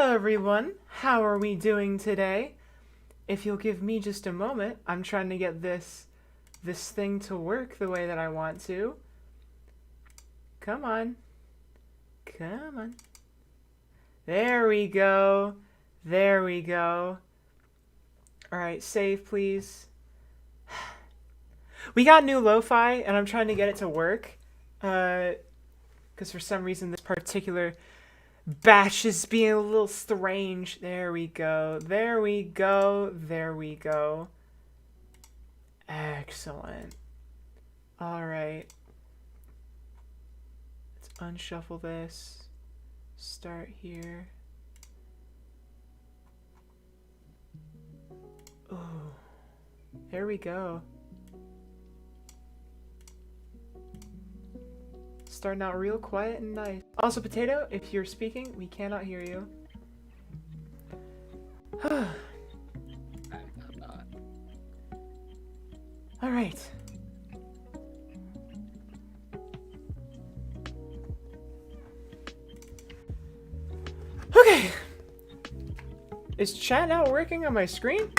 Hello everyone, how are we doing today? If you'll give me just a moment, I'm trying to get this thing to work the way that I want to. Come on. Come on. There we go. There we go. Alright, save please. We got new lo-fi and I'm trying to get it to work. Because for some reason this particular batch is being a little strange. There we go. There we go. There we go. Excellent. Alright. Let's unshuffle this. Start here. Oh. There we go. Starting out real quiet and nice. Also, Potato, if you're speaking, we cannot hear you. I'm not. Alright. Okay. Is chat not working on my screen?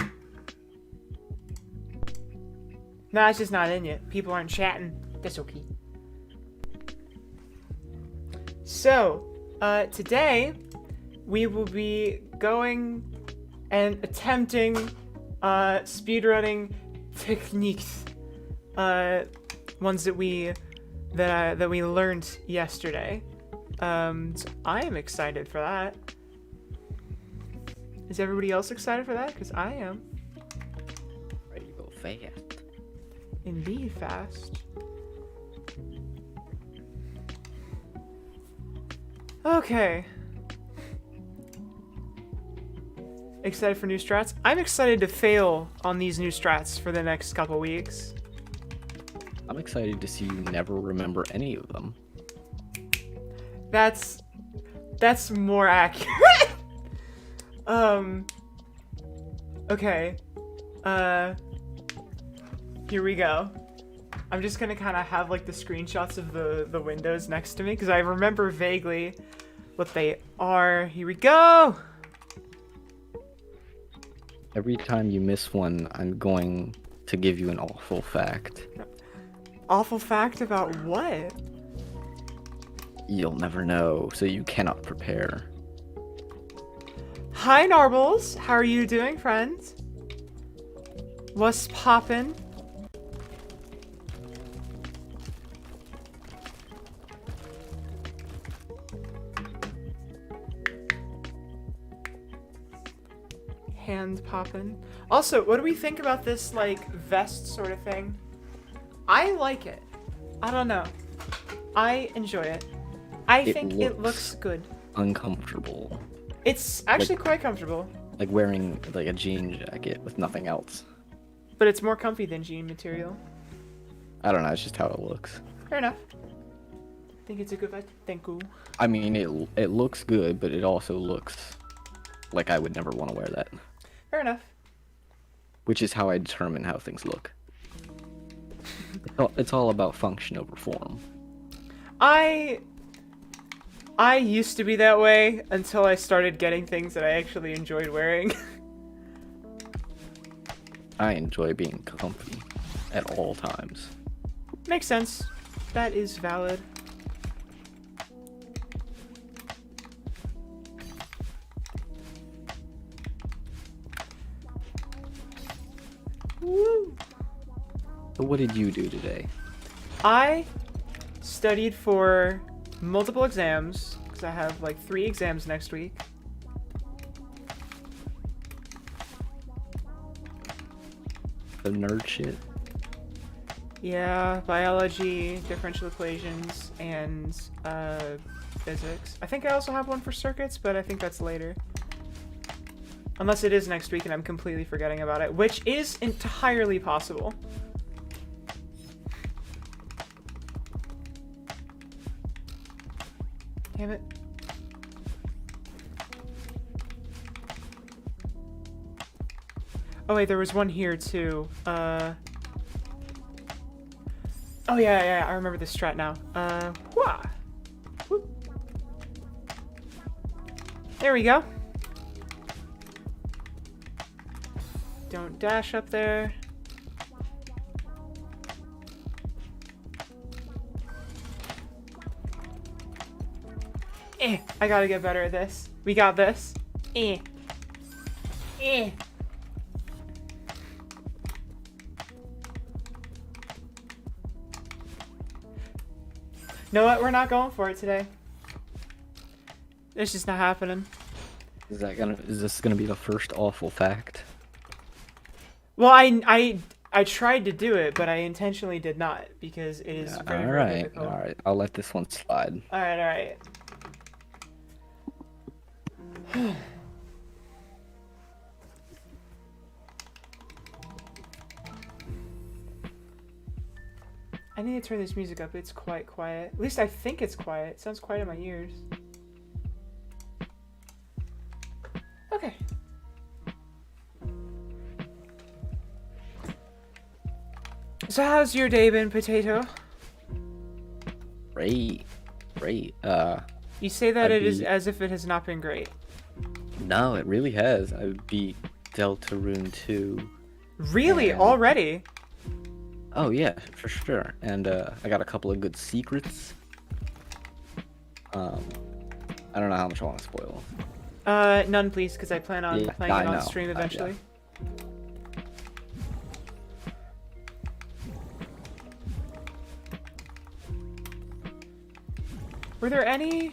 Nah, it's just not in yet. People aren't chatting. That's okay. So, today we will be going and attempting speedrunning techniques, ones that we learned yesterday. So I am excited for that. Is everybody else excited for that? Because I am. Ready to go fast. Indeed, fast. Okay. Excited for new strats? I'm excited to fail on these new strats for the next couple weeks. I'm excited to see you never remember any of them. That's more accurate. Okay. Here we go. I'm just gonna kind of have like the screenshots of the windows next to me because I remember vaguely what they are. Here we go. Every time you miss one, I'm going to give you an awful fact. Awful fact about what? You'll never know, so you cannot prepare. Hi Narbles, how are you doing, friend? What's poppin'? Hand poppin'. Also, what do we think about this like vest sort of thing? I like it. I don't know. I enjoy it. I think it looks good. Uncomfortable. It's actually quite comfortable. Like wearing like a jean jacket with nothing else. But it's more comfy than jean material. I don't know, it's just how it looks. Fair enough. I think it's a good vest. Thank you. I mean, it looks good, but it also looks like I would never want to wear that. Fair enough. Which is how I determine how things look. It's all about function over form. I used to be that way until I started getting things that I actually enjoyed wearing. I enjoy being comfy at all times. Makes sense. That is valid. Woo! So what did you do today? I studied for multiple exams because I have like 3 exams next week. The nerd shit? Yeah, biology, differential equations, and physics. I think I also have one for circuits, but I think that's later. Unless it is next week and I'm completely forgetting about it, which is entirely possible. Damn it. Oh wait, there was one here too. Oh yeah, I remember this strat now. Whoop. There we go. Don't dash up there. I gotta get better at this. We got this. Know what? We're not going for it today. It's just not happening. Is this gonna be the first awful fact? Well, I tried to do it, but I intentionally did not because it is very, very difficult. All right. I'll let this one slide. All right. I need to turn this music up. It's quite quiet. At least I think it's quiet. It sounds quiet in my ears. Okay. So how's your day been, Potato? Great. You say that it is as if it has not been great. No, it really has. I beat Deltarune 2. Really? Already? Oh yeah, for sure. And I got a couple of good secrets. I don't know how much I want to spoil. None please, because I plan on playing it on stream eventually. Were there any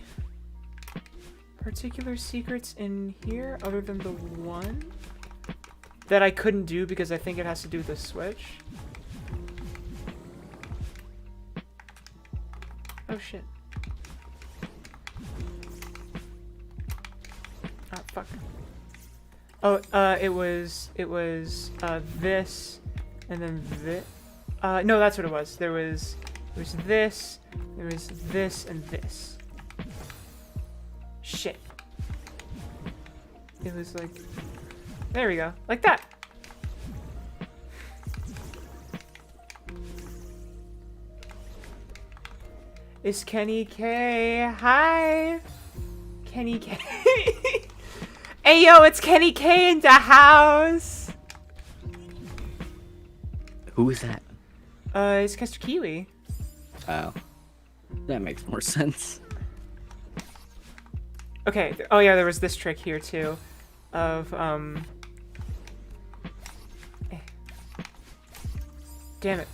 particular secrets in here other than the one that I couldn't do because I think it has to do with the Switch? Oh shit. Oh fuck. Oh, it was this, and then this. No, that's what it was. There was this, there was this, and this. Shit. It was like, there we go, like that. It's Kenny K. Hi, Kenny K. Hey yo, it's Kenny K in the house. Who is that? It's Kester Kiwi. Oh, that makes more sense. Okay. Oh yeah, there was this trick here too, of Damn it.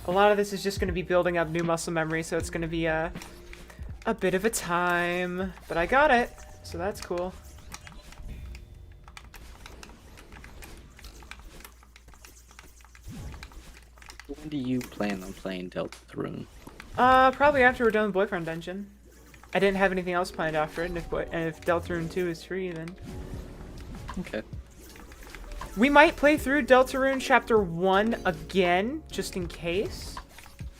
A lot of this is just going to be building up new muscle memory, so it's going to be a bit of a time, but I got it, so that's cool. When do you plan on playing Deltarune? Probably after we're done with Boyfriend Dungeon. I didn't have anything else planned after it, and if Deltarune 2 is free, then... Okay. We might play through Deltarune Chapter 1 again, just in case.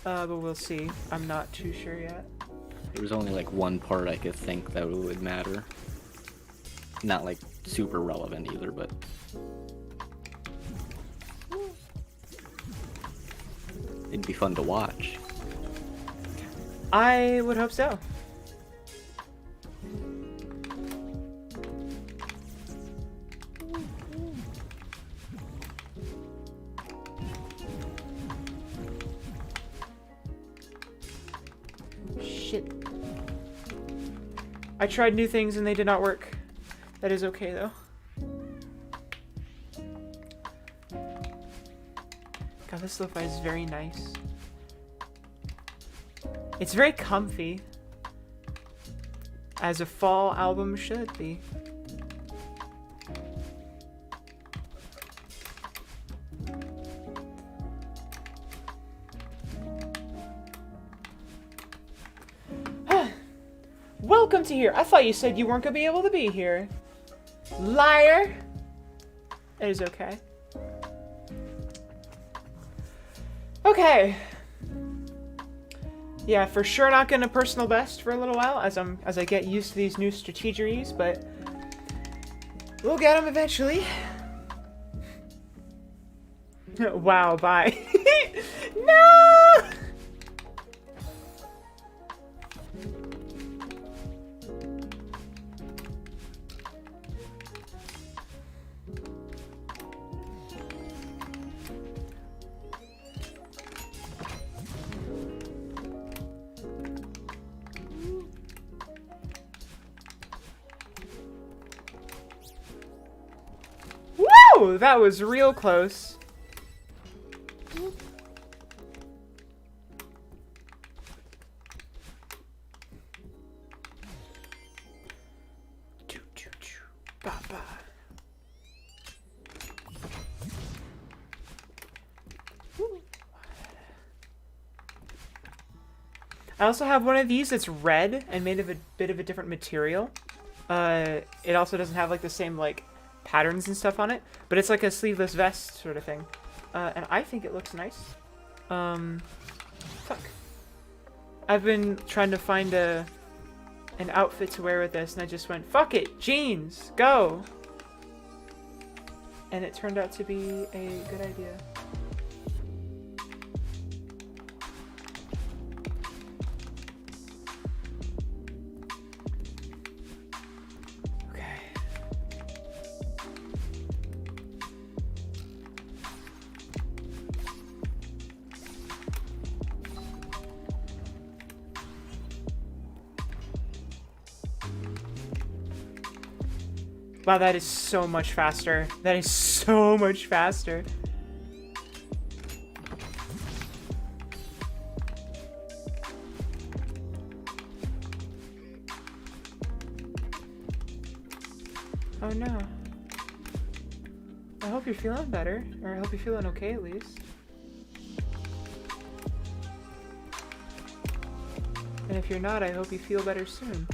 But we'll see. I'm not too sure yet. There was only like one part I could think that would matter. Not like super relevant either, but... it'd be fun to watch. I would hope so. Shit. I tried new things and they did not work. That is okay though. God, this lo-fi is very nice. It's very comfy. As a fall album should be. Welcome to here. I thought you said you weren't gonna be able to be here. Liar. It is okay. Okay. Yeah, for sure not gonna personal best for a little while as I get used to these new strategies, but we'll get them eventually. Wow, bye. No! Oh, that was real close. Ba, ba. I also have one of these that's red and made of a bit of a different material. It also doesn't have like the same like patterns and stuff on it, but it's like a sleeveless vest sort of thing. And I think it looks nice. Fuck. I've been trying to find an outfit to wear with this, and I just went, fuck it, jeans, go! And it turned out to be a good idea. Wow, that is so much faster. That is so much faster. Oh no. I hope you're feeling better, or I hope you're feeling okay at least. And if you're not, I hope you feel better soon.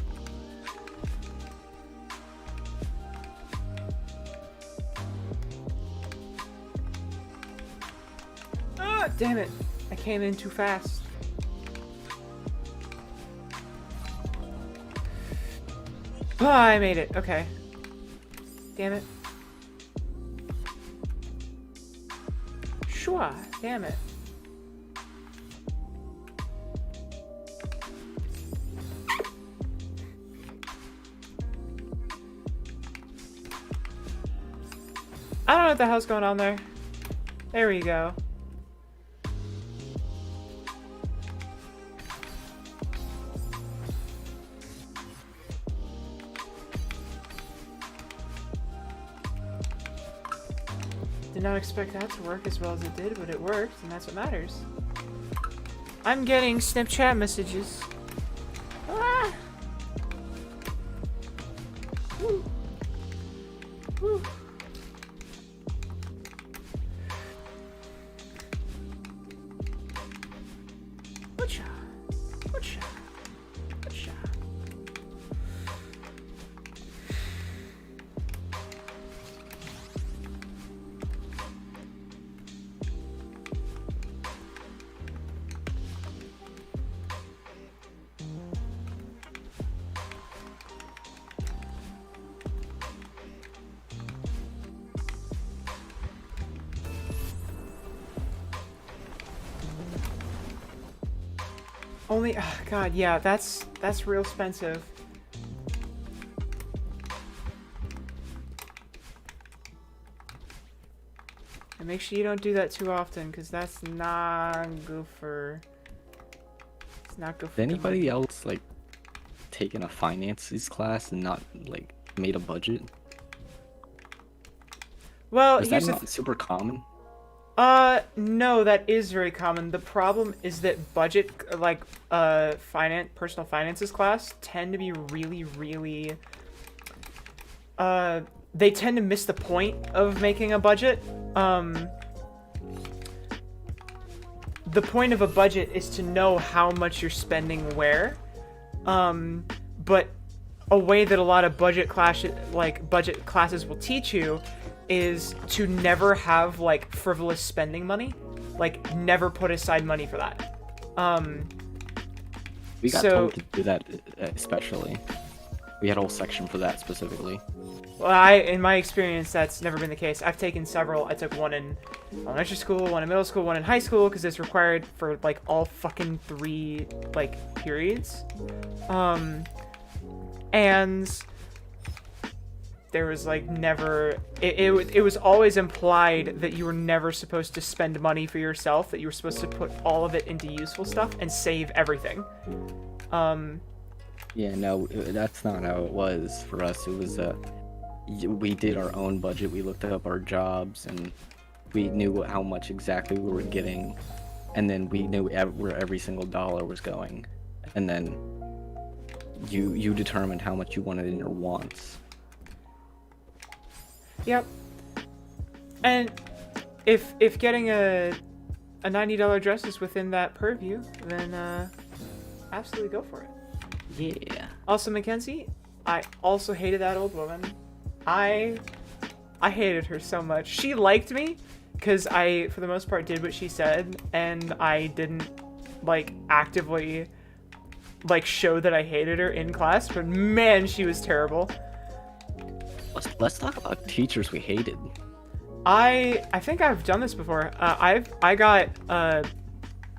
Damn it! I came in too fast. Oh, I made it. Okay. Damn it. Shua. Damn it. I don't know what the hell's going on there. There we go. Did not expect that to work as well as it did, but it worked, and that's what matters. I'm getting Snapchat messages. Ah! Woo. Woo. Whatcha? Whatcha? Whatcha? Only, oh god, yeah, that's real expensive. And make sure you don't do that too often, because that's not good for... It's not good for... Did anybody else, like, taken a finances class and not, like, made a budget? Well, is that not super common? No, that is very common. The problem is that budget, like, personal finances class tend to be really, really, they tend to miss the point of making a budget. The point of a budget is to know how much you're spending where. But a way that a lot of budget classes will teach you is to never have, like, frivolous spending money. Like, never put aside money for that. We got told to do that, especially. We had a whole section for that specifically. Well, in my experience, that's never been the case. I've taken several. I took one in elementary school, one in middle school, one in high school, because it's required for, like, all fucking 3, like, periods. And there was, like, never... It was always implied that you were never supposed to spend money for yourself, that you were supposed to put all of it into useful stuff and save everything. Yeah, no, that's not how it was for us. It was, we did our own budget. We looked up our jobs and we knew how much exactly we were getting, and then we knew where every single dollar was going, and then you determined how much you wanted in your wants. Yep. And if getting a $90 dress is within that purview, then absolutely go for it. Yeah. Also, Mackenzie, I also hated that old woman. I hated her so much. She liked me because I, for the most part, did what she said, and I didn't like actively like show that I hated her in class. But man, she was terrible. Let's talk about teachers we hated. I think I've done this before. I got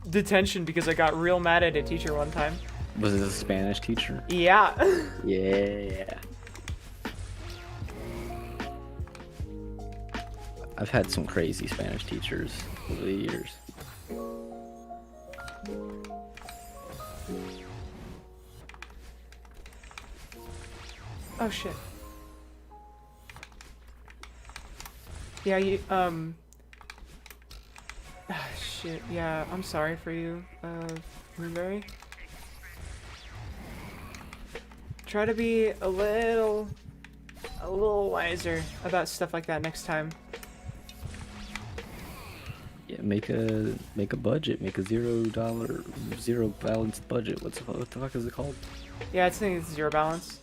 detention because I got real mad at a teacher one time. Was it a Spanish teacher? Yeah. Yeah. I've had some crazy Spanish teachers over the years. Oh shit. Yeah, you shit. Yeah, I'm sorry for you, Moonberry. Try to be a little wiser about stuff like that next time. Yeah, make a budget. Make a zero balanced budget. What the fuck is it called? Yeah, I think it's zero balance.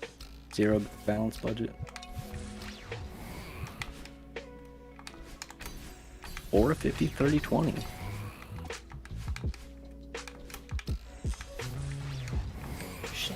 Zero balanced budget. Or a 50-30-20. Shit.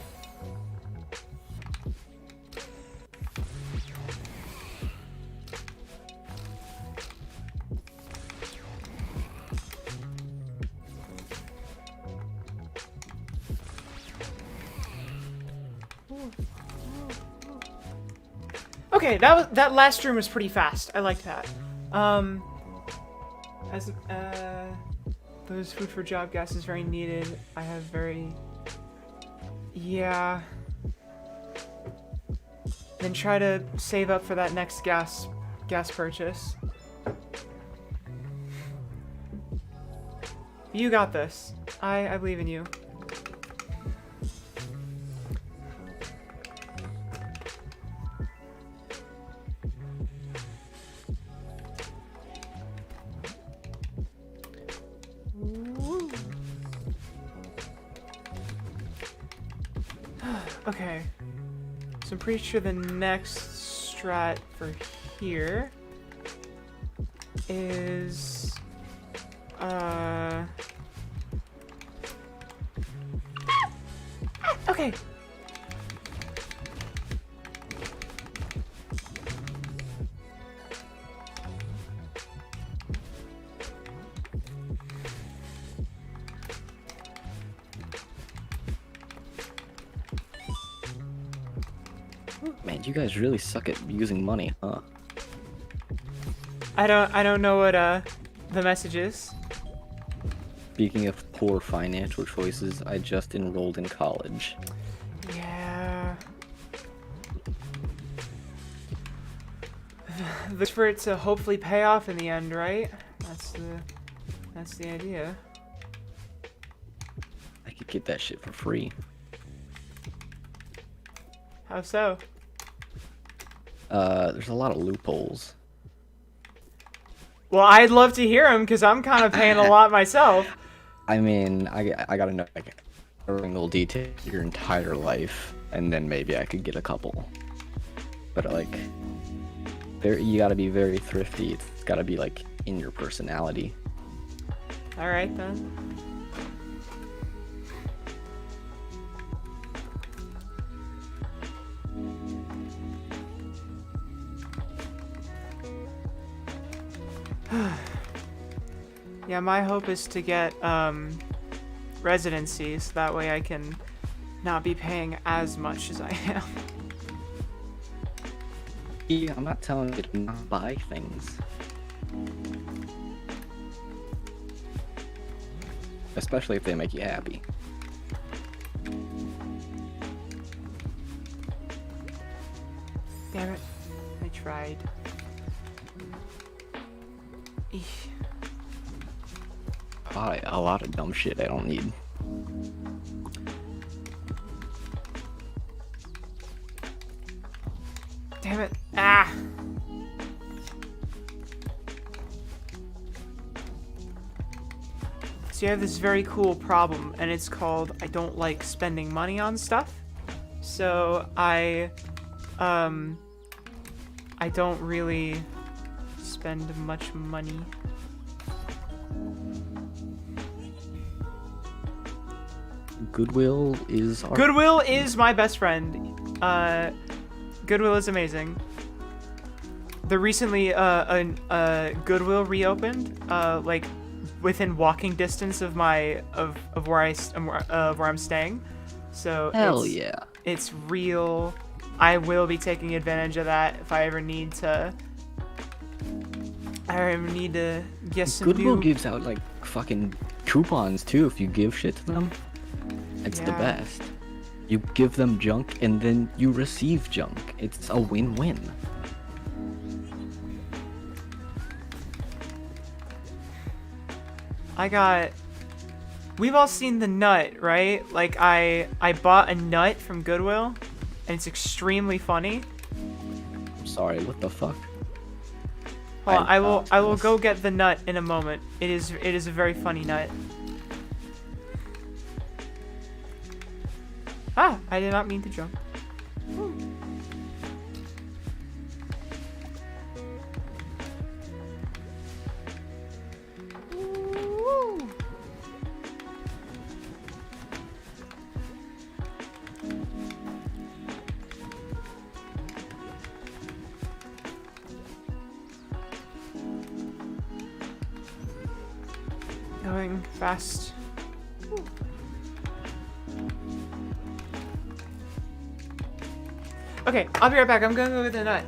Okay, that last room was pretty fast. I liked that. As those food for job gas is very needed. I have very, yeah. Then try to save up for that next gas purchase. You got this. I believe in you. Okay, so I'm pretty sure the next strat for here is okay. Man, you guys really suck at using money, huh? I don't know what the message is. Speaking of poor financial choices, I just enrolled in college. Yeah. Look for it to hopefully pay off in the end, right? That's the idea. I could get that shit for free. How so? There's a lot of loopholes. Well, I'd love to hear them because I'm kind of paying a lot myself. I mean, I gotta know like a single detail of your entire life, and then maybe I could get a couple. But like, you gotta be very thrifty. It's gotta be like in your personality. All right then. Yeah, my hope is to get residency, so that way I can not be paying as much as I am. Yeah, I'm not telling you to not buy things. Especially if they make you happy. Damn it. I tried. Eesh. A lot of dumb shit I don't need. Damn it. Ah! So you have this very cool problem, and it's called I don't like spending money on stuff. So I don't really spend much money. Goodwill is our Goodwill is my best friend. Goodwill is amazing. The recently Goodwill reopened like within walking distance of my of where where I'm staying. So hell yeah. it's real. I will be taking advantage of that if I ever need to. I ever need to get some Goodwill new. gives out like fucking coupons too if you give shit to them. It's the Yeah. best. You give them junk and then you receive junk. It's a win-win. We've all seen the nut, right? Like I bought a nut from Goodwill, and it's extremely funny. I'm sorry, what the fuck? Hold on, I will this. go get the nut in a moment. It is a very funny nut. Ah, I did not mean to jump. Woo. Going fast. Okay, I'll be right back. I'm gonna go get the nut.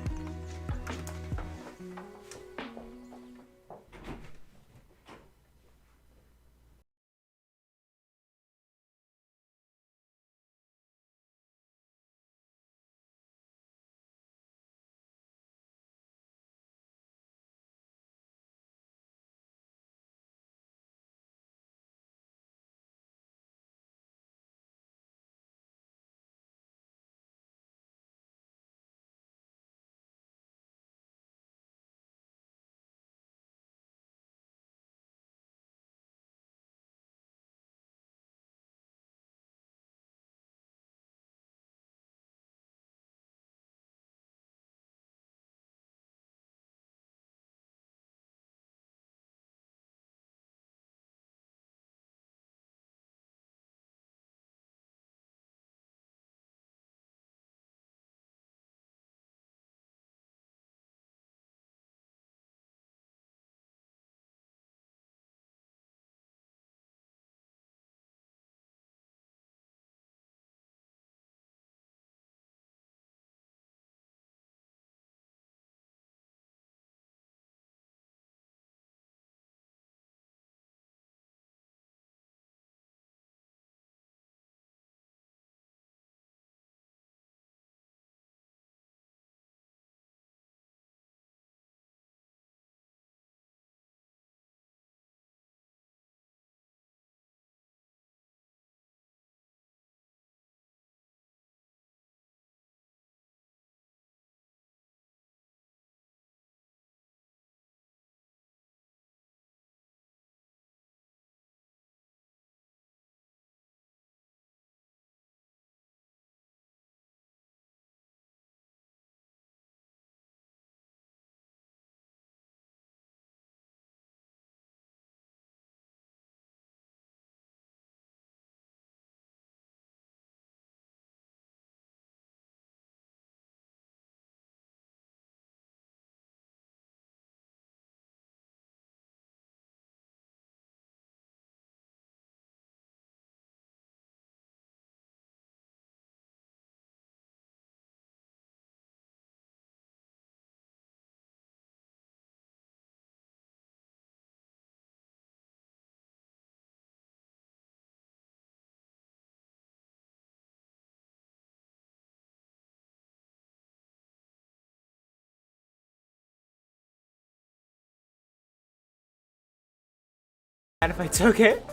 if I took it.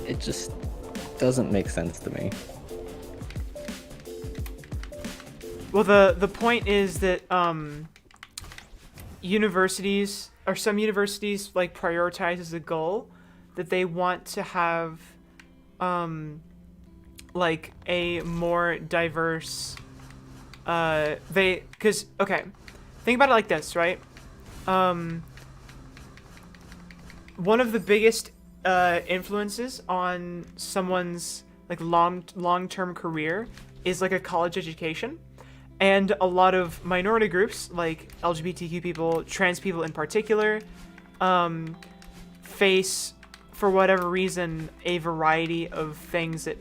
It just doesn't make sense to me. Well, the point is that universities, or some universities, like, prioritize as a goal that they want to have like a more diverse because okay, think about it like this, right? One of the biggest influences on someone's like long-term career is like a college education. And a lot of minority groups, like LGBTQ people, trans people in particular, face, for whatever reason, a variety of things that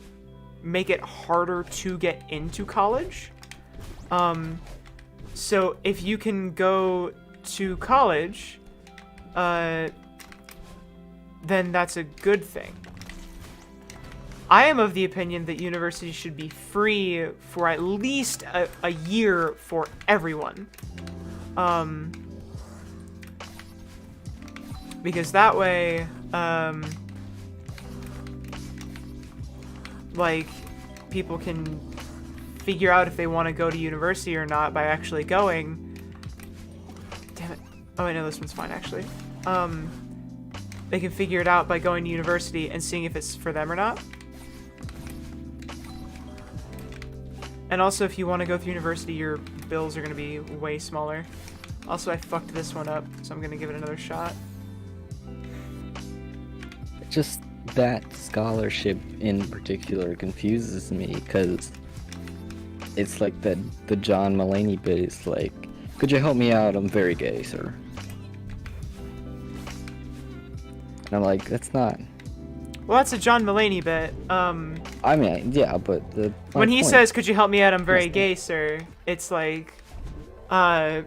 make it harder to get into college. So if you can go to college, then that's a good thing. I am of the opinion that universities should be free for at least a year for everyone. Because that way, like, people can figure out if they want to go to university or not by actually going. Damn it. Oh, I know this one's fine, actually. They can figure it out by going to university and seeing if it's for them or not. And also, if you want to go through university, your bills are going to be way smaller. Also, I fucked this one up, so I'm going to give it another shot. Just that scholarship in particular confuses me, because it's like the John Mulaney bit is like, could you help me out? I'm very gay, sir. And I'm like, that's not... Well, that's a John Mulaney bit. I mean, yeah, but when he says, could you help me out? I'm very gay, sir. It's like that's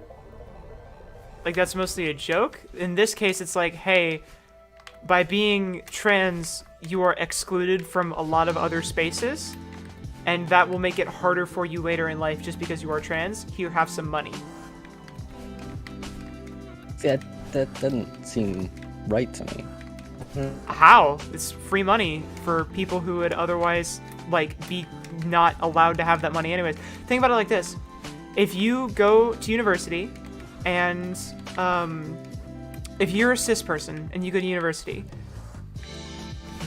mostly a joke. In this case, it's like, hey, by being trans, you are excluded from a lot of other spaces, and that will make it harder for you later in life just because you are trans. Here, have some money. See, that doesn't seem right to me. How? It's free money for people who would otherwise, like, be not allowed to have that money anyways. Think about it like this. If you go to university and, if you're a cis person and you go to university,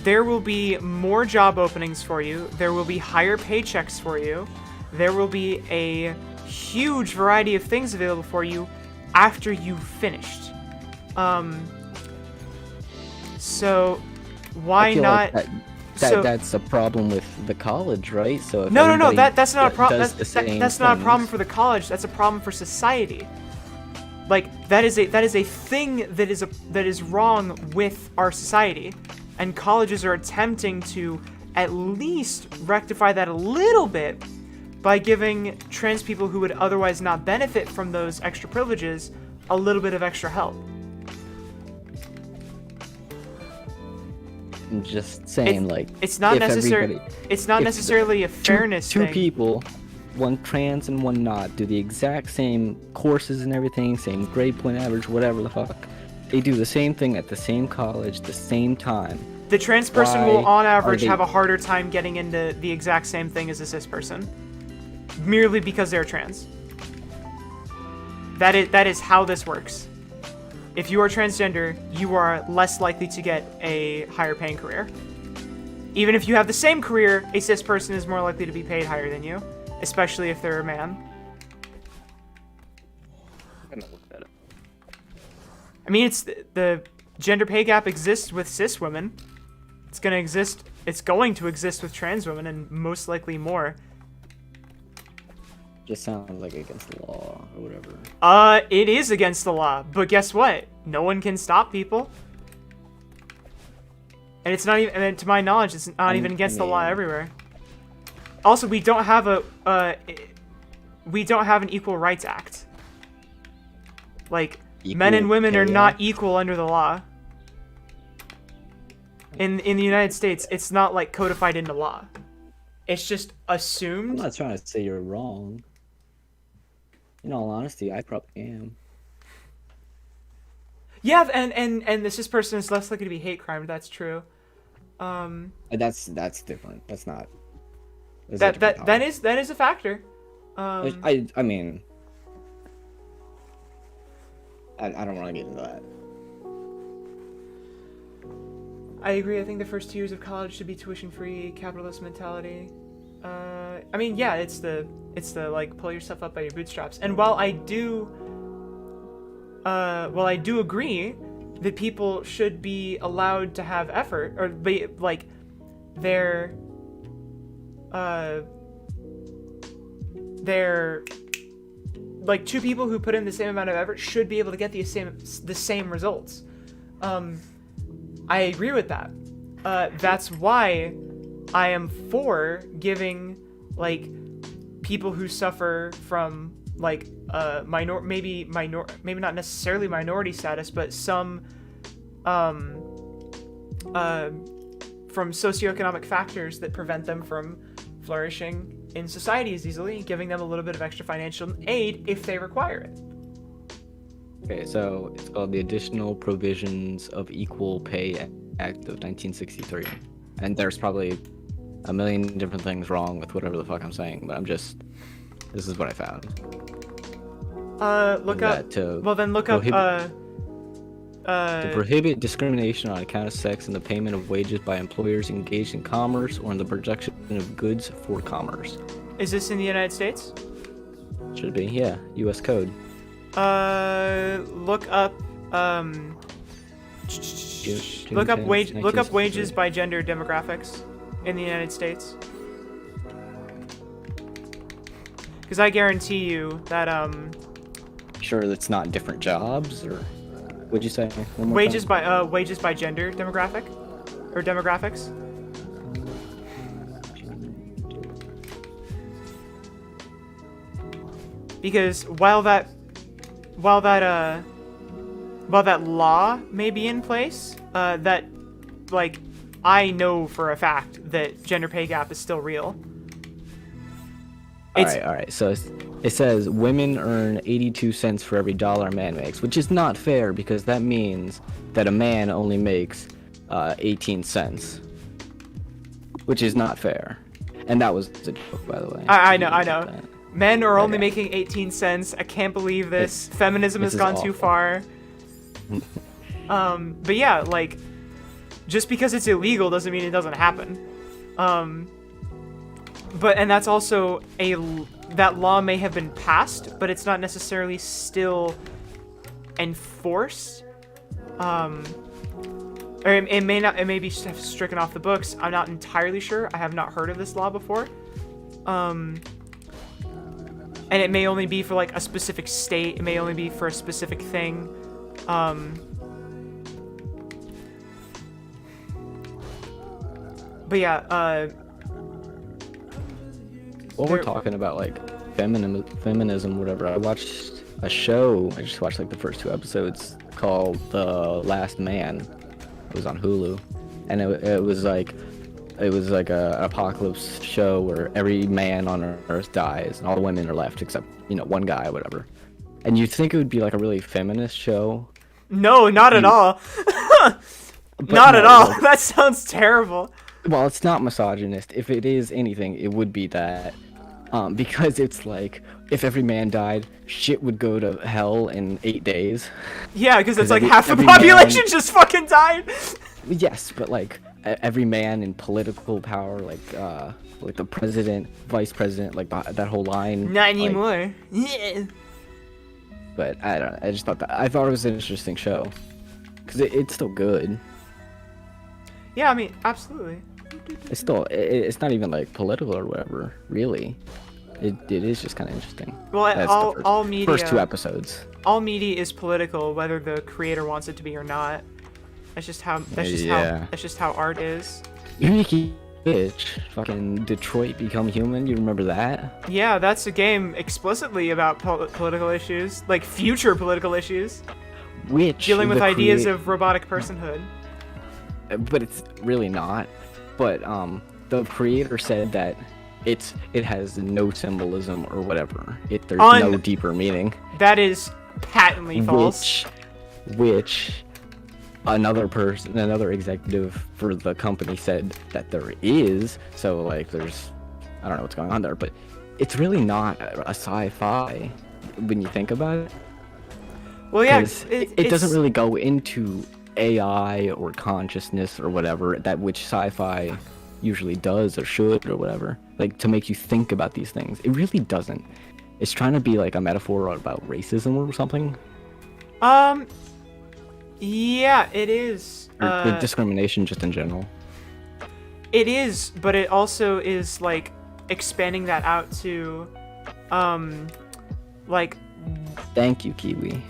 there will be more job openings for you. There will be higher paychecks for you. There will be a huge variety of things available for you after you've finished. So why not? Like that's a problem with the college, right? So if no, that's not a problem. That's not a problem things... for the college. That's a problem for society. Like, that is a thing that is wrong with our society, and colleges are attempting to at least rectify that a little bit by giving trans people who would otherwise not benefit from those extra privileges a little bit of extra help. I'm just saying, it's not necessary. It's not necessarily a fairness thing. Two people, one trans and one not, do the exact same courses and everything, same grade point average, whatever the fuck. They do the same thing at the same college, the same time. The trans person will, on average, have a harder time getting into the exact same thing as a cis person, merely because they're trans. That is how this works. If you are transgender, you are less likely to get a higher paying career. Even if you have the same career, a cis person is more likely to be paid higher than you, especially if they're a man. I'm gonna look that up. I mean, it's the gender pay gap exists with cis women. It's going to exist with trans women, and most likely more. Just sounds like against the law or whatever. It is against the law, but guess what? No one can stop people. And it's not even, and to my knowledge, it's not even against the law everywhere. Also, we don't have an Equal Rights Act. Like, men and women are not equal under the law. In the United States, it's not, like, codified into law. It's just assumed. I'm not trying to say you're wrong. In all honesty, I probably am. Yeah, and this person is less likely to be hate crime. That's true. That's different. That's not. That's a That different that topic. that is a factor. I mean, I don't want to get into that. I agree. I think the first 2 years of college should be tuition free. Capitalist mentality. I mean, yeah, it's the like pull yourself up by your bootstraps. And while I do agree that people should be allowed to have effort or be like they're like 2 people who put in the same amount of effort should be able to get the same results. I agree with that. That's why I am for giving like people who suffer from like maybe not necessarily minority status, but some from socioeconomic factors that prevent them from flourishing in society as easily, giving them a little bit of extra financial aid if they require it. Okay, so it's called the Additional Provisions of Equal Pay Act of 1963. And there's probably a million different things wrong with whatever the fuck I'm saying, but this is what I found. Look up. To prohibit discrimination on account of sex in the payment of wages by employers engaged in commerce or in the production of goods for commerce. Is this in the United States? Should be, yeah. U.S. Code. Look up. Look up wages by gender demographics in the United States. Because I guarantee you that Sure, that's not different jobs, or what'd you say? One more wages time? by gender demographic or demographics. Because while that law may be in place, that like I know for a fact that gender pay gap is still real. All right. So it says women earn 82 cents for every dollar a man makes, which is not fair because that means that a man only makes 18 cents, which is not fair. And that was a joke, by the way. I know. Men are only making 18 cents. I can't believe this. Feminism has gone too far. But yeah, like, just because it's illegal doesn't mean it doesn't happen. And that's also that law may have been passed, but it's not necessarily still enforced. Or it may be stricken off the books. I'm not entirely sure. I have not heard of this law before. And it may only be for like a specific state. It may only be for a specific thing. But yeah, While we're talking about like feminism, whatever, I watched a show. I just watched like the first 2 episodes called The Last Man. It was on Hulu, and it was like an apocalypse show where every man on Earth dies and all the women are left except one guy or whatever. And you'd think it would be like a really feminist show. No, not at all. Not at all. That sounds terrible. Well, it's not misogynist. If it is anything, it would be that. Because it's like, if every man died, shit would go to hell in 8 days. Yeah, because it's like half the population just fucking died. Yes, but like every man in political power, like the president, vice president, like that whole line. Not anymore. Yeah. But I don't know. I just thought it was an interesting show, because it's still good. Yeah, I mean, absolutely. It's not even like political or whatever, really. It is just kind of interesting. Well, all media. First 2 episodes. All media is political, whether the creator wants it to be or not. That's just how art is. You're making bitch. Fucking Detroit Become Human. You remember that? Yeah, that's a game explicitly about political issues, like future political issues. Dealing with ideas of robotic personhood. But it's really not. But the creator said that it has no symbolism or whatever. There's no deeper meaning. That is patently false. which another executive for the company said that there is. So like I don't know what's going on there, but it's really not a sci-fi when you think about it. Well, yeah, It doesn't really go into AI or consciousness or whatever that which sci-fi usually does or should or whatever, like to make you think about these things. It really doesn't. It's trying to be like a metaphor about racism or something. Yeah, it is. Or discrimination just in general. It is, but it also is like expanding that out to, like. Thank you, Kiwi.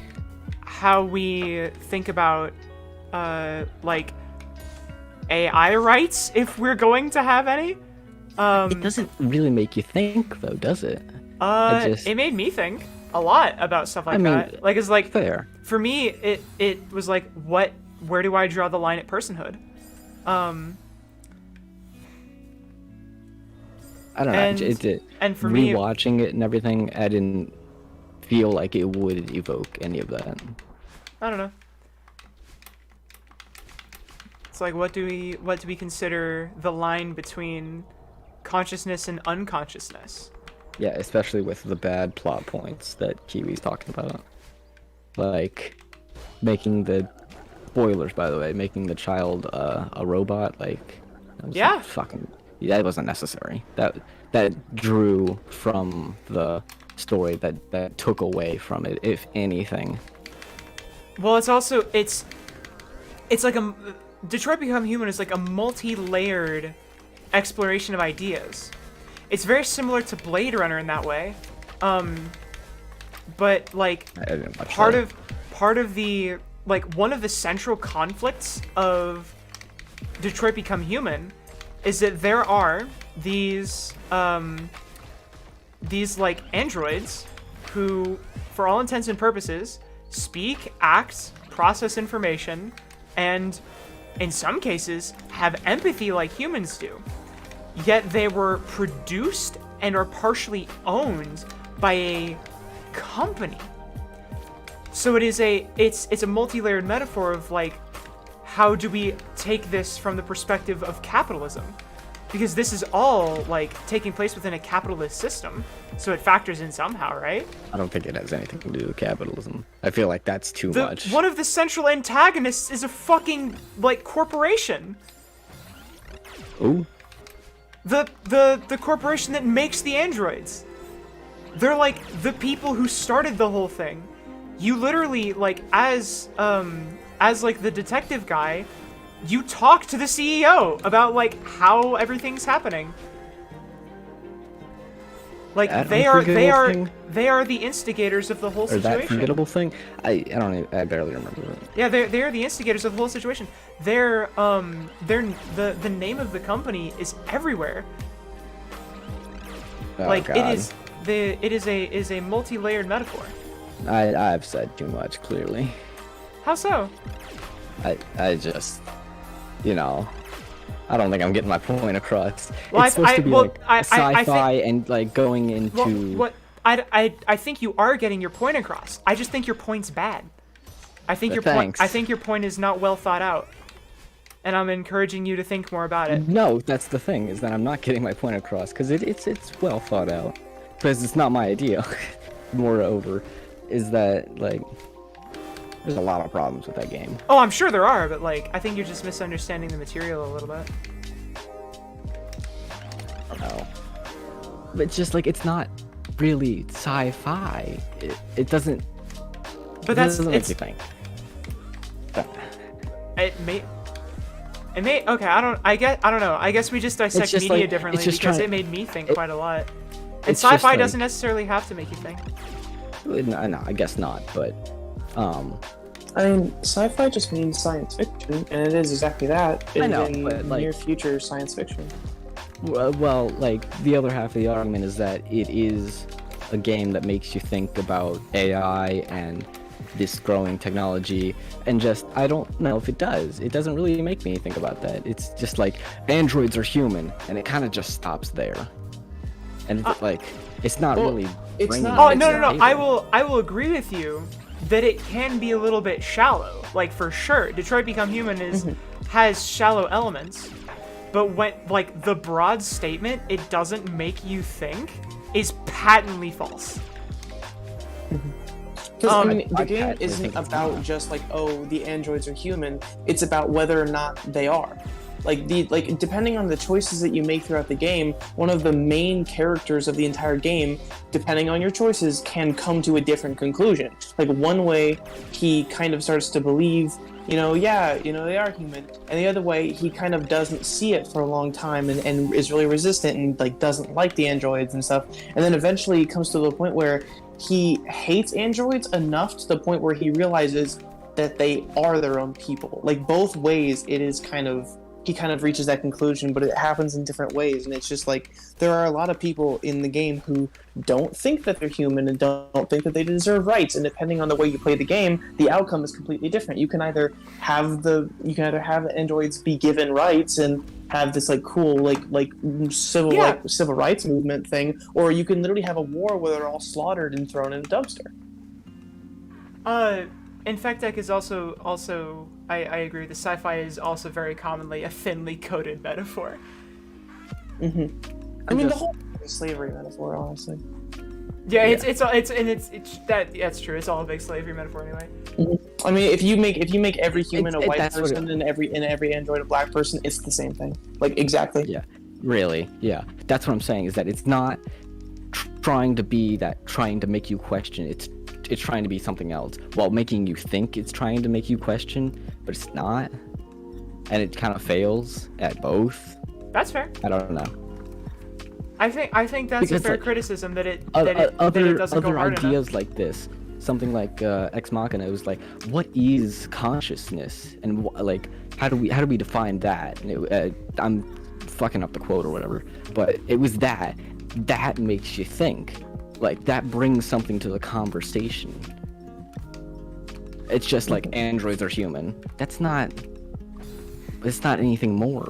How we think about, like, AI rights, if we're going to have any. It doesn't really make you think, though, does it? It made me think a lot about stuff like that. Like, it's like, fair. For me, it was like, where do I draw the line at personhood? I don't know. And for me, rewatching it and everything, I didn't feel like it would evoke any of that. I don't know. It's like, what do we consider the line between consciousness and unconsciousness? Yeah, especially with the bad plot points that Kiwi's talking about. Like, making the... Spoilers, by the way. Making the child a robot, like... Yeah. That wasn't necessary. That drew from the story that took away from it, if anything. Well, it's also... It's like a... Detroit Become Human is like a multi-layered exploration of ideas. It's very similar to Blade Runner in that way, but like part of the like one of the central conflicts of Detroit Become Human is that there are these like androids who, for all intents and purposes, speak, act, process information, and in some cases have empathy like humans do. Yet they were produced and are partially owned by a company. So it's a multi-layered metaphor of like, how do we take this from the perspective of capitalism? Because this is all like taking place within a capitalist system, so it factors in somehow, right? I don't think it has anything to do with capitalism. I feel like that's too much. One of the central antagonists is a fucking like corporation. Ooh. The corporation that makes the androids. They're like the people who started the whole thing. You literally like as like the detective guy, you talk to the CEO about like how everything's happening. Like they are the instigators of the whole situation. Or that forgettable thing? I barely remember it. Yeah, they are the instigators of the whole situation. They're the name of the company is everywhere. Oh, like God. it is a multi-layered metaphor. I've said too much, clearly. How so? I just, you know, I don't think I'm getting my point across. Well, it's supposed to be like sci-fi and like going into. I think you are getting your point across. I just think your point's bad. I think your point is not well thought out, and I'm encouraging you to think more about it. No, that's the thing, is that I'm not getting my point across because it's well thought out, because it's not my idea. Moreover, is that like there's a lot of problems with that game. Oh, I'm sure there are, but like I think you're just misunderstanding the material a little bit. I don't know. But just like it's not really sci-fi. It doesn't. But that's doesn't make you think. It may. Okay, I don't know. I guess we just dissect media like, differently because it made me think quite a lot. And it's sci-fi like, doesn't necessarily have to make you think. No, I guess not. But I mean, sci-fi just means science fiction, and it is exactly that. It I know, is but, like, near future science fiction. Well, like the other half of the argument is that it is a game that makes you think about AI and this growing technology, and just I don't know if it does. It doesn't really make me think about that. It's just like androids are human, and it kind of just stops there. And it's like it's not really. It's not. Oh no! I will agree with you that it can be a little bit shallow. Like, for sure, Detroit Become Human has shallow elements, but when, like, the broad statement, it doesn't make you think, is patently false. Because I mean, the game isn't about just like, oh, the androids are human. It's about whether or not they are. Like depending on the choices that you make throughout the game, one of the main characters of the entire game, depending on your choices, can come to a different conclusion. Like one way, he kind of starts to believe, they are human, and the other way, he kind of doesn't see it for a long time and is really resistant and like doesn't like the androids and stuff. And then eventually, he comes to the point where he hates androids enough to the point where he realizes that they are their own people. Like both ways, he kind of reaches that conclusion, but it happens in different ways. And it's just like, there are a lot of people in the game who don't think that they're human and don't think that they deserve rights. And depending on the way you play the game, the outcome is completely different. You can either have androids be given rights and have this like cool civil rights movement thing, or you can literally have a war where they're all slaughtered and thrown in a dumpster. Infectech is also I agree. The sci-fi is also very commonly a thinly coded metaphor. I mean, the whole slavery metaphor, honestly. Yeah, it's that's true. It's all a big slavery metaphor anyway. I mean, if you make every human a white person and every android a black person, it's the same thing. Like exactly. Yeah, really. Yeah, that's what I'm saying. Is that it's not trying to make you question. It's trying to be something else while making you think it's trying to make you question, but it's not, and it kind of fails at both. That's fair. I don't know. I think that's a fair criticism that it doesn't go hard enough. Ideas like this, something like Ex Machina, it was like, what is consciousness, and like how do we define that? And I'm fucking up the quote or whatever, but it was that makes you think. Like, that brings something to the conversation. It's just like androids are human. It's not anything more.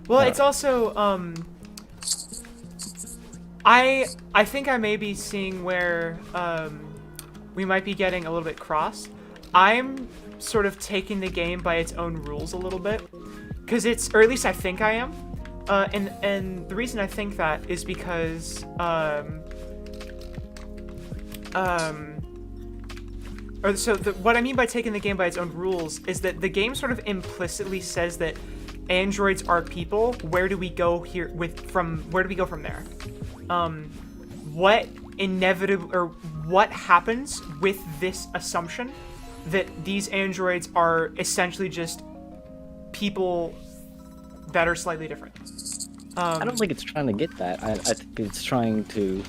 Well, it's also, I think I may be seeing where, we might be getting a little bit cross. I'm sort of taking the game by its own rules a little bit. Or at least I think I am. And the reason I think that is because, what I mean by taking the game by its own rules is that the game sort of implicitly says that androids are people. Where do we go from there? What happens with this assumption that these androids are essentially just people that are slightly different? I don't think it's trying to get that. I think it's trying to,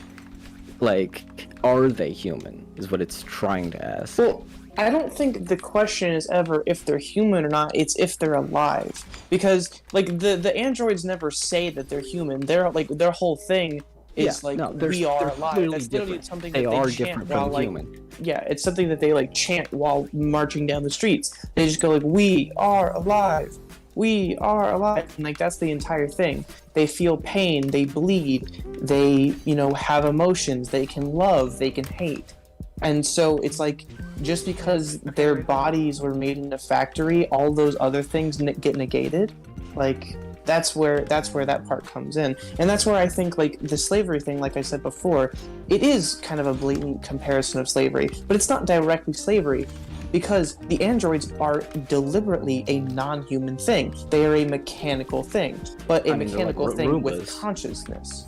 like, are they human, is what it's trying to ask. Well, I don't think the question is ever if they're human or not, it's if they're alive. Because, like, the androids never say that they're human. Their whole we are alive. That's literally something that they chant while, like, human. Yeah, it's something that they, like, chant while marching down the streets. They just go, like, we are alive. We are alive. And, like, that's the entire thing. They feel pain, they bleed, they, have emotions, they can love, they can hate. And so it's like, just because their bodies were made in a factory, all those other things get negated. Like, that's where that part comes in. And that's where I think, like, the slavery thing, like I said before, it is kind of a blatant comparison of slavery, but it's not directly slavery. Because the androids are deliberately a non-human thing. They are a mechanical thing, but mechanical thing with consciousness.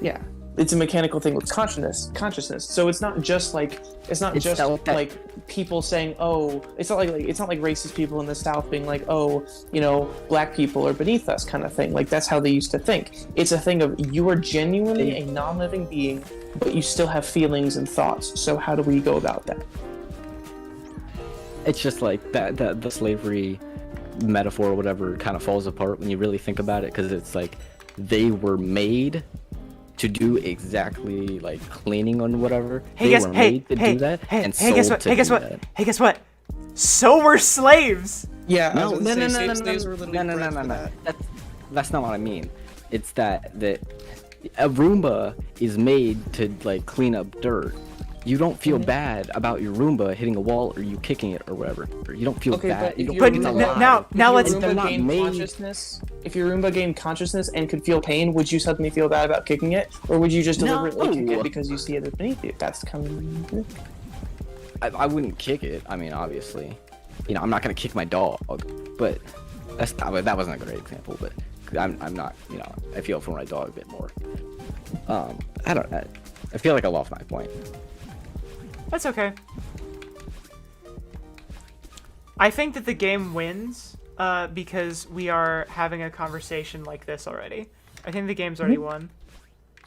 Yeah, it's a mechanical thing with consciousness. So it's not just like people saying, oh, it's not like racist people in the South being like, oh, black people are beneath us, kind of thing. Like, that's how they used to think. It's a thing of, you are genuinely a non-living being, but you still have feelings and thoughts. So how do we go about that? It's just like that the slavery metaphor or whatever kind of falls apart when you really think about it, because it's like they were made to do exactly like cleaning on whatever. Hey, guess what? So were slaves. Yeah. No. That's not what I mean. It's that a Roomba is made to like clean up dirt. you don't feel bad about your Roomba hitting a wall or you kicking it or whatever. You don't feel bad. But now let's If your Roomba gained consciousness and could feel pain, would you suddenly feel bad about kicking it, or would you just deliberately kick it because you see it beneath you? That's kind of. I wouldn't kick it. I mean, obviously, I'm not gonna kick my dog, but that wasn't a great example. But I'm not, I feel for my dog a bit more. I feel like I lost my point. That's okay. I think that the game wins because we are having a conversation like this already. I think the game's already won.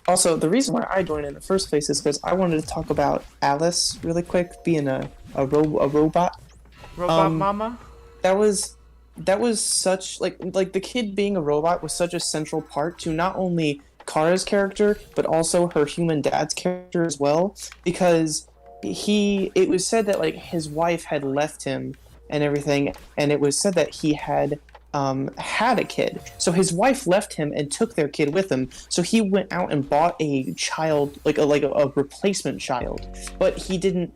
Also, the reason why I joined in the first place is because I wanted to talk about Alice really quick, being a robot. Robot mama? That was such like the kid being a robot was such a central part to not only Kara's character but also her human dad's character as well, because it was said that like his wife had left him and everything, and it was said that he had had a kid. So his wife left him and took their kid with him. So he went out and bought a child, like a replacement child. But he didn't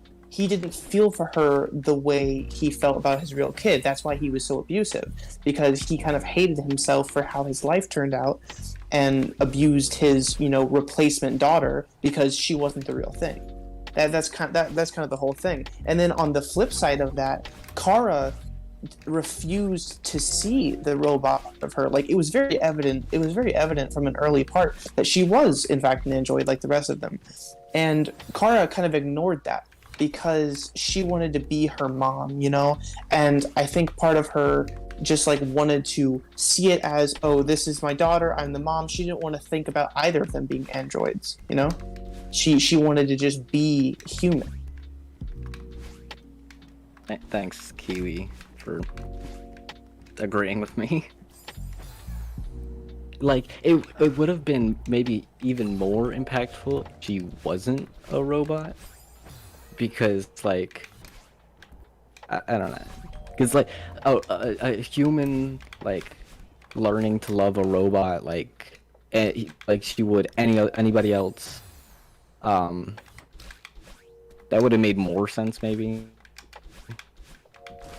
feel for her the way he felt about his real kid. That's why he was so abusive, because he kind of hated himself for how his life turned out and abused his, replacement daughter because she wasn't the real thing. That's kind of the whole thing. And then on the flip side of that, Kara refused to see the robot of her. Like, it was very evident from an early part that she was in fact an android like the rest of them. And Kara kind of ignored that because she wanted to be her mom, And I think part of her just like wanted to see it as, oh, this is my daughter, I'm the mom. She didn't want to think about either of them being androids, She wanted to just be human. Thanks, Kiwi, for agreeing with me. Like, it would have been maybe even more impactful if she wasn't a robot. Because, like, I don't know. Because, like, a human, like, learning to love a robot, like she would anybody else, that would have made more sense, maybe,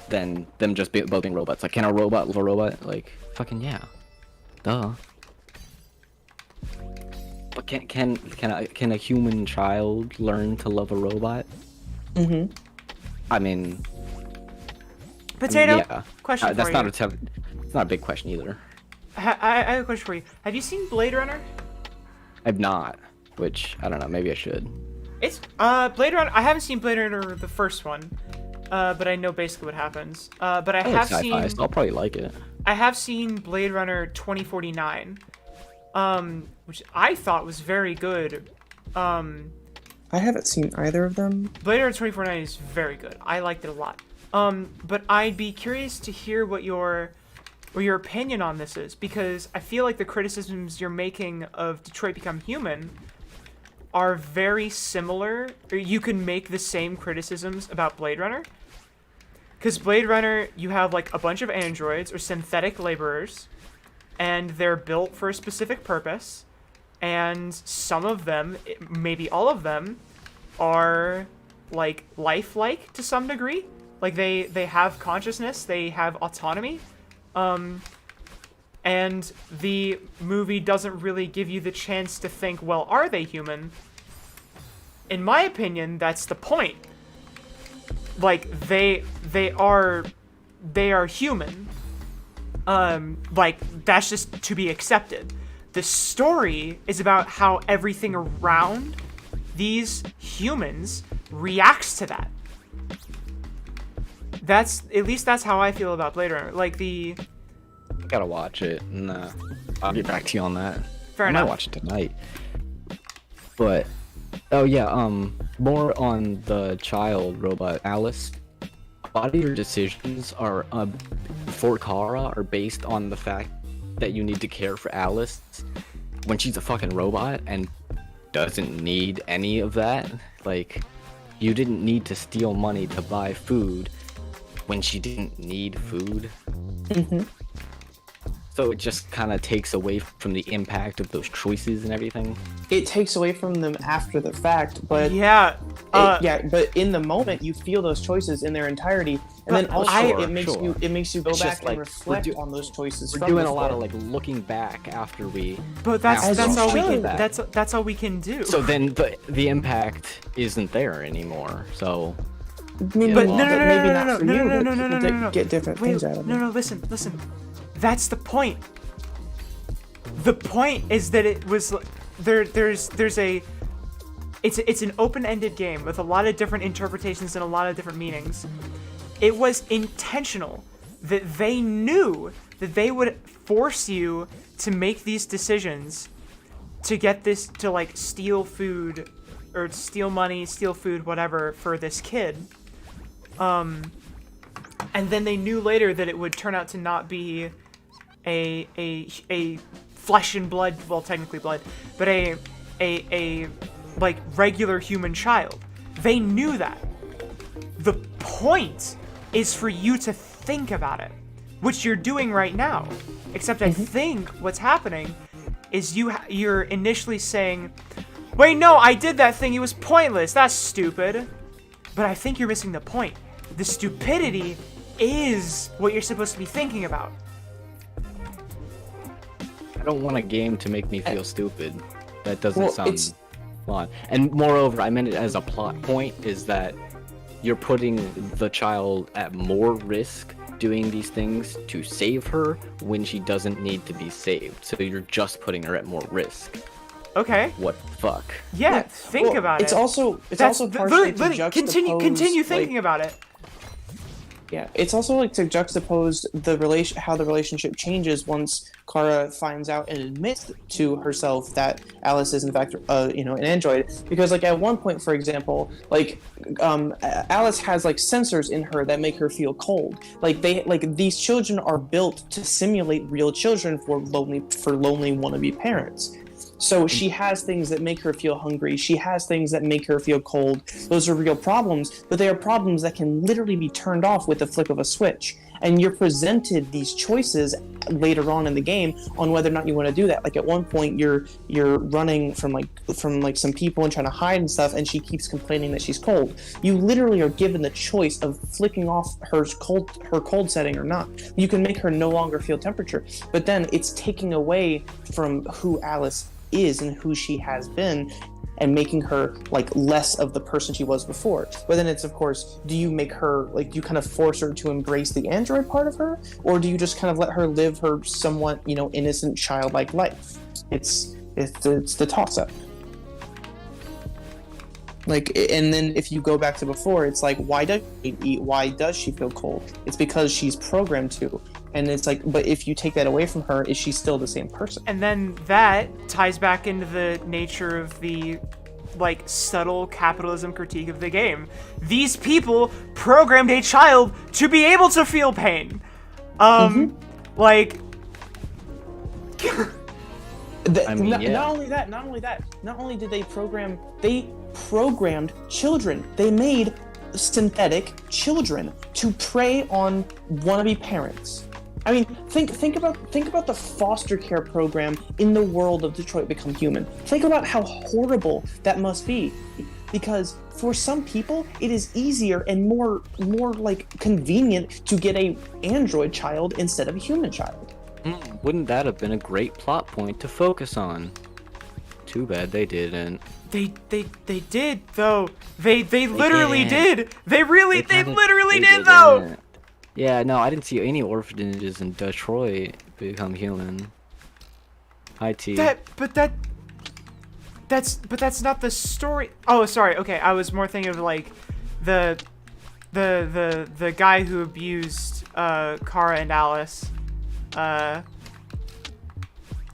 than them just building robots. Like, can a robot love a robot? Like, fucking yeah. Duh. But can a human child learn to love a robot? Mm-hmm. I mean... Potato? Yeah. Question for you. It's not a big question either. I have a question for you. Have you seen Blade Runner? I've not, which, I don't know, maybe I should. It's, Blade Runner, I haven't seen Blade Runner the first one, but I know basically what happens. But I have sci-fi, seen... So I'll probably like it. I have seen Blade Runner 2049, which I thought was very good. I haven't seen either of them. Blade Runner 2049 is very good. I liked it a lot. But I'd be curious to hear what your opinion on this is, because I feel like the criticisms you're making of Detroit Become Human are very similar, or you can make the same criticisms about Blade Runner. Because Blade Runner, you have like a bunch of androids or synthetic laborers, and they're built for a specific purpose, and some of them, maybe all of them, are like lifelike to some degree. Like, they have consciousness, they have autonomy, and the movie doesn't really give you the chance to think, well, are they human? In my opinion, that's the point. Like, they are human. Like, that's just to be accepted. The story is about how everything around these humans reacts to that. At least that's how I feel about Blade Runner. Like, I gotta watch it, and I'll get back to you on that. Fair enough. I might watch it tonight. But, oh yeah, more on the child robot, Alice. A lot of your decisions are, for Kara, are based on the fact that you need to care for Alice when she's a fucking robot and doesn't need any of that. Like, you didn't need to steal money to buy food when she didn't need food. Mm-hmm. So it just kind of takes away from the impact of those choices and everything. It takes away from them after the fact, but but in the moment you feel those choices in their entirety, and then also it makes you go back and reflect on those choices. We're doing a lot of like looking back after we. But that's all we can. That's all we can do. So then the impact isn't there anymore. So. Maybe no. Get different things out of it. No, listen. That's the point. The point is that it was it's an open-ended game with a lot of different interpretations and a lot of different meanings. It was intentional that they knew that they would force you to make these decisions to get this, to like steal food or steal money, steal food, whatever, for this kid. And then they knew later that it would turn out to not be a flesh and blood, well, technically blood, but a like regular human child. They knew that. The point is for you to think about it, which you're doing right now. Except I think what's happening is you're initially saying, wait, no, I did that thing, it was pointless, that's stupid. But I think you're missing the point. The stupidity is what you're supposed to be thinking about. I don't want a game to make me feel stupid. That doesn't sound fun. And moreover, I meant it as a plot point, is that you're putting the child at more risk doing these things to save her when she doesn't need to be saved. So you're just putting her at more risk. Okay. What the fuck? Yeah, think about it. It's also partially to juxtapose, continue thinking about it. Yeah, it's also like to juxtapose how the relationship changes once Kara finds out and admits to herself that Alice is in fact, an android. Because like at one point, for example, like Alice has like sensors in her that make her feel cold. Like these children are built to simulate real children for lonely wannabe parents. So she has things that make her feel hungry. She has things that make her feel cold. Those are real problems, but they are problems that can literally be turned off with the flick of a switch. And you're presented these choices later on in the game on whether or not you want to do that. Like at one point, you're running from some people and trying to hide and stuff, and she keeps complaining that she's cold. You literally are given the choice of flicking off her cold setting or not. You can make her no longer feel temperature, but then it's taking away from who Alice is and who she has been, and making her like less of the person she was before. But then it's, of course, do you make her like, do you kind of force her to embrace the android part of her, or do you just kind of let her live her somewhat innocent childlike life? It's the toss-up. Like, and then if you go back to before, it's like, why does she eat? Why does she feel cold? It's because she's programmed to. And it's like, but if you take that away from her, is she still the same person? And then that ties back into the nature of the, like, subtle capitalism critique of the game. These people programmed a child to be able to feel pain. Like... Not only did they programmed children. They made synthetic children to prey on wannabe parents. I mean, think about the foster care program in the world of Detroit Become Human. Think about how horrible that must be, because for some people it is easier and more like convenient to get a android child instead of a human child. Wouldn't that have been a great plot point to focus on? Too bad they didn't. They did though. They literally did. They literally did though. Yeah, no, I didn't see any orphanages in Detroit become human. Hi, T. That's not the story. Oh, sorry. Okay, I was more thinking of like the guy who abused Kara and Alice. I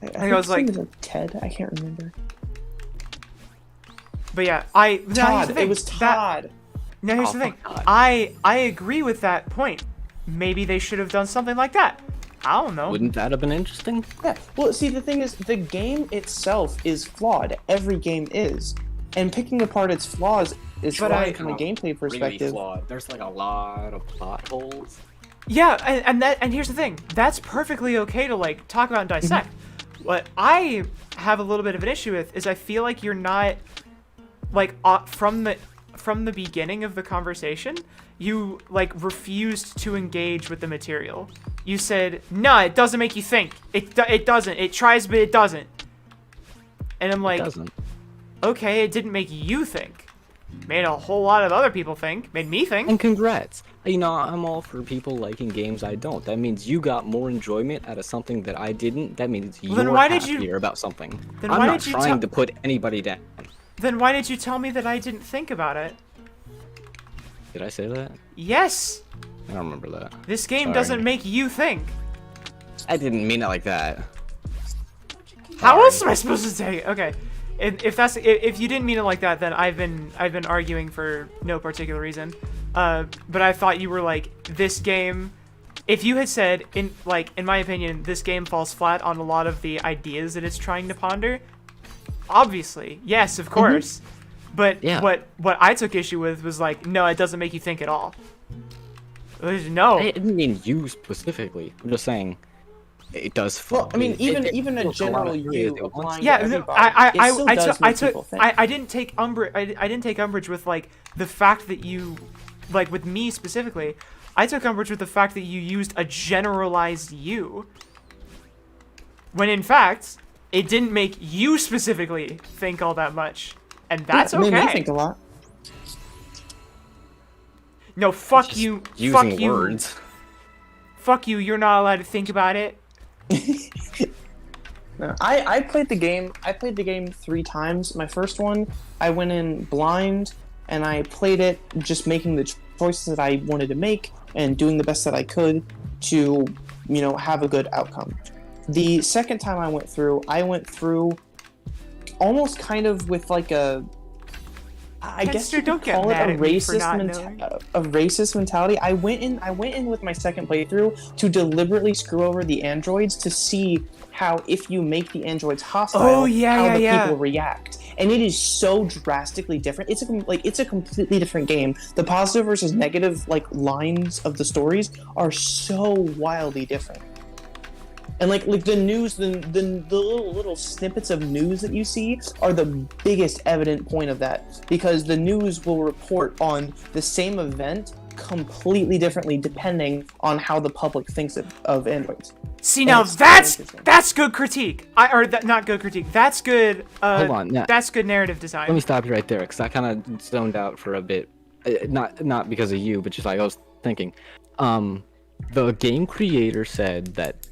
think it was like Ted. I can't remember. But yeah, Todd. It was Todd. Now here's the thing. I agree with that point. Maybe they should have done something like that. I don't know. Wouldn't that have been interesting? Yeah. Well, see, the thing is, the game itself is flawed. Every game is. And picking apart its flaws is fine from a gameplay perspective. Really flawed. There's like a lot of plot holes. Yeah, and here's the thing. That's perfectly okay to like talk about and dissect. What I have a little bit of an issue with is I feel like you're not like from the beginning of the conversation, you like refused to engage with the material. You said, "No, it doesn't make you think. It doesn't. It tries, but it doesn't." And I'm like, It doesn't. "Okay, it didn't make you think. Made a whole lot of other people think. Made me think." And congrats. You know, I'm all for people liking games I don't. That means you got more enjoyment out of something that I didn't. That means you're then why did happier you- about something. then I'm why not did you trying to put anybody down. Then why did you tell me that I didn't think about it? Did I say that? Yes. I don't remember that. This game Sorry. doesn't make you think. I didn't mean it like that. How else am I supposed to say? Okay, if you didn't mean it like that, then I've been arguing for no particular reason. But I thought you were like, this game. If you had said in my opinion, this game falls flat on a lot of the ideas that it's trying to ponder. Obviously, yes, of course. But Yeah. what I took issue with was like, no, it doesn't make you think at all. No. I didn't mean you specifically. I'm just saying it does. Well, I mean, it even a feels a lot general of you ways at once. applying Yeah, to no, everybody, it still does make people think. I didn't take umbrage. I didn't take umbrage with like the fact that you, like with me specifically, I took umbrage with the fact that you used a generalized you. When in fact, it didn't make you specifically think all that much, and that's Yeah, it made me okay. think a lot. No, fuck Just you. using Fuck you. words. Fuck you. You're not allowed to think about it. No, I played the game. I played the game 3 times. My first one, I went in blind, and I played it just making the choices that I wanted to make and doing the best that I could to, have a good outcome. The second time I went through almost kind of with like I guess Hester, you could don't get call it mad a at me for racist not knowing. a racist mentality. I went in with my second playthrough to deliberately screw over the androids to see how, if you make the androids hostile, Oh, yeah, how yeah, the yeah. people react. And it is so drastically different. It's a completely different game. The positive versus negative lines of the stories are so wildly different. And like the news, the little snippets of news that you see are the biggest evident point of that, because the news will report on the same event completely differently depending on how the public thinks of androids. See, And now it's so that's interesting. good critique. Not good critique. That's good. Hold on, yeah. That's good narrative design. Let me stop you right there, because I kind of zoned out for a bit. Not because of you, but just like I was thinking. The game creator said that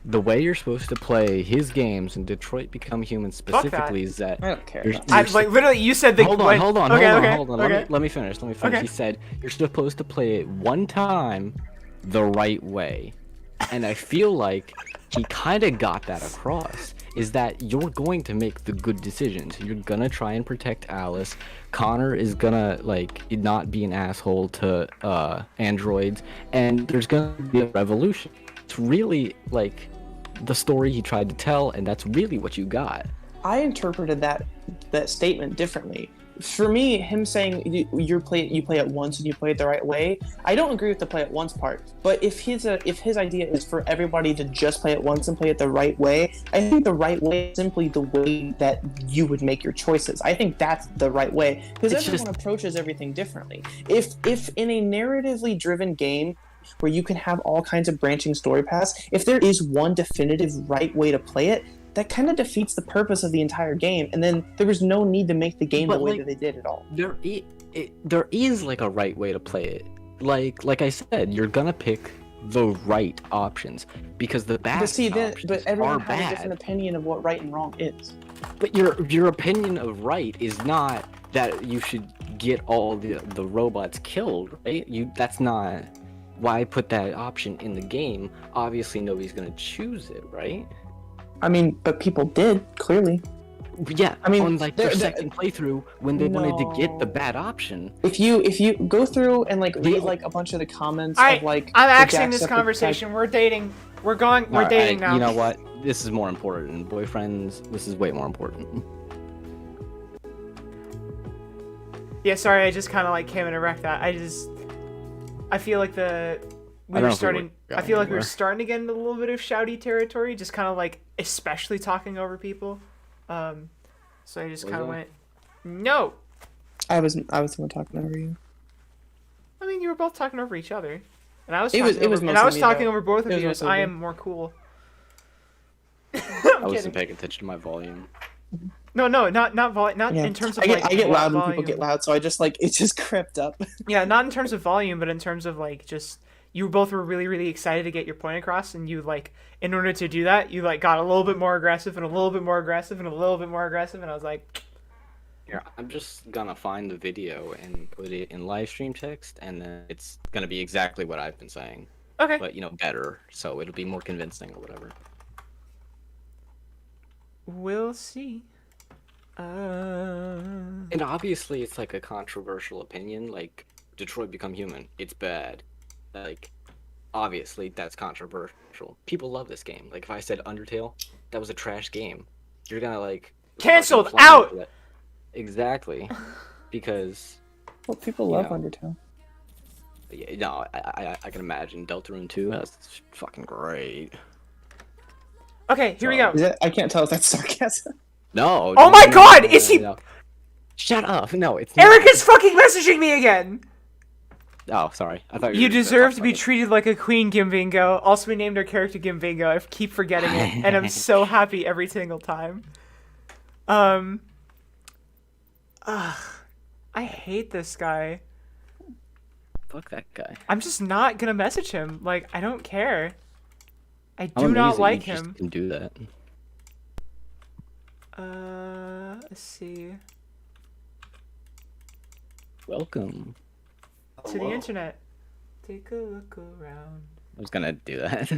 the way you're supposed to play his games in Detroit Become Human specifically is that I don't care you're- about I, you're like literally, you said the. hold on. Okay. Hold on. Okay. Let me finish. Okay. He said you're supposed to play it one time the right way. And I feel like he kind of got that across, is that you're going to make the good decisions. You're going to try and protect Alice. Connor is going to not be an asshole to androids, and there's going to be a revolution. It's really the story he tried to tell, and that's really what you got. I interpreted that statement differently. For me, him saying you play it once and you play it the right way, I don't agree with the play it once part. But if his idea is for everybody to just play it once and play it the right way, I think the right way is simply the way that you would make your choices. I think that's the right way, because everyone approaches everything differently. If in a narratively driven game where you can have all kinds of branching story paths, if there is one definitive right way to play it, that kind of defeats the purpose of the entire game, and then there was no need to make the game the way that they did at all. There is a right way to play it. Like I said, you're gonna pick the right options, because the bad options but everyone are has bad. a different opinion of what right and wrong is. But your opinion of right is not that you should get all the robots killed, right? That's not why put that option in the game. Obviously, nobody's gonna choose it, right? I mean, but people did, clearly. Yeah, I mean, on their second playthrough, when they wanted to get the bad option. If you go through and read a bunch of the comments Alright, of I'm the axing this Jacksepticeye- conversation. We're dating. We're dating now. You know what? This is more important. Boyfriends, this is way more important. Yeah, sorry, I just kind of came in to wreck that. I feel like we were starting. I feel like we were starting to get into a little bit of shouty territory, just kind of like especially talking over people. So I just kind of went, no. I was the one talking over you. I mean, you were both talking over each other, and I was talking over both of you because I am more cool. I wasn't paying attention to my volume. No, not volume, not in terms of I get loud when people get loud, so I just it just crept up. Yeah, not in terms of volume, but in terms of like just you both were really, really excited to get your point across, and you like in order to do that, you like got a little bit more aggressive and a little bit more aggressive and a little bit more aggressive, and I was like, yeah, I'm just gonna find the video and put it in live stream text, and then it's gonna be exactly what I've been saying. Okay. But better, so it'll be more convincing or whatever. We'll see. And obviously, it's like a controversial opinion. Like, Detroit Become Human, it's bad. Like, obviously, that's controversial. People love this game. Like, if I said Undertale, that was a trash game, you're gonna like canceled out. Exactly, because well, people love Undertale. Yeah, no, I can imagine Deltarune 2. That's fucking great. Okay, here we go. I can't tell if that's sarcasm. No. Oh my god, is he? No. Shut up! No, it's Eric is fucking messaging me again. Oh, sorry. I thought you deserve to be treated like a queen, Gimbingo. Also, we named our character Gimbingo. I keep forgetting it, and I'm so happy every single time. I hate this guy. Fuck that guy. I'm just not gonna message him. Like, I don't care. I do not like him. Just can do that. Let's see. Welcome to the internet. Take a look around. I was gonna do that.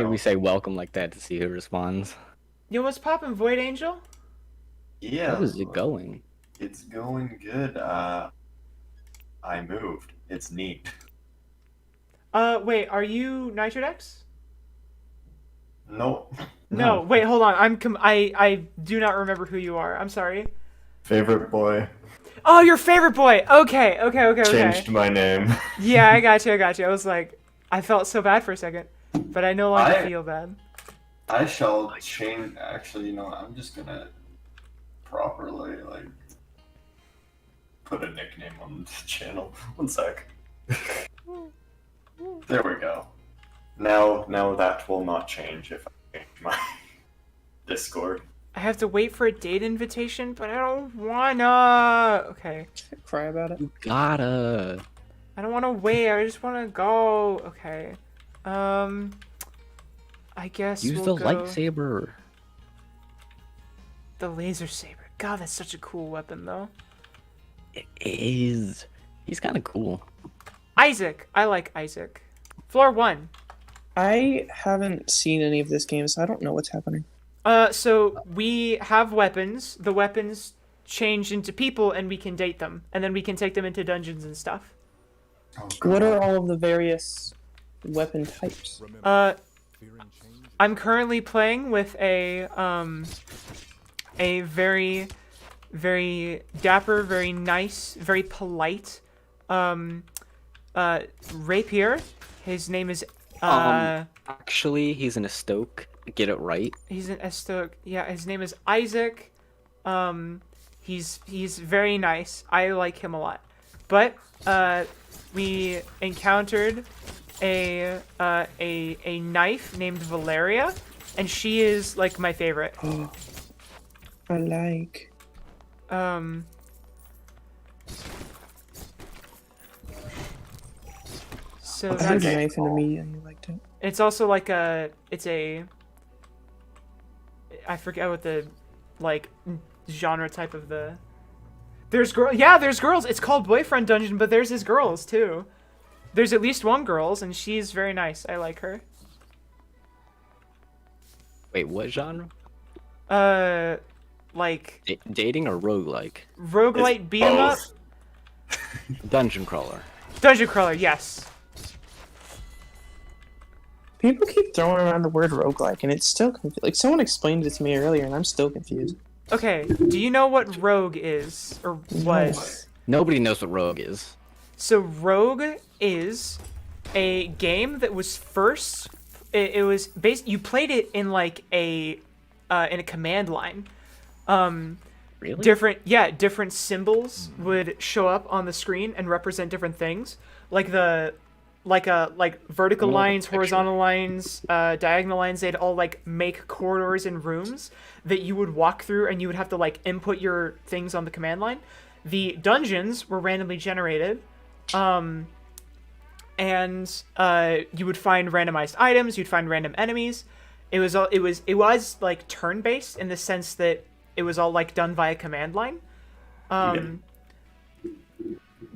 We say welcome like that to see who responds. Yo, what's poppin', Void Angel? Yeah. How is it going? It's going good. I moved. It's neat. Wait, are you Nitrodex? Nope. No, wait, hold on. I do not remember who you are. I'm sorry. Favorite boy. Oh, your favorite boy. Okay. Changed my name. Yeah, I got you. I was like, I felt so bad for a second, but I no longer feel bad. I shall change. Actually, I'm just gonna properly put a nickname on the channel. One sec. There we go. Now that will not change if I change my Discord. I have to wait for a date invitation, but I don't wanna. Okay. Cry about it. You gotta. I don't wanna wait. I just wanna go. Okay. I guess use we'll the go... lightsaber. The laser saber. God, that's such a cool weapon, though. It is. He's kind of cool. Isaac. I like Isaac. Floor 1. I haven't seen any of this game, so I don't know what's happening. So we have weapons. The weapons change into people, and we can date them, and then we can take them into dungeons and stuff. Oh, what are all of the various weapon types? I'm currently playing with a very, very dapper, very nice, very polite, rapier. His name is actually, he's an Estoke. Get it right. He's an Estoke. Yeah, his name is Isaac. He's very nice. I like him a lot. But we encountered a knife named Valeria, and she is like my favorite. I like. So I that's a knife into me, and you liked it. It's also like I forget what the genre type of the. There's girls. It's called Boyfriend Dungeon, but there's girls too. There's at least one girls, and she's very nice. I like her. Wait, what genre? Like dating or roguelike? Roguelite beat 'em up. Dungeon crawler. Dungeon crawler, yes. People keep throwing around the word roguelike, and it's still confused. Like, someone explained it to me earlier, and I'm still confused. Okay, do you know what rogue is? Or was? Nobody knows what rogue is. So Rogue is a game that was first. It was based. You played it in like in a command line. Really? Different symbols would show up on the screen and represent different things, like vertical lines, horizontal lines, diagonal lines. They'd all like make corridors and rooms that you would walk through, and you would have to like input your things on the command line. The dungeons were randomly generated, and you would find randomized items. You'd find random enemies. It was like turn based in the sense that it was all like done via command line.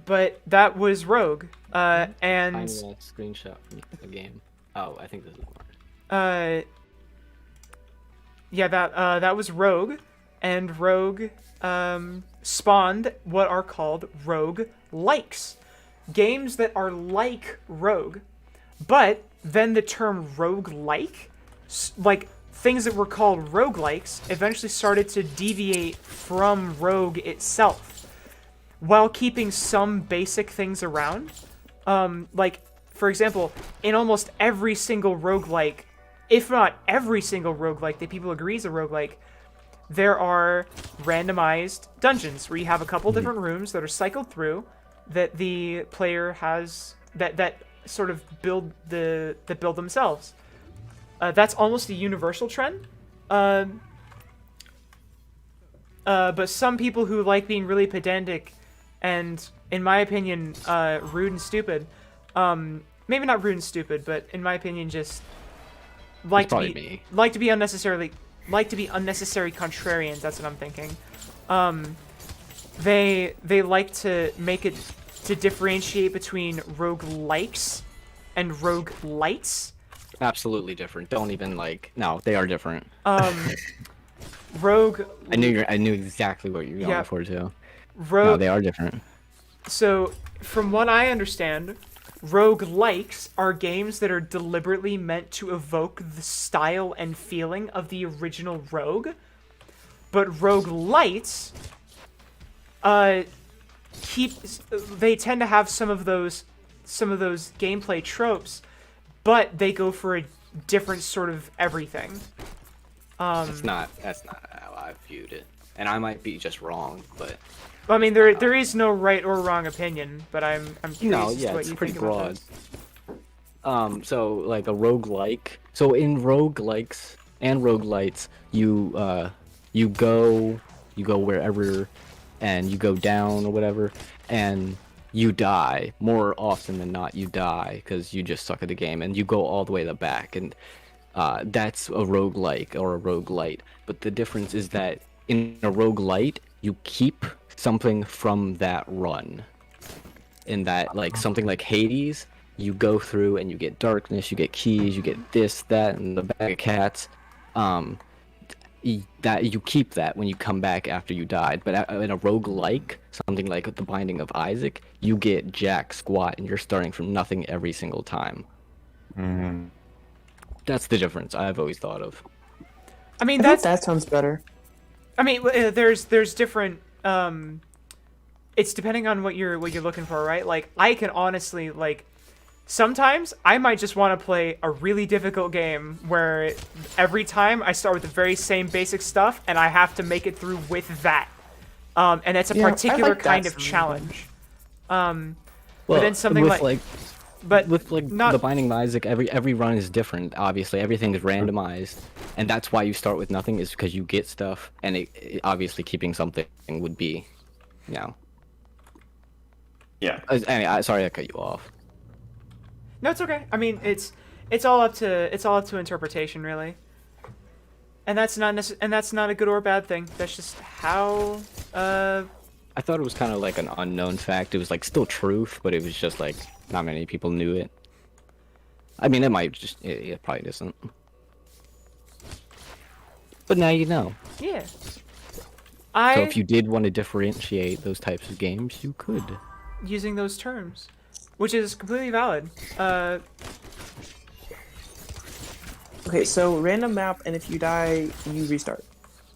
But that was Rogue. And Find a screenshot from the game. Oh, I think this is one. That was Rogue, and Rogue spawned what are called Rogue likes, games that are like Rogue, but then the term rogue like things that were called roguelikes eventually started to deviate from Rogue itself, while keeping some basic things around. Like, for example, in almost every single roguelike, if not every single roguelike that people agree is a roguelike, there are randomized dungeons where you have a couple different rooms that are cycled through that the player has that sort of build themselves. That's almost a universal trend. But some people who like being really pedantic and, in my opinion, rude and stupid, maybe not rude and stupid, but in my opinion, just like to be unnecessary contrarians. That's what I'm thinking. They like to make it to differentiate between roguelikes and roguelites. Absolutely different. Don't even no, they are different. Rogue. I knew exactly what you were going for too. No, they are different. So, from what I understand, roguelikes are games that are deliberately meant to evoke the style and feeling of the original Rogue, but roguelites they tend to have some of those gameplay tropes, but they go for a different sort of everything. That's not how I viewed it, and I might be just wrong, but. I mean, there is no right or wrong opinion, but I'm curious as to what it's you pretty think about broad. this. So like a roguelike. So in roguelikes and roguelites, you go wherever, and you go down or whatever, and you die. More often than not, you die because you just suck at the game, and you go all the way to the back, and that's a roguelike or a roguelite. But the difference is that in a roguelite, you keep something from that run. In that, like something like Hades, you go through and you get darkness, you get keys, you get this, that, and the bag of cats. That you keep that when you come back after you died. But in a roguelike, something like The Binding of Isaac, you get jack squat and you're starting from nothing every single time. Mm-hmm. That's the difference I've always thought of. I mean, that sounds better. I mean, there's different. It's depending on what you're looking for, right? Like, I can honestly, like, sometimes I might just want to play a really difficult game where every time I start with the very same basic stuff and I have to make it through with that. And it's a particular kind of challenge. But then something The Binding of Isaac, every run is different. Obviously, everything is randomized, and that's why you start with nothing, is because you get stuff, and it obviously keeping something would be, Yeah. Anyway, sorry I cut you off. No, it's okay. I mean, it's all up to interpretation, really. And that's not a good or bad thing. That's just how. I thought it was kind of like an unknown fact. It was like still truth, but it was just like not many people knew it. I mean, it might just it probably isn't. But now you know. Yeah. So if you did want to differentiate those types of games, you could. Using those terms, which is completely valid. Okay, so random map, and if you die, you restart.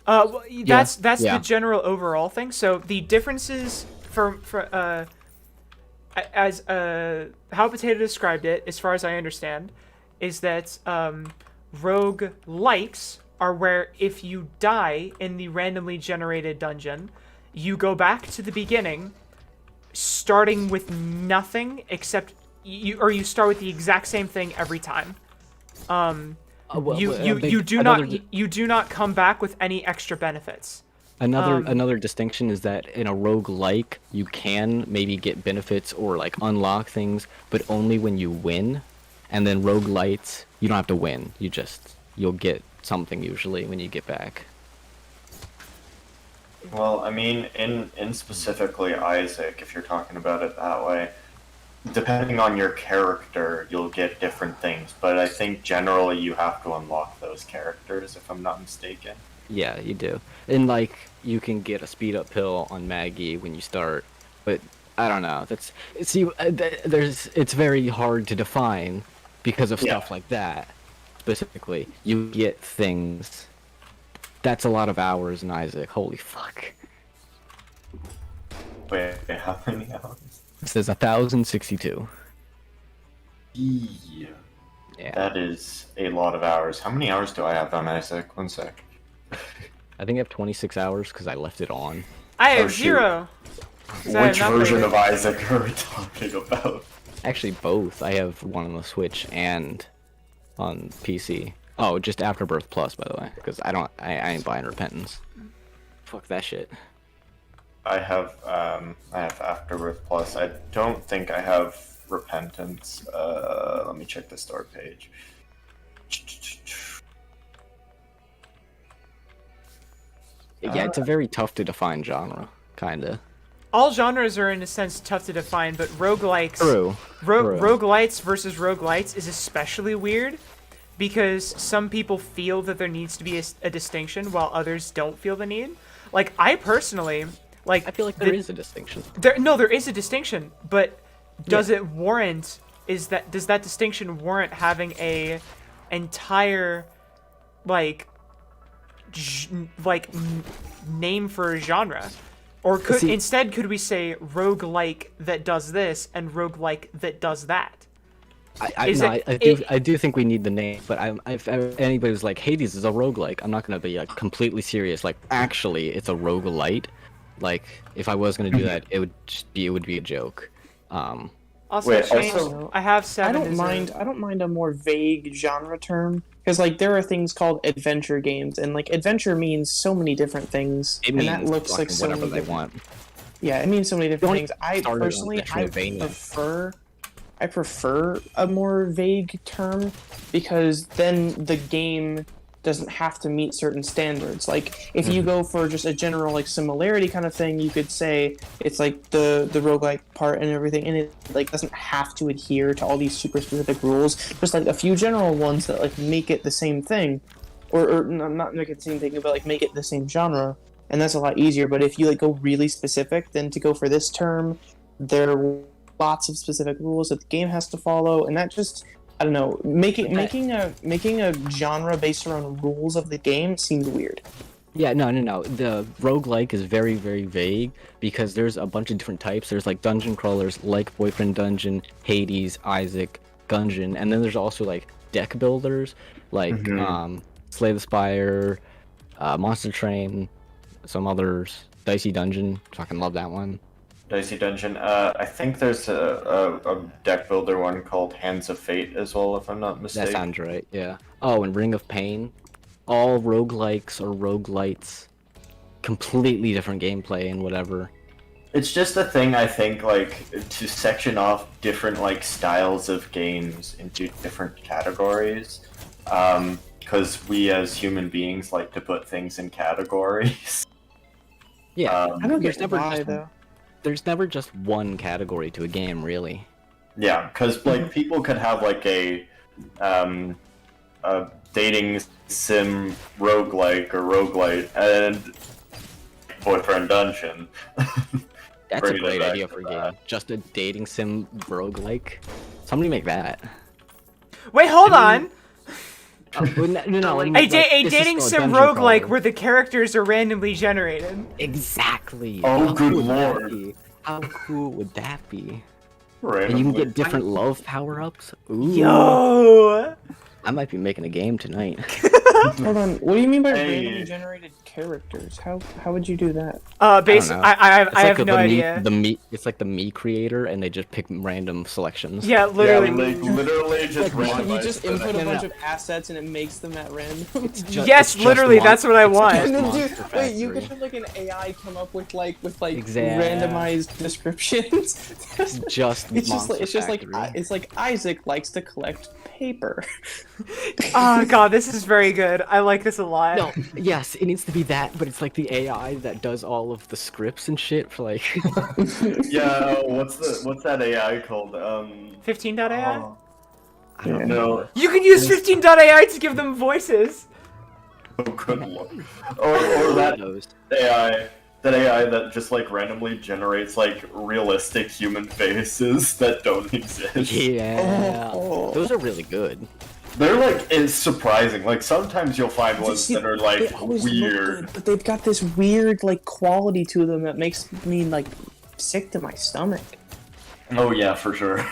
Well, that's the general overall thing. So the differences as how Potato described it, as far as I understand, is that rogue likes are where if you die in the randomly generated dungeon, you go back to the beginning, starting with nothing except you start with the exact same thing every time. You do not come back with any extra benefits. Another distinction is that in a roguelike, you can maybe get benefits or like unlock things, but only when you win. And then roguelites, you don't have to win. You'll get something usually when you get back. Well, I mean, in specifically Isaac, if you're talking about it that way, depending on your character, you'll get different things. But I think generally you have to unlock those characters, if I'm not mistaken. Yeah, you do. And like, you can get a speed up pill on Maggie when you start, but I don't know. It's very hard to define because of stuff like that. Specifically, you get things. That's a lot of hours in Isaac. Holy fuck. Wait, how many hours? It says 1,062. Yeah. Yeah. That is a lot of hours. How many hours do I have on Isaac? 1 sec. I think I have 26 hours because I left it on. I have 0. Which version of Isaac are we talking about? Actually, both. I have one on the Switch and on PC. Oh, just Afterbirth Plus, by the way, because I ain't buying Repentance. Fuck that shit. I have Afterbirth Plus. I don't think I have Repentance. Let me check the store page. Yeah, it's a very tough to define genre, kinda. All genres are in a sense tough to define, but roguelikes, True. roguelites versus roguelites is especially weird because some people feel that there needs to be a distinction while others don't feel the need. Like I personally, like I feel like there is a distinction. There is a distinction, but does it warrant? Does that distinction warrant having a entire name for a genre? Or could we say roguelike that does this and roguelike that does that? I do think we need the name, but if anybody was like, Hades is a roguelike, I'm not gonna be like completely serious. Like, actually, it's a roguelite. Like, if I was gonna do that, it would be a joke. I have 7. I don't mind a more vague genre term because like there are things called adventure games, and like adventure means so many different things, and that looks like so whatever many they want. Yeah, it means so many different things. I prefer a more vague term because then the game doesn't have to meet certain standards. Like if you go for just a general like similarity kind of thing, you could say it's like the roguelike part and everything, and it like doesn't have to adhere to all these super specific rules. Just like a few general ones that like make it the same thing, or not make it the same thing, but like make it the same genre, and that's a lot easier. But if you like go really specific, then to go for this term, there are lots of specific rules that the game has to follow, and that just I don't know. Making a genre based around rules of the game seems weird. Yeah, no. The roguelike is very, very vague because there's a bunch of different types. There's like dungeon crawlers, like Boyfriend Dungeon, Hades, Isaac, Gungeon, and then there's also like deck builders, like Slay the Spire, Monster Train, some others, Dicey Dungeon. Fucking love that one. Dicey Dungeon. I think there's a deck builder one called Hands of Fate as well, if I'm not mistaken. That sounds right, yeah. Oh, and Ring of Pain. All roguelikes or roguelites. Completely different gameplay and whatever. It's just a thing, I think, like, to section off different, like, styles of games into different categories. Because we as human beings like to put things in categories. Yeah, I don't get why, though. There's never just one category to a game, really. Yeah, because like people could have like a dating sim roguelike or roguelite and Boyfriend Dungeon. That's a great idea for a game. Just a dating sim roguelike. Somebody make that. Wait, hold on. No. A dating sim roguelike where the characters are randomly generated. Exactly. Oh, good lord. How cool would that be? And you can get different love power-ups. Ooh. Yo! I might be making a game tonight. Hold on. What do you mean by Hey. randomly generated characters? How would you do that? Basically, know. I have no idea. It's like the me creator, and they just pick random selections. Yeah, literally. Yeah, literally just You just input a No, bunch no. of assets and it makes them at random. Yes, literally, that's what I want. And then, Monster dude, wait, you Factory. could have like an AI come up with like Exact. randomized descriptions. Just it's like Isaac likes to collect paper. Oh god, this is very good. I like this a lot. No, yes, it needs to be that, but it's like the AI that does all of the scripts and shit for like. Yeah, what's that AI called? 15.ai? Oh, I don't Yeah. know. no. You can use 15.ai to give them voices. Oh, good lord. Or that AI that just like randomly generates like realistic human faces that don't exist. Yeah, Oh. those are really good. They're like, it's surprising. Like sometimes you'll find ones See, that are they like always look weird. good, but they've got this weird like quality to them that makes me like sick to my stomach. Oh yeah, for sure.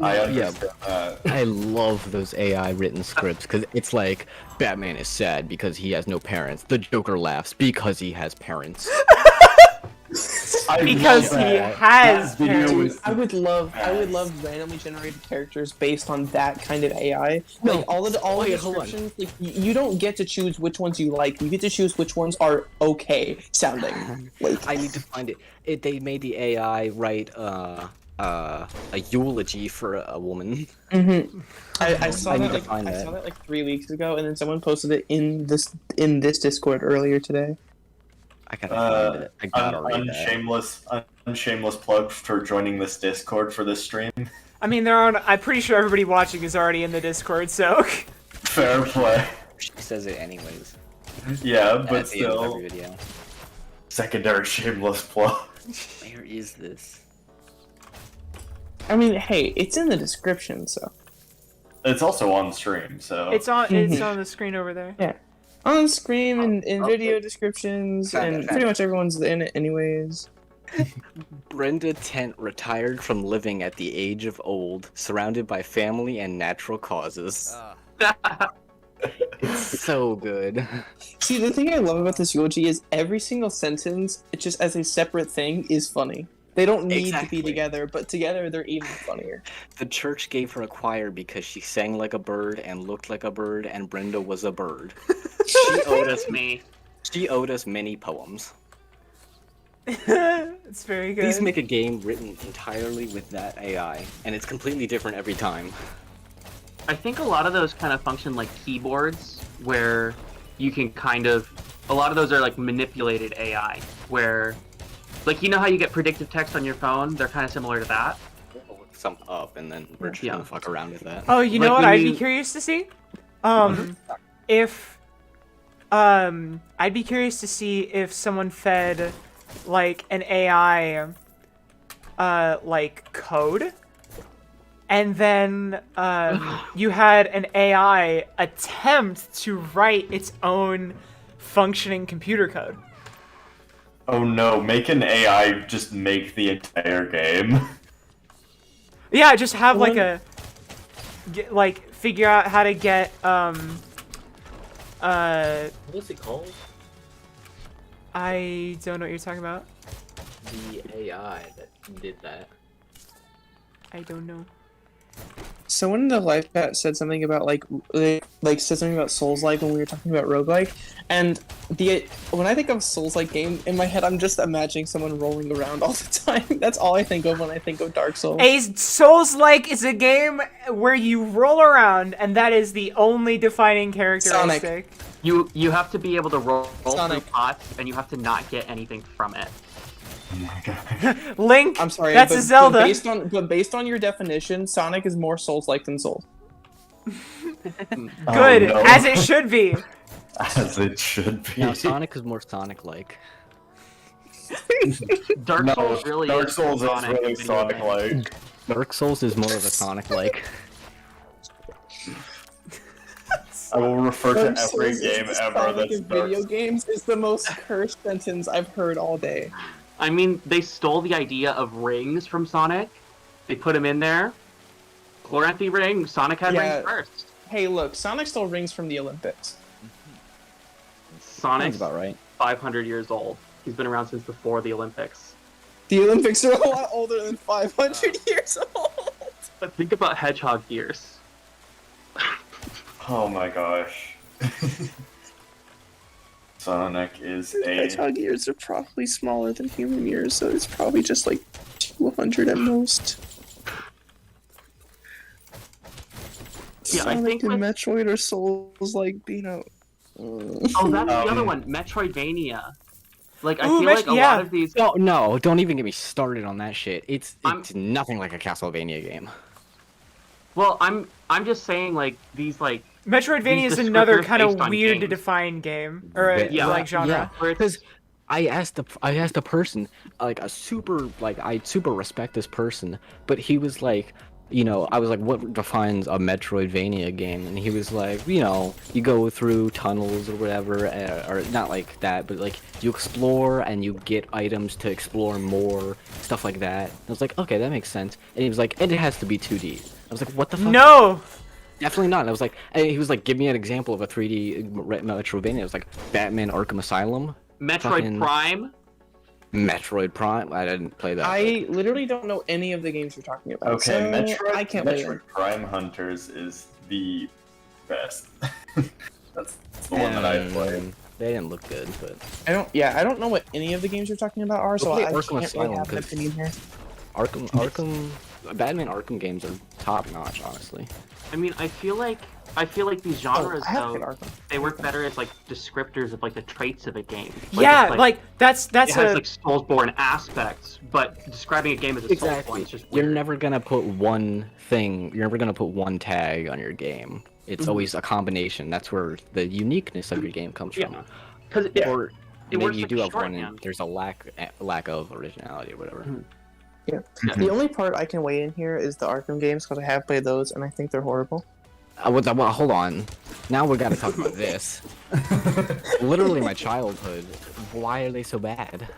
I understand that. I love those AI written scripts because it's like Batman is sad because he has no parents. The Joker laughs because he has parents. I Because love he that. has That video parents. was I would love randomly generated characters based on that kind of AI. No, Like all of the wait, hold on. descriptions, like you don't get to choose which ones you like. You get to choose which ones are okay sounding. Like I need to find it. They made the AI write a eulogy for a woman. I saw I need that to find I that. saw that like 3 weeks ago, and then someone posted it in this Discord earlier today. I gotta find it. I gotta read that. Unshameless plug for joining this Discord for this stream. I mean, I'm pretty sure everybody watching is already in the Discord, so. Fair play. She says it anyways. Yeah, but At the end of still, every video. secondary shameless plug. Where is this? I mean, hey, it's in the description, so It's also on stream, so It's on the screen over there. yeah. On screen and in video descriptions, Found and it. pretty much everyone's in it anyways. Brenda Tent retired from living at the age of old, surrounded by family and natural causes. It's so good. See, the thing I love about this eulogy is every single sentence, it just as a separate thing, is funny. They don't need to Exactly. be together, but together they're even funnier. The church gave her a choir because she sang like a bird and looked like a bird, and Brenda was a bird. She owed us many poems. It's very good. Please make a game written entirely with that AI, and it's completely different every time. I think a lot of those kind of function like keyboards, where you can kind of... A lot of those are like manipulated AI, where... Like, you know how you get predictive text on your phone? They're kind of similar to that. We'll look some up, and then we're just gonna fuck around with that. Oh, you know Like what when I'd be you- curious to see? If I'd be curious to see if someone fed like an AI like code, and then you had an AI attempt to write its own functioning computer code. oh no, make an AI just make the entire game. Yeah, just have like Well, figure out how to get What's it called? I don't know what you're talking about. The AI that did that. I don't know. Someone in the live chat said something about like said something about Souls-like when we were talking about roguelike, and when I think of Souls-like game in my head, I'm just imagining someone rolling around all the time. That's all I think of when I think of Dark Souls. A Souls-like is a game where you roll around, and that is the only defining characteristic. You have to be able to roll through Sonic. pots, and you have to not get anything from it. Oh my god. Link. I'm sorry, That's but, a Zelda. But based on your definition, Sonic is more Souls-like than Souls. Good, Oh, no. as it should be. As it should be. Now Sonic is more Sonic-like. Dark No, Souls really Dark is Souls is Sonic really video Sonic game. like. Dark Souls is more of a Sonic-like. I will refer to Dark every Souls game is ever Sonic that's in Dark video games is the most cursed sentence I've heard all day. I mean, they stole the idea of rings from Sonic, They put him in there. Chloranthy ring. Sonic had rings first. Hey, look, Sonic still rings from the Olympics. Sonic's Sounds about right. 500 years old. He's been around since before the Olympics. The Olympics are a lot older than 500 years old. But think about hedgehog ears. Oh my gosh. Sonic is a... Hedgehog ears are probably smaller than human ears, so it's probably just like 200 at most. Yeah, I Sonic think and with... Metroid are souls like, you know... Oh, that's the other one, Metroidvania. Like, I feel like a lot of these... No, don't even get me started on that shit. It's nothing like a Castlevania game. Well, I'm just saying, like, these, like... Metroidvania is another kind of weird to define game, or like genre. Yeah, because I asked a person, like I super respect this person, but he was like, you know, I was like, what defines a Metroidvania game? And he was like, you know, you go through tunnels or whatever, or not like that, but like you explore and you get items to explore more, stuff like that. I was like, okay, that makes sense. And he was like, and it has to be 2D. I was like, what the fuck? No! Definitely not. I was like, and he was like, give me an example of a 3D Metroidvania. It was like Batman Arkham Asylum. Metroid Prime. Metroid Prime. I didn't play that. I literally don't know any of the games you're talking about. Okay, so I can't Metroid Prime Hunters is the best. That's the one that I played. They didn't look good, but I don't know what any of the games you're talking about are, so I can't really have an opinion here. Batman Arkham games are top notch, honestly. I mean, I feel like these genres though, they work better as like descriptors of like the traits of a game. Like, yeah, like that's it has like Soulsborne aspects, but describing a game as a Soulsborne is just weird. You're never gonna put one thing. You're never gonna put one tag on your game. It's always a combination. That's where the uniqueness of your game comes from. Because or maybe you do have one, shorthand. and there's a lack of originality or whatever. Yeah. The only part I can weigh in here is the Arkham games, because I have played those and I think they're horrible. Well, hold on. Now we gotta talk about this. Literally my childhood. Why are they so bad?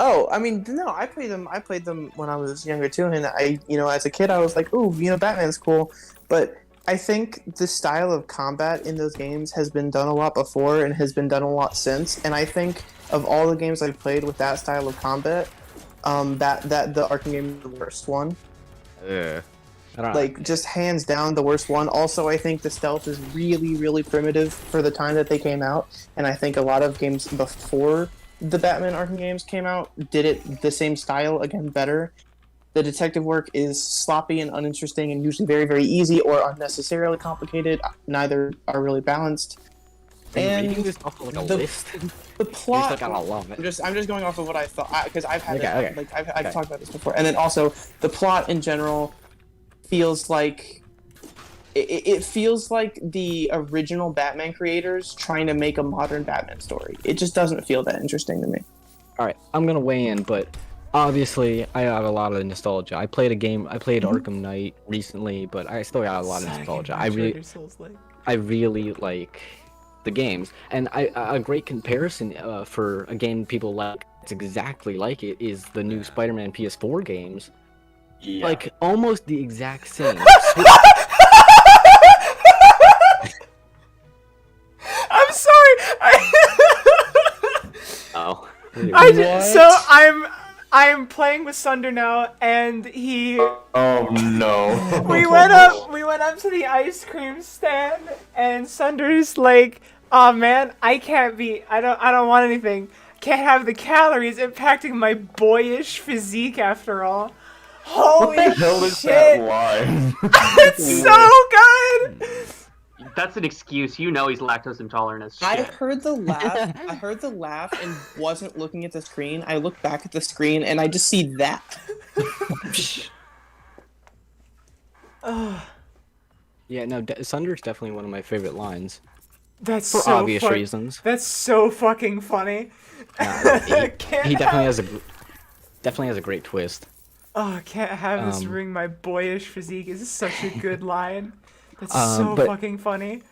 Oh, I mean, no, I played them when I was younger too, and as a kid, I was like, ooh, Batman's cool. But I think the style of combat in those games has been done a lot before and has been done a lot since. And I think of all the games I've played with that style of combat, that the Arkham game is the worst one. Yeah. Like, just hands down the worst one. Also, I think the stealth is really, really primitive for the time that they came out, and I think a lot of games before the Batman Arkham games came out did it the same style, again, better. The detective work is sloppy and uninteresting and usually very, very easy or unnecessarily complicated. Neither are really balanced. And this off like a list. The plot. You're just like, I love it. I'm just going off of what I thought, because I've had I've talked about this before. And then also the plot in general feels like it feels like the original Batman creators trying to make a modern Batman story. It just doesn't feel that interesting to me. All right, I'm gonna weigh in, but obviously I have a lot of nostalgia. I played Arkham Knight recently, but I still got a lot of nostalgia. I really like the games, and a great comparison for a game people like. It's exactly like it is the new Spider-Man PS4 games. Yeah. Like almost the exact same. I'm sorry. Oh. I'm playing with Sunder now, and he. Oh no. We went up to the ice cream stand, and Sunder's like, "Oh man, I don't want anything. Can't have the calories impacting my boyish physique after all." Holy what the hell is shit! that line? It's so good. That's an excuse. He's lactose intolerant as shit. I heard the laugh and wasn't looking at the screen. I looked back at the screen and I just see that. Yeah, no, Sunder's definitely one of my favorite lines. That's for so obvious reasons. That's so fucking funny. He definitely has a great twist. Oh, I can't have this ruin my boyish physique is such a good line. That's so fucking funny.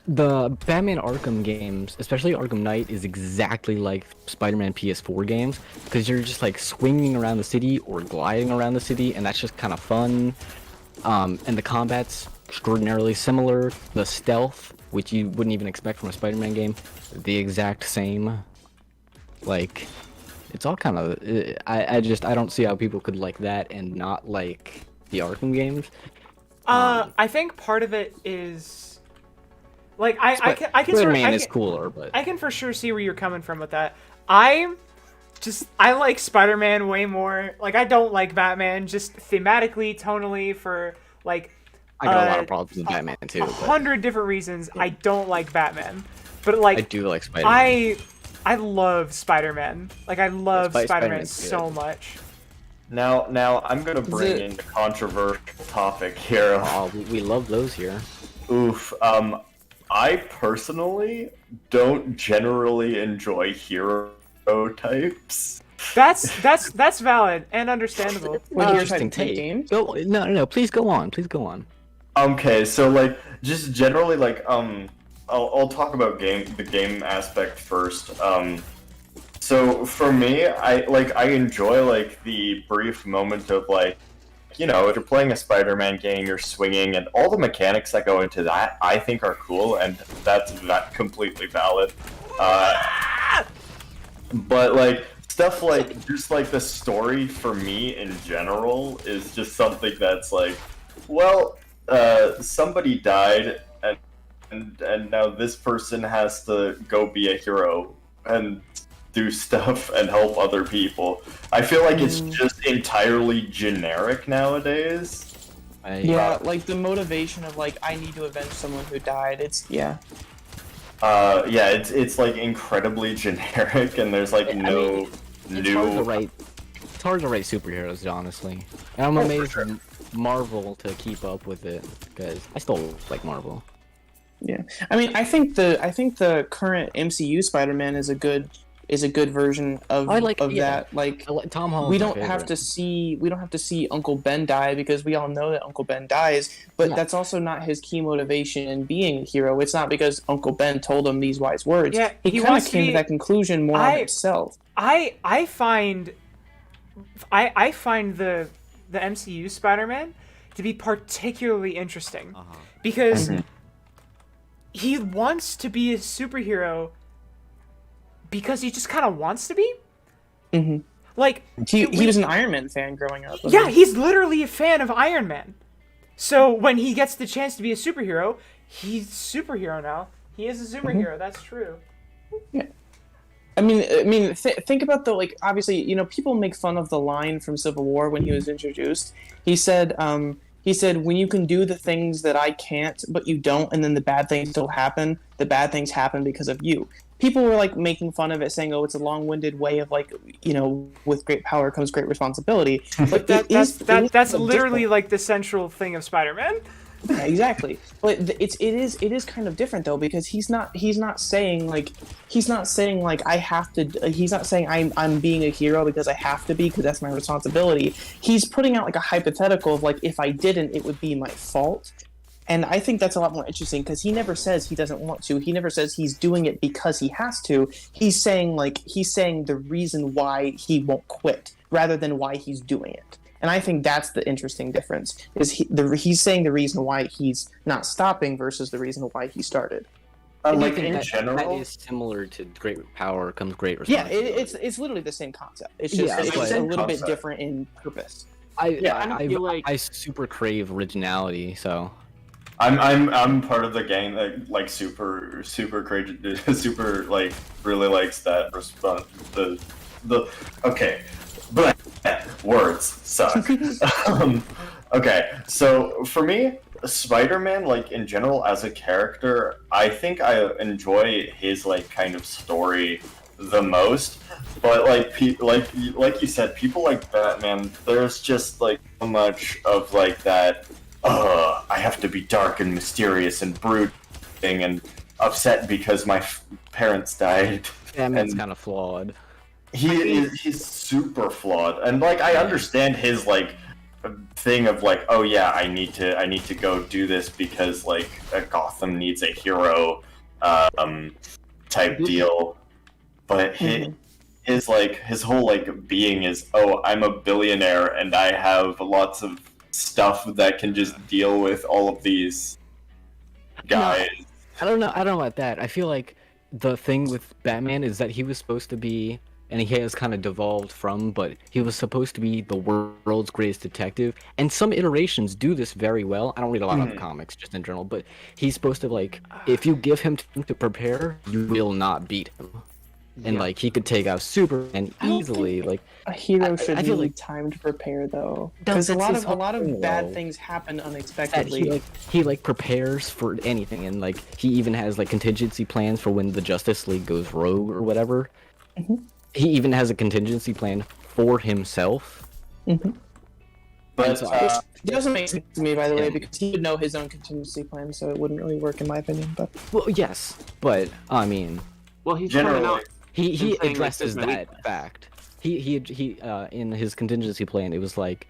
The Batman Arkham games, especially Arkham Knight, is exactly like Spider-Man PS4 games because you're just like swinging around the city or gliding around the city, and that's just kind of fun. And the combat's extraordinarily similar. The stealth, which you wouldn't even expect from a Spider-Man game, the exact same. Like, it's all kind of. I don't see how people could like that and not like the Arkham games. I think part of it is. Like I can Spider-Man is cooler, but I can for sure see where you're coming from with that. I like Spider-Man way more. Like I don't like Batman just thematically, tonally for like I got a lot of problems with Batman too. 100 different reasons I don't like Batman. But like I do like Spider-Man. I love Spider-Man. Like I love Spider-Man so much. Now I'm gonna bring in a controversial topic here. Oh, we love those here. Oof. I personally don't generally enjoy hero types. That's valid and understandable. Interesting take. No, please go on. Please go on. Okay, so like just generally like I'll talk about the game aspect first. So for me, I enjoy like the brief moment of like, you know, if you're playing a Spider-Man game, you're swinging, and all the mechanics that go into that, I think are cool, and that's completely valid. But like stuff like just like the story for me in general is just something that's like, well, somebody died, and now this person has to go be a hero and do stuff and help other people. I feel like it's just entirely generic nowadays. Like the motivation of like I need to avenge someone who died. It's it's like incredibly generic, and there's like no new. It's hard to write superheroes, honestly. And I'm amazed at Marvel to keep up with it because I still like Marvel. Yeah, I mean, I think the current MCU Spider-Man is a good version of that. Like Tom Holland's we don't have to see Uncle Ben die because we all know that Uncle Ben dies, but that's also not his key motivation in being a hero. It's not because Uncle Ben told him these wise words. Yeah, he kind of came to that conclusion more on himself. I find the MCU Spider-Man to be particularly interesting because he wants to be a superhero because he just kind of wants to be. Mm-hmm. Like he was an Iron Man fan growing up. Yeah, he's literally a fan of Iron Man. So when he gets the chance to be a superhero, he's a superhero now. He is a superhero. That's true. Yeah. I mean, think about obviously, you know, people make fun of the line from Civil War when he was introduced. He said, when you can do the things that I can't, but you don't, and then the bad things still happen, the bad things happen because of you. People were like making fun of it, saying, "Oh, it's a long-winded way of like, you know, with great power comes great responsibility." But that's literally like the central thing of Spider-Man. Yeah, exactly. But it is kind of different though, because he's not saying like I have to. He's not saying I'm being a hero because I have to be because that's my responsibility. He's putting out like a hypothetical of like if I didn't, it would be my fault. And I think that's a lot more interesting because he never says he doesn't want to. He never says he's doing it because he has to. He's saying the reason why he won't quit rather than why he's doing it. And I think that's the interesting difference is he's saying the reason why he's not stopping versus the reason why he started. Like in general, that is similar to great power comes great responsibility. Yeah, it's literally the same concept. It's just it's a little bit different in purpose. I super crave originality, so. I'm part of the gang that like super crazy super like really likes that response the okay but words suck. Okay, so for me Spider-Man, like in general as a character, I think I enjoy his like kind of story the most, but like like you said, people like Batman, there's just like so much of like that I have to be dark and mysterious and brooding and upset because my parents died. Batman's kind of flawed. He's super flawed, and like I understand his like thing of like, oh yeah, I need to go do this because like Gotham needs a hero type deal. But his whole like being is, oh, I'm a billionaire and I have lots of stuff that can just deal with all of these guys. No, I don't know about that. I feel like the thing with Batman is that he was supposed to be, and he has kind of devolved from, but he was supposed to be the world's greatest detective, and some iterations do this very well. I don't read a lot of comics just in general, but he's supposed to, like, if you give him time to prepare, you will not beat him. And like he could take out Superman easily. Like a hero should feel need like time to prepare though, because a lot of bad things happen unexpectedly. He prepares for anything, and like he even has like contingency plans for when the Justice League goes rogue or whatever. He even has a contingency plan for himself. But it doesn't make sense to me, by the way, because he would know his own contingency plan, so it wouldn't really work in my opinion. But well, yes, but I mean, well, he's generally. He addresses that fact. He in his contingency plan, it was like,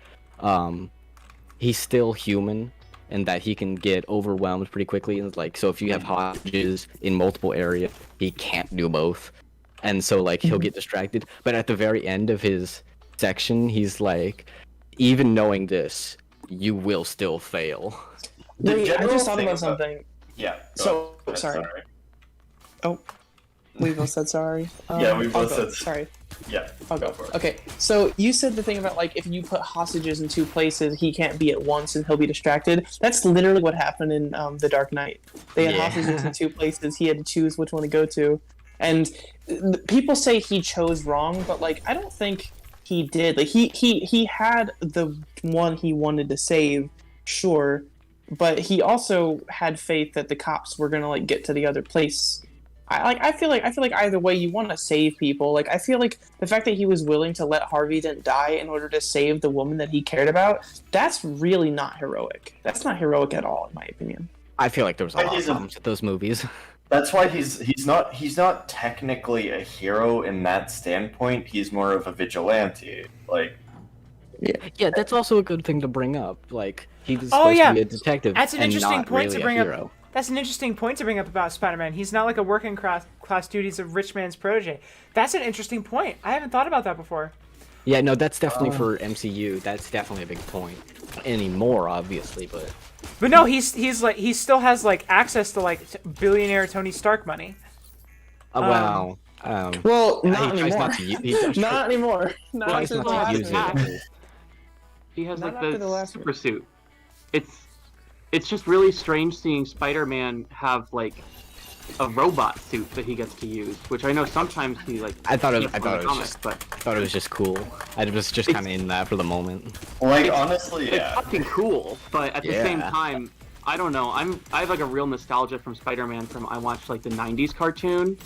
he's still human, and that he can get overwhelmed pretty quickly. And like, so if you have hostages in multiple areas, he can't do both, and so like he'll get distracted. But at the very end of his section, he's like, even knowing this, you will still fail. I just thought about something. Yeah. So sorry. Oh. We both said sorry. Yeah, we both said sorry. Yeah, I'll go. Okay, so you said the thing about like if you put hostages in two places, he can't be at once and he'll be distracted. That's literally what happened in The Dark Knight. They had hostages in two places. He had to choose which one to go to, and people say he chose wrong, but like I don't think he did. Like he had the one he wanted to save, sure, but he also had faith that the cops were gonna like get to the other place. I feel like either way you want to save people. Like I feel like the fact that he was willing to let Harvey Dent die in order to save the woman that he cared about, that's really not heroic. That's not heroic at all, in my opinion. I feel like there was a lot of problems with those movies. That's why he's not technically a hero in that standpoint. He's more of a vigilante. Like yeah, that's also a good thing to bring up. Like he was supposed to be a detective. That's an interesting point really to bring up. That's an interesting point to bring up about Spider-Man. He's not like a working class dude. He's a rich man's protege. That's an interesting point. I haven't thought about that before. Yeah, no, that's definitely for MCU. That's definitely a big point. Anymore, obviously, but no, he's like he still has like access to like billionaire Tony Stark money. Well, not anymore. Not anymore. Not after the last movie. He has like the super suit. It's just really strange seeing Spider-Man have like a robot suit that he gets to use, which I know sometimes he like. I thought it was just cool. I was just kind of in that for the moment. Like honestly, it's fucking cool, but at the same time, I don't know. I have like a real nostalgia from Spider-Man from I watched like the '90s cartoon.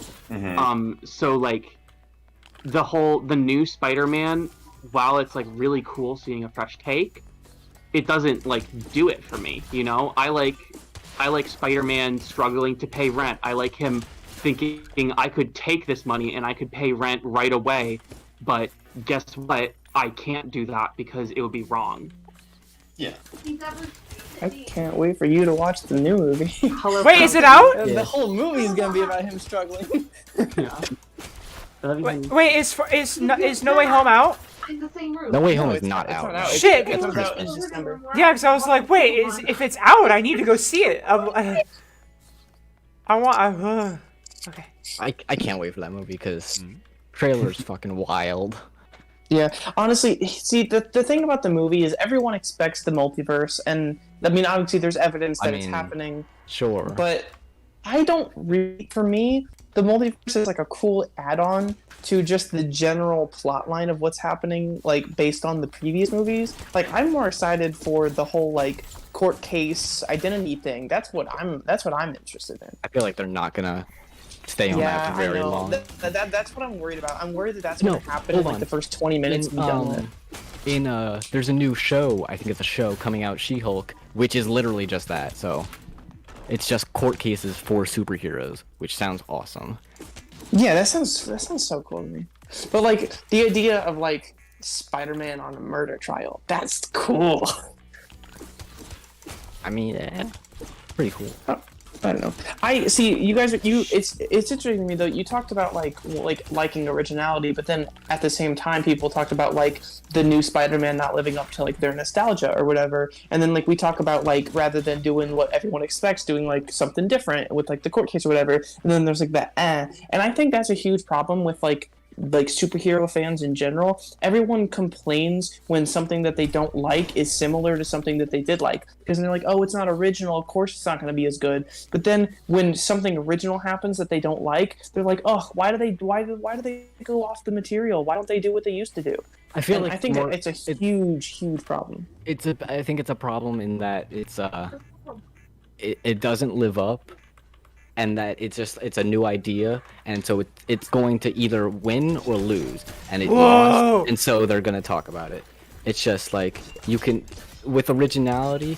So like the new Spider-Man, while it's like really cool seeing a fresh take, it doesn't like do it for me, you know? I like Spider-Man struggling to pay rent. I like him thinking I could take this money and I could pay rent right away, but guess what? I can't do that because it would be wrong. Yeah. I can't wait for you to watch the new movie. Wait, is it out? The whole movie is gonna be about him struggling. Wait, is No Way Home out? In the same room. No Way Home is not out. Shit! It comes out in December. Yeah, because I was like, wait, if it's out, I need to go see it. Okay. I can't wait for that movie because trailer's fucking wild. Yeah, honestly, see, the thing about the movie is everyone expects the multiverse, and I mean, obviously, there's evidence that it's happening. Sure. But I don't really, for me, the multiverse is like a cool add-on to just the general plot line of what's happening, like based on the previous movies. Like I'm more excited for the whole like court case identity thing. That's what I'm interested in. I feel like they're not gonna stay on that for very long. That's what I'm worried about. I'm worried that that's gonna happen in like the first 20 minutes and be done with. There's a new show, I think it's a show coming out, She-Hulk, which is literally just that. So it's just court cases for superheroes, which sounds awesome. Yeah, that sounds so cool to me. But like the idea of like Spider-Man on a murder trial. That's cool. I mean, pretty cool. I don't know. I see you guys. It's interesting to me though. You talked about like liking originality, but then at the same time, people talked about like the new Spider-Man not living up to like their nostalgia or whatever. And then like we talk about like rather than doing what everyone expects, doing like something different with like the court case or whatever. And then there's like that and I think that's a huge problem with like superhero fans in general. Everyone complains when something that they don't like is similar to something that they did like, because they're like, oh, it's not original, of course it's not going to be as good. But then when something original happens that they don't like, they're like, oh, why do they go off the material? Why don't they do what they used to do? I think it's a huge problem. I think it's a problem in that it doesn't live up, and that it's a new idea, and so it's going to either win or lose, and it lost, and so they're gonna talk about it. It's just like you can, with originality,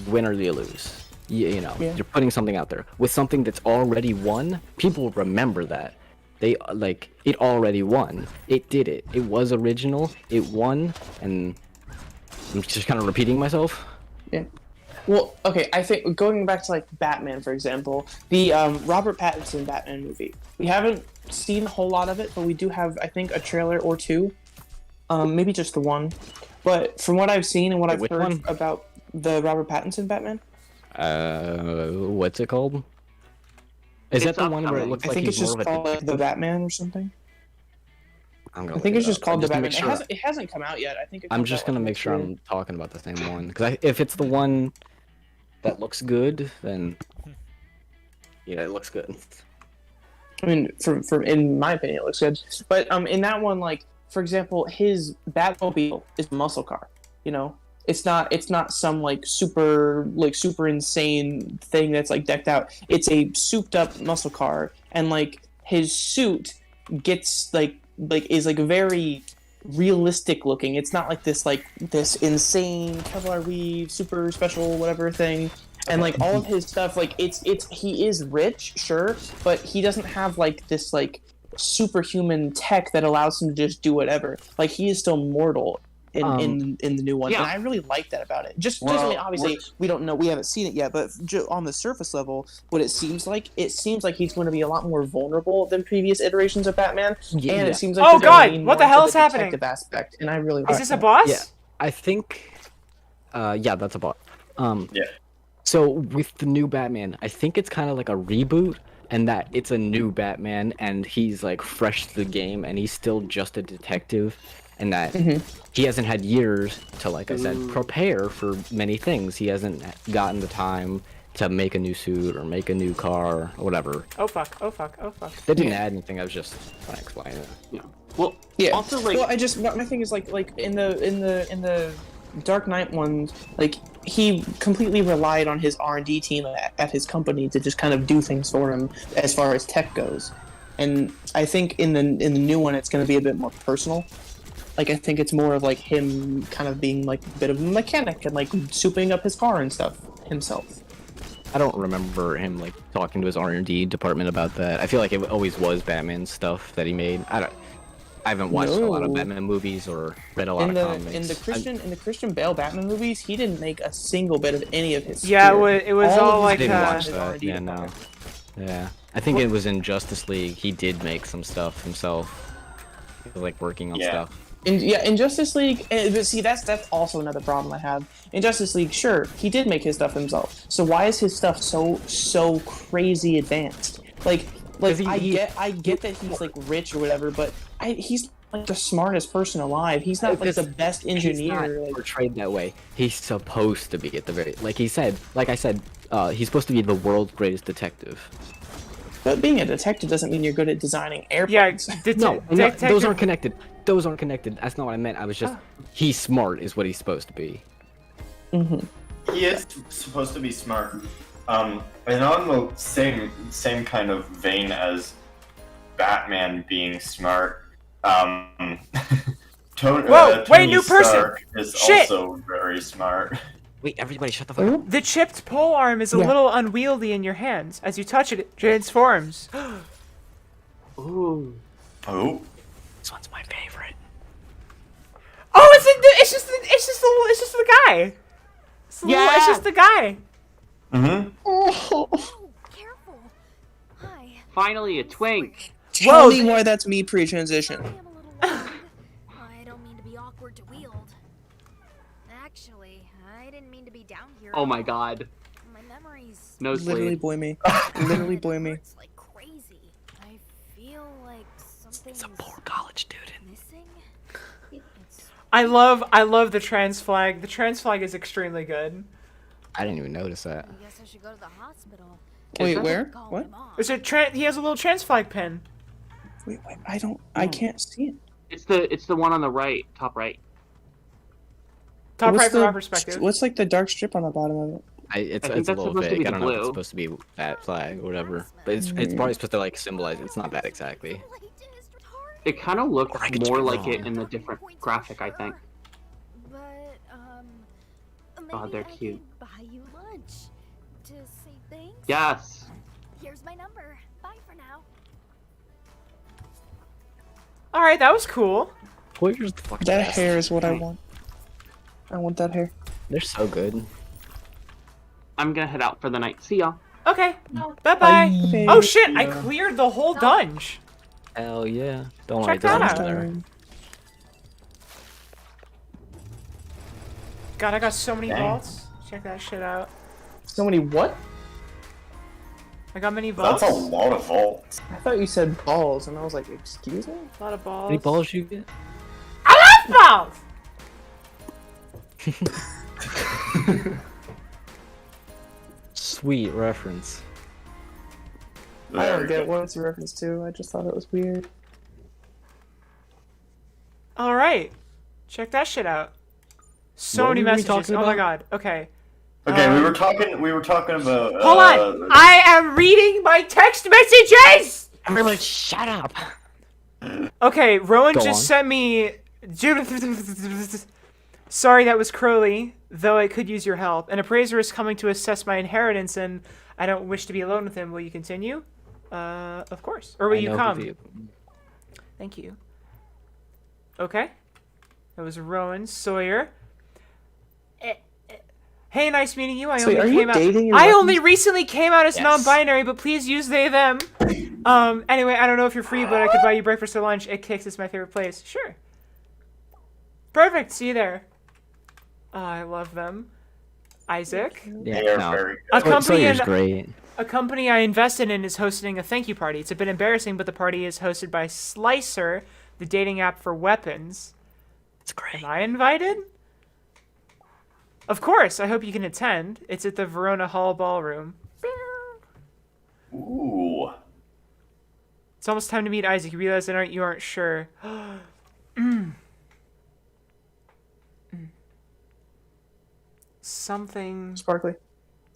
win or you lose. You know, you're putting something out there. With something that's already won, people remember that. They like it already won. It did it. It was original. It won, and I'm just kind of repeating myself. Yeah. Well, okay, I think going back to like Batman, for example, the Robert Pattinson Batman movie. We haven't seen a whole lot of it, but we do have, I think, a trailer or two, maybe just the one. But from what I've seen and what I've heard about the Robert Pattinson Batman, what's it called? Is that the one where it looks like he's more of a detective? I think it's just called the Batman or something. I think it's just called the Batman. It hasn't come out yet. I think I'm just gonna make sure I'm talking about the same one, because if it's the one that looks good, then yeah, it looks good. I mean, from in my opinion, it looks good. But in that one, like for example, his Batmobile is a muscle car. You know, it's not some like super insane thing that's like decked out. It's a souped up muscle car, and like his suit gets is like very realistic looking. It's not like this insane Kevlar weave super special whatever thing. And like all of his stuff, like he is rich, sure, but he doesn't have like this like superhuman tech that allows him to just do whatever. Like he is still mortal in the new one, and I really like that about it. Just I mean, obviously we don't know, we haven't seen it yet, but on the surface level, what it seems like he's going to be a lot more vulnerable than previous iterations of Batman, and it seems like oh god, what the hell is happening? Aspect, and I really is this a boss? Yeah, I think, yeah, that's a boss. Yeah. So with the new Batman, I think it's kind of like a reboot, and that it's a new Batman, and he's like fresh to the game, and he's still just a detective. And that he hasn't had years to, like I said, prepare for many things. He hasn't gotten the time to make a new suit or make a new car or whatever. Oh fuck! Oh fuck! Oh fuck! They didn't add anything. I was just trying to explain it. Yeah. Well, yeah. Also, like, my thing is like in the Dark Knight ones, like he completely relied on his R&D team at his company to just kind of do things for him as far as tech goes. And I think in the new one, it's going to be a bit more personal. Like, I think it's more of, like, him kind of being, like, a bit of a mechanic and, like, souping up his car and stuff himself. I don't remember him, like, talking to his R&D department about that. I feel like it always was Batman stuff that he made. I haven't watched a lot of Batman movies or read a lot of comics. In the Christian Bale Batman movies, he didn't make a single bit of any of his Yeah, it was all like... I didn't watch that, yeah, no. Yeah. I think it was in Justice League, he did make some stuff himself. He was, like, working on stuff. In Justice League, but see, that's also another problem I have. In Justice League, sure, he did make his stuff himself. So why is his stuff so crazy advanced? Like I get that he's like rich or whatever, but he's like the smartest person alive. He's not like the best engineer. He's not portrayed that way. He's supposed to be at the very like I said, he's supposed to be the world's greatest detective. But being a detective doesn't mean you're good at designing airplanes. Yeah, no, those aren't connected. Those aren't connected. That's not what I meant. I was just, he's smart is what he's supposed to be. He is supposed to be smart. And on the same kind of vein as Batman being smart, Tony new Stark person! is Shit! also very smart. Wait, everybody shut the fuck up. The chipped pole arm is a little unwieldy in your hands. As you touch it, it transforms. Ooh. Oh. This one's my favorite. it's just the guy. It's just the guy. Mm-hmm. Oh. Careful. Hi. Finally, a twink. Tell Whoa. me why that's me pre-transition. Sorry I'm a little loud. I don't mean to be awkward to wield. Actually, I didn't mean to be down here. Oh my god. My memories. No Literally, sleep. boy me. Literally, boy me. Hurts like crazy. I feel like something's college student. missing. It's I love the trans flag. The trans flag is extremely good. I didn't even notice that. I guess I should go to the hospital. Wait, that- where? Call What? my mom. He has a little trans flag pin. Wait, I can't see it. It's the one on the right, top right. Top What's right from the- our perspective. What's like the dark strip on the bottom of it? It's think a that's little supposed to be vague. I the don't know if it's blue. supposed to be that flag or whatever. But it's probably supposed to like symbolize it's not that exactly. It kind of looks Or I could just more be like wrong. it in the different graphic, I think. But maybe Oh, they're I cute. can buy you lunch to say thanks. Yes. Here's my number. Bye for now. All right, that was cool. Where's the fucking That best? hair is what I want. I want that hair. They're so good. I'm gonna head out for the night. See ya. Okay. Bye bye. Okay. Oh shit! I cleared the whole dungeon. Hell yeah. Don't Check worry, that it's out. there. God, I got so many Dang. vaults. Check that shit out. So many what? I got many vaults. That's a lot of vaults. I thought you said balls, and I was like, excuse me? A lot of balls. Any balls you get? I love balls. Sweet reference. I There don't we get go. what it's a reference to. I just thought it was weird. All right, check that shit out. So What many were we messages. talking Oh my about? god. Okay. Okay, we were talking about. Hold on. I am reading my text messages. Everybody, shut up. Okay, Rowan Go just on. sent me. Sorry, that was Crowley. Though I could use your help. An appraiser is coming to assess my inheritance, and I don't wish to be alone with him. Will you continue? Of course. Or will I you know come? who the- Thank you. Okay. That was Rowan Sawyer. Hey, nice meeting you. I So, are only you came out. dating your I weapons? only recently came out as Yes. non-binary, but please use they them. Anyway, I don't know if you're free, but I could buy you breakfast or lunch. It Kicks is my favorite place. Sure. Perfect. See you there. Oh, I love them. Isaac. Yeah, They are no. very A good. company Sawyer's and great. a company I invested in is hosting a thank you party. It's a bit embarrassing, but the party is hosted by Slicer, the dating app for weapons. It's great. Am I invited? Of course. I hope you can attend. It's at the Verona Hall Ballroom. Ooh. It's almost time to meet Isaac. You realize that you aren't sure. Something. Sparkly.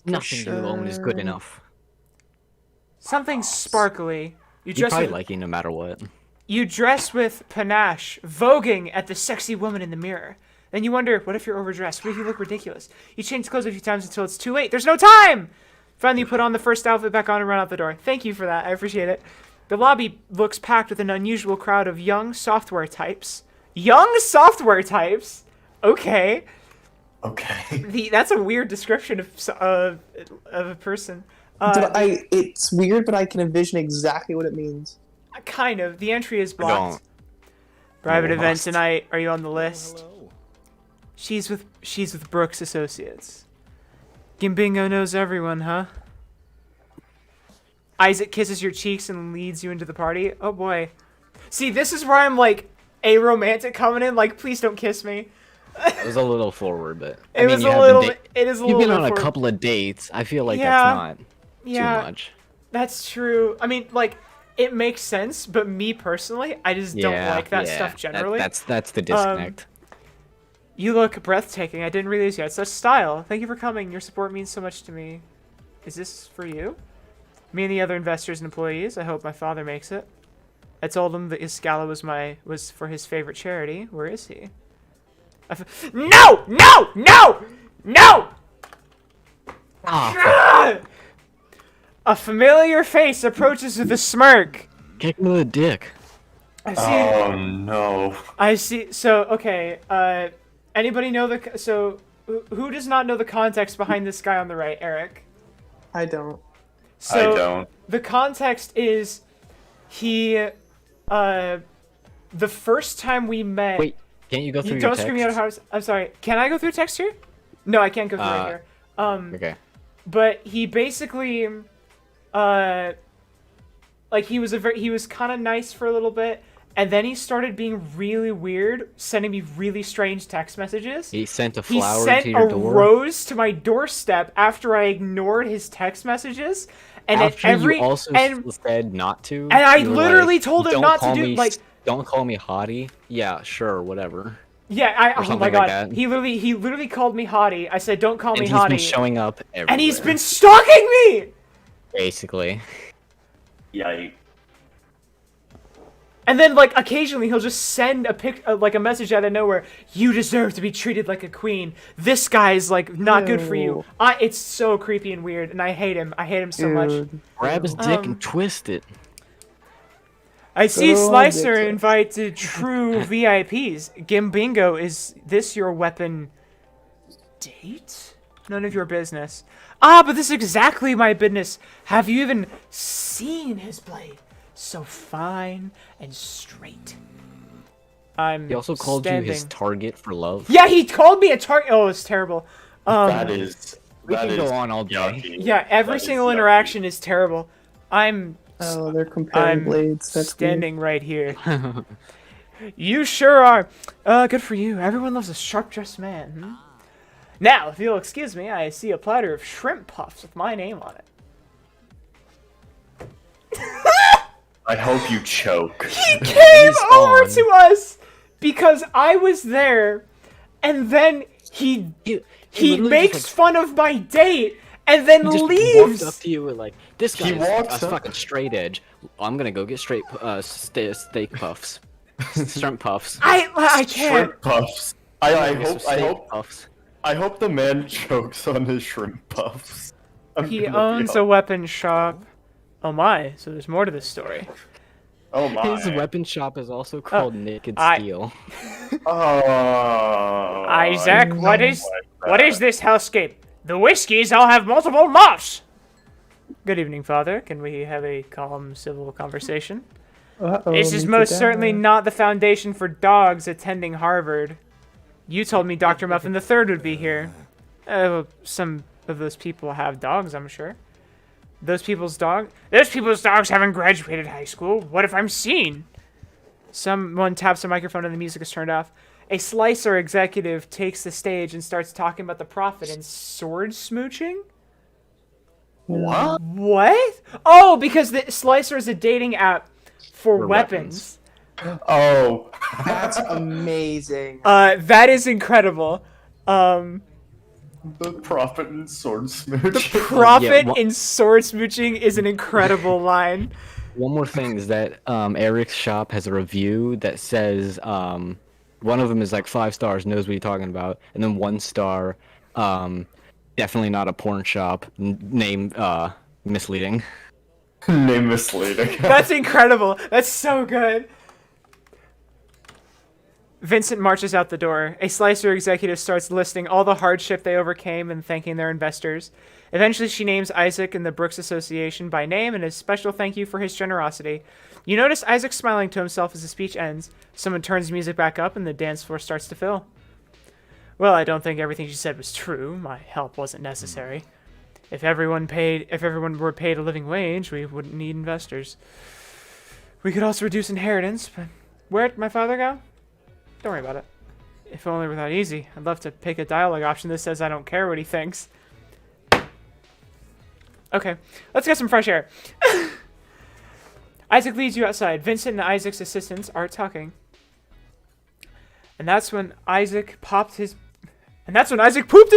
Nothing you own is good enough. Something sparkly. You You dress probably with, like you no matter what. you dress with panache, voguing at the sexy woman in the mirror. Then you wonder, what if you're overdressed? What if you look ridiculous? You change clothes a few times until it's too late. There's no time! Finally, you put on the first outfit back on and run out the door. Thank you for that. I appreciate it. The lobby looks packed with an unusual crowd of young software types. Young software types? Okay. Okay. That's a weird description of a person. It's weird, but I can envision exactly what it means. Kind of. The entry is blocked. Private No, event lost. tonight. Are you on the list? She's with Brooks Associates. Gimbingo knows everyone, huh? Isaac kisses your cheeks and leads you into the party. Oh boy. See, this is where I'm like a romantic coming in. Like, please don't kiss me. It was a little forward, but It was a little. It is a You've little. been bit on a forward. couple of dates. I feel like Yeah. that's not Yeah, too much. that's true. I mean, like, it makes sense, but me personally, I just don't like that stuff generally. That's the disconnect. You look breathtaking. I didn't realize you had such style. Thank you for coming. Your support means so much to me. Is this for you? Me and the other investors and employees. I hope my father makes it. I told him that Iscala was for his favorite charity. Where is he? No! No! No! No! Ah, A familiar face approaches with a smirk. kick me in the dick. I see. Oh no. I see. So, okay, Anybody know who does not know the context behind this guy on the right, Eric? I don't. So, I don't. The context is he, the first time we met. Wait, can't you go through You your don't text? scream me out of house. I'm sorry. Can I go through text here? No, I can't go through right here. Okay. But he basically, like he was kind of nice for a little bit, and then he started being really weird, sending me really strange text messages. He sent a He flower sent to your a door. rose to my doorstep after I ignored his text messages, and After at every you also said not to. and I you were literally like, told him "Don't not to call do me like. Don't call me hottie." Yeah, sure, whatever. Yeah, or oh something my like god, that. he literally called me hottie. I said, "Don't call And me he's hottie." been showing up everywhere. And he's been stalking me. basically. Yikes. And then, like, occasionally he'll just send a message out of nowhere. You deserve to be treated like a queen. This guy's like not good for you. It's so creepy and weird, and I hate him. I hate him so much. Grab his dick and twist it. I see Go on, Slicer Dixon. invited true VIPs. Gimbingo, is this your weapon date? None of your business. Ah, but this is exactly my business. Have you even seen his blade? So fine and straight. He also called you his target for love. Yeah, he called me a target. Oh, it's terrible. That is. We that can is go on all day. yucky. Yeah, every That is single yucky. interaction is terrible. Oh, they're comparing I'm blades. That's standing right here. You sure are. Good for you. Everyone loves a sharp-dressed man. Hmm? Now, if you'll excuse me, I see a platter of shrimp puffs with my name on it. I hope you choke. He came He's over on. to us because I was there, and then he literally makes just, fun of my date, and then He just leaves. walked up to you and like, this He guy's walks a up- fucking straight edge. I'm gonna go get steak puffs, shrimp puffs. I can't. Shrimp puffs. I Get some hope. I steak hope. puffs. I hope the man chokes on his shrimp puffs. I'm He gonna be owns a weapon shop. Oh my, so there's more to this story. Oh my. His weapon shop is also called Naked I- Steel. Oh. Isaac, I what don't is like what that. is this hellscape? The whiskeys all have multiple moths. Good evening, Father. Can we have a calm, civil conversation? This is most certainly not the foundation for dogs attending Harvard. You told me Dr. Muffin III would be here. Some of those people have dogs, I'm sure. Those people's dogs haven't graduated high school. What if I'm seen? Someone taps a microphone and the music is turned off. A Slicer executive takes the stage and starts talking about the profit in sword smooching. What? What? Oh, because the Slicer is a dating app for For weapons. Oh. That's amazing. That is incredible. The profit and sword smooch. Profit wha- in sword smooching is an incredible line. One more thing is that Eric's shop has a review that says one of them is like 5 stars, knows what you're talking about, and then 1 star, definitely not a porn shop, name misleading. Name misleading. That's incredible. That's so good. Vincent marches out the door. A Slicer executive starts listing all the hardship they overcame and thanking their investors. Eventually, she names Isaac and the Brooks Association by name and a special thank you for his generosity. You notice Isaac smiling to himself as the speech ends. Someone turns the music back up and the dance floor starts to fill. Well, I don't think everything she said was true. My help wasn't necessary. If everyone were paid a living wage, we wouldn't need investors. We could also reduce inheritance, but where'd my father go? Don't worry about it. If only were that easy. I'd love to pick a dialogue option that says I don't care what he thinks. Okay, let's get some fresh air. Isaac leads you outside. Vincent and Isaac's assistants are talking. And that's when Isaac pooped his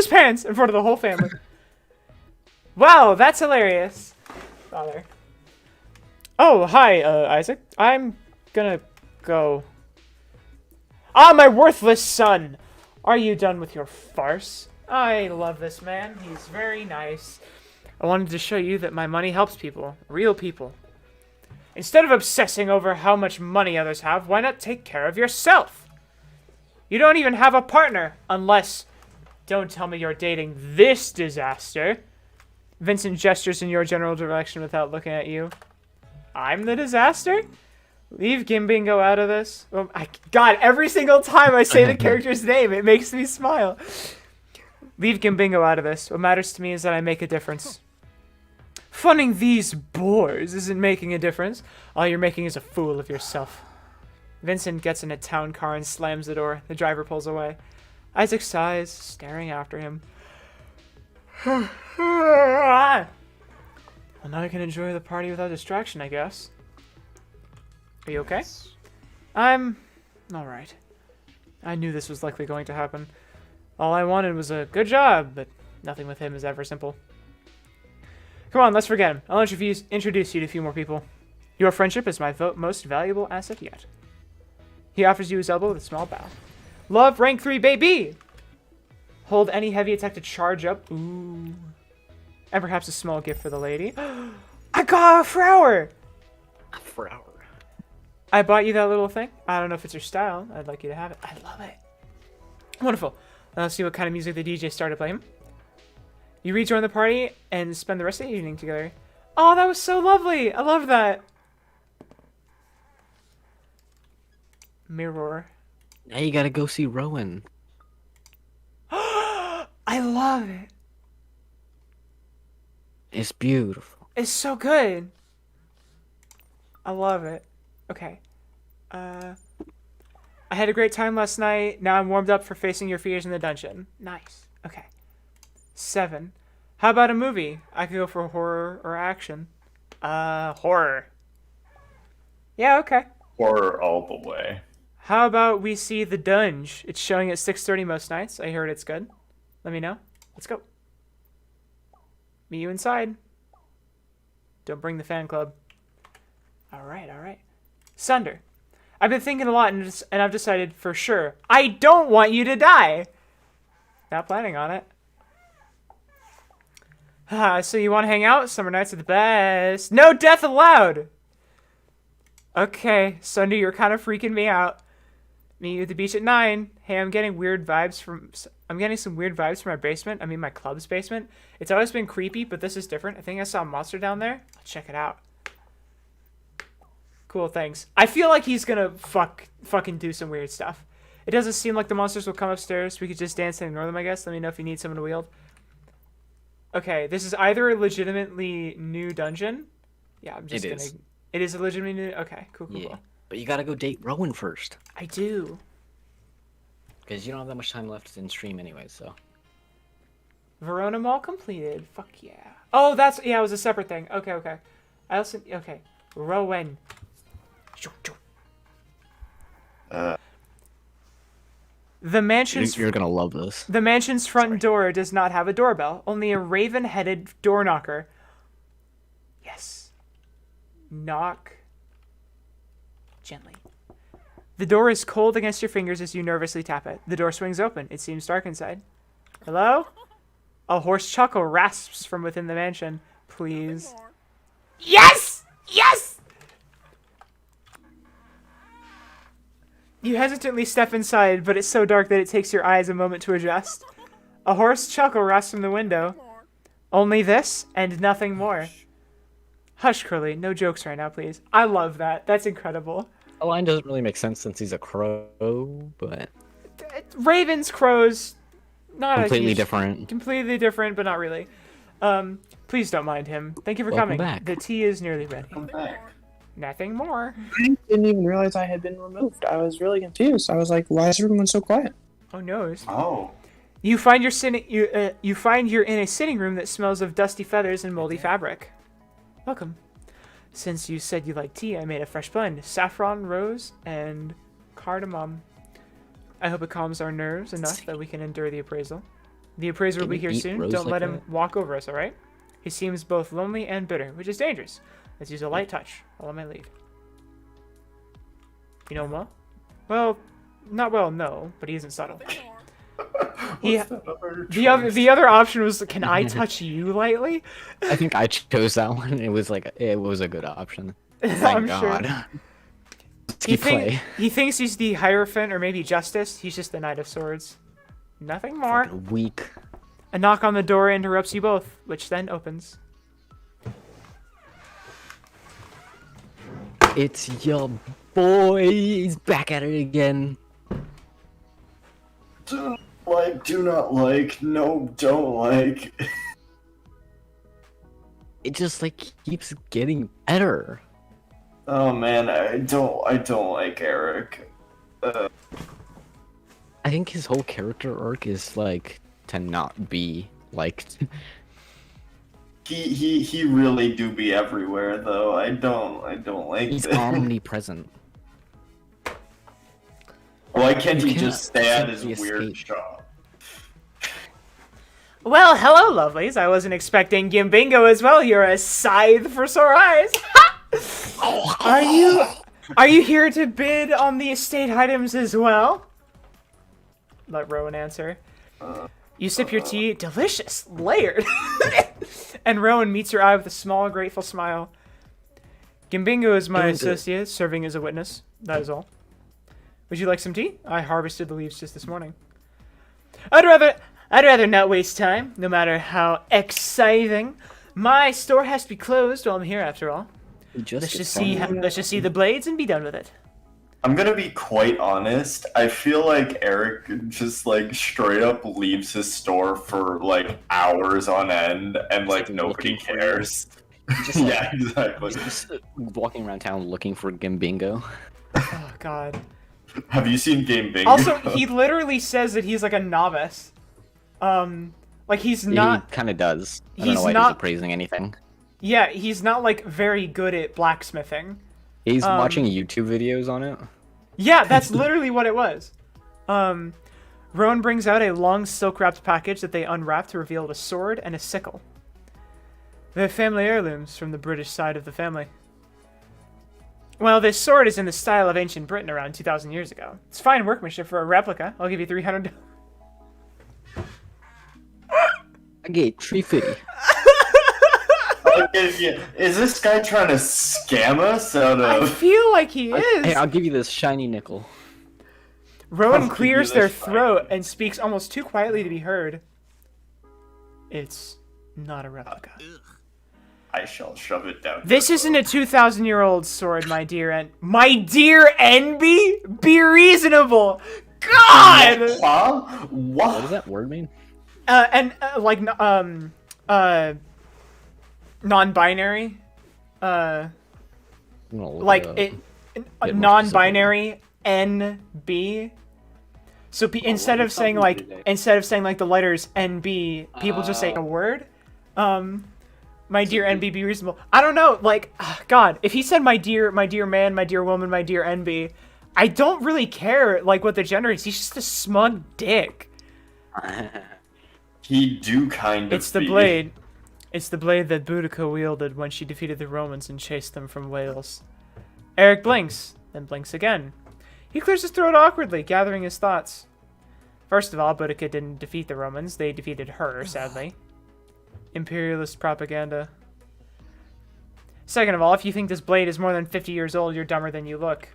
pants in front of the whole family. Wow, that's hilarious. Father. Oh, hi, Isaac. I'm gonna go. Ah, my worthless son! Are you done with your farce? I love this man. He's very nice. I wanted to show you that my money helps people. Real people. Instead of obsessing over how much money others have, why not take care of yourself? You don't even have a partner, unless... Don't tell me you're dating this disaster. Vincent gestures in your general direction without looking at you. I'm the disaster? Leave Gimbingo out of this. Oh, God, every single time I say the character's name, it makes me smile. Leave Gimbingo out of this. What matters to me is that I make a difference. Funding these bores isn't making a difference. All you're making is a fool of yourself. Vincent gets in a town car and slams the door. The driver pulls away. Isaac sighs, staring after him. Well, now I can enjoy the party without distraction, I guess. Are you okay? I'm alright. I knew this was likely going to happen. All I wanted was a good job, but nothing with him is ever simple. Come on, let's forget him. I'll introduce you to a few more people. Your friendship is my most valuable asset yet. He offers you his elbow with a small bow. Love, rank 3, baby! Hold any heavy attack to charge up. Ooh. And perhaps a small gift for the lady. I got a flower! A flower. I bought you that little thing. I don't know if it's your style. I'd like you to have it. I love it. Wonderful. Now let's see what kind of music the DJ started playing. You rejoin the party and spend the rest of the evening together. Oh, that was so lovely. I love that. Mirror. Now you gotta go see Rowan. I love it. It's beautiful. It's so good. I love it. Okay. I had a great time last night. Now I'm warmed up for facing your fears in the dungeon. Nice. Okay. 7. How about a movie? I could go for horror or action. Horror. Yeah, okay. Horror all the way. How about we see The Dunge? It's showing at 6:30 most nights. I heard it's good. Let me know. Let's go. Meet you inside. Don't bring the fan club. Alright, alright. Sunder. I've been thinking a lot and I've decided for sure. I don't want you to die! Not planning on it. So you want to hang out? Summer nights are the best. No death allowed! Okay, Sunder, you're kind of freaking me out. Meet you at the beach at 9. Hey, I'm getting some weird vibes from my basement. I mean, my club's basement. It's always been creepy, but this is different. I think I saw a monster down there. I'll check it out. Cool, thanks. I feel like he's gonna fucking do some weird stuff. It doesn't seem like the monsters will come upstairs. We could just dance and ignore them, I guess. Let me know if you need someone to wield. Okay, this is either a legitimately new dungeon. Yeah, I'm just gonna... It is a legitimately new... Okay, cool, cool, cool. But you gotta go date Rowan first. I do. Because you don't have that much time left in stream anyway, so. Verona Mall completed. Fuck yeah. Oh, that's... Yeah, it was a separate thing. Okay, okay. I also... Okay. Rowan. The mansion's... You're gonna love this. The mansion's front door does not have a doorbell. Only a raven-headed door knocker. Yes. Knock. Gently. The door is cold against your fingers as you nervously tap it. The door swings open. It seems dark inside. Hello? A hoarse chuckle rasps from within the mansion. Please. Yes! Yes! You hesitantly step inside, but it's so dark that it takes your eyes a moment to adjust. A hoarse chuckle rasps from the window. Only this and nothing more. Hush, Curly. No jokes right now, please. I love that. That's incredible. The line doesn't really make sense since he's a crow, but... Ravens, crows, not completely different. Completely different, but not really. Please don't mind him. Thank you for Welcome coming. back. The tea is nearly ready. Come back. Nothing more. I didn't even realize I had been removed. I was really confused. I was like, why is everyone so quiet? Oh no. Oh. You find you're in a sitting room that smells of dusty feathers and moldy fabric. Welcome. Since you said you like tea, I made a fresh blend. Saffron, rose, and cardamom. I hope it calms our nerves enough that we can endure the appraisal. The appraiser will be here soon. Don't let him walk over us, alright? He seems both lonely and bitter, which is dangerous. Let's use a light touch. Follow my lead. You know him well? Well, not well, no, but he isn't subtle. The other option was, can I touch you lightly? I think I chose that one. It was a good option. I'm Thank God. sure. He thinks he's the Hierophant or maybe Justice. He's just the Knight of Swords. Nothing more. Fucking weak. A knock on the door interrupts you both, which then opens. It's your boy. He's back at it again. Do not like, no, don't like. It just like keeps getting better. Oh man, I don't like Eric. I think his whole character arc is like to not be liked. He really do be everywhere though. I don't like He's this. omnipresent. Why can't You he just stay at his simply weird escape. shop? Well, hello, lovelies. I wasn't expecting Gimbingo as well. You're a scythe for sore eyes. Are you here to bid on the estate items as well? Let Rowan answer. You sip your tea, delicious, layered. And Rowan meets your eye with a small, grateful smile. Gimbingo is my associate, serving as a witness. That is all. Would you like some tea? I harvested the leaves just this morning. I'd rather not waste time, no matter how exciting. My store has to be closed while I'm here, after all. Let's just see the blades and be done with it. I'm gonna be quite honest. I feel like Eric just like straight up leaves his store for like hours on end, and like nobody cares. Just, like, Yeah, exactly. Just walking around town looking for Gimbingo. Oh, God. Have you seen Game Bingo? Also, he literally says that he's like a novice. Like he's not. He kind of does. I don't know why he's appraising anything. Yeah, he's not like very good at blacksmithing. He's watching YouTube videos on it. Yeah, that's literally what it was. Rowan brings out a long silk-wrapped package that they unwrap to reveal a sword and a sickle. They're family heirlooms from the British side of the family. Well, this sword is in the style of ancient Britain around 2,000 years ago. It's fine workmanship for a replica. I'll give you $300. I get $350. Is this guy trying to scam us out I of? feel like he is. Hey, I'll give you this shiny nickel. Rowan I'll clears give you their this throat and speaks almost too quietly to be heard. It's not a replica. I shall shove it down. This isn't a 2,000-year-old sword, my dear NB. Be reasonable. God. Huh? What does that word mean? Non-binary. Like Get more non-binary NB. So instead of saying like the letters NB, people just say a word. My dear NB, be reasonable. I don't know, like, God, if he said my dear man, my dear woman, my dear NB, I don't really care, like, what the gender is. He's just a smug dick. He do kind of. It's the blade. It's the blade that Boudica wielded when she defeated the Romans and chased them from Wales. Eric blinks, then blinks again. He clears his throat awkwardly, gathering his thoughts. First of all, Boudica didn't defeat the Romans. They defeated her, sadly. Imperialist propaganda. Second of all, if you think this blade is more than 50 years old, you're dumber than you look.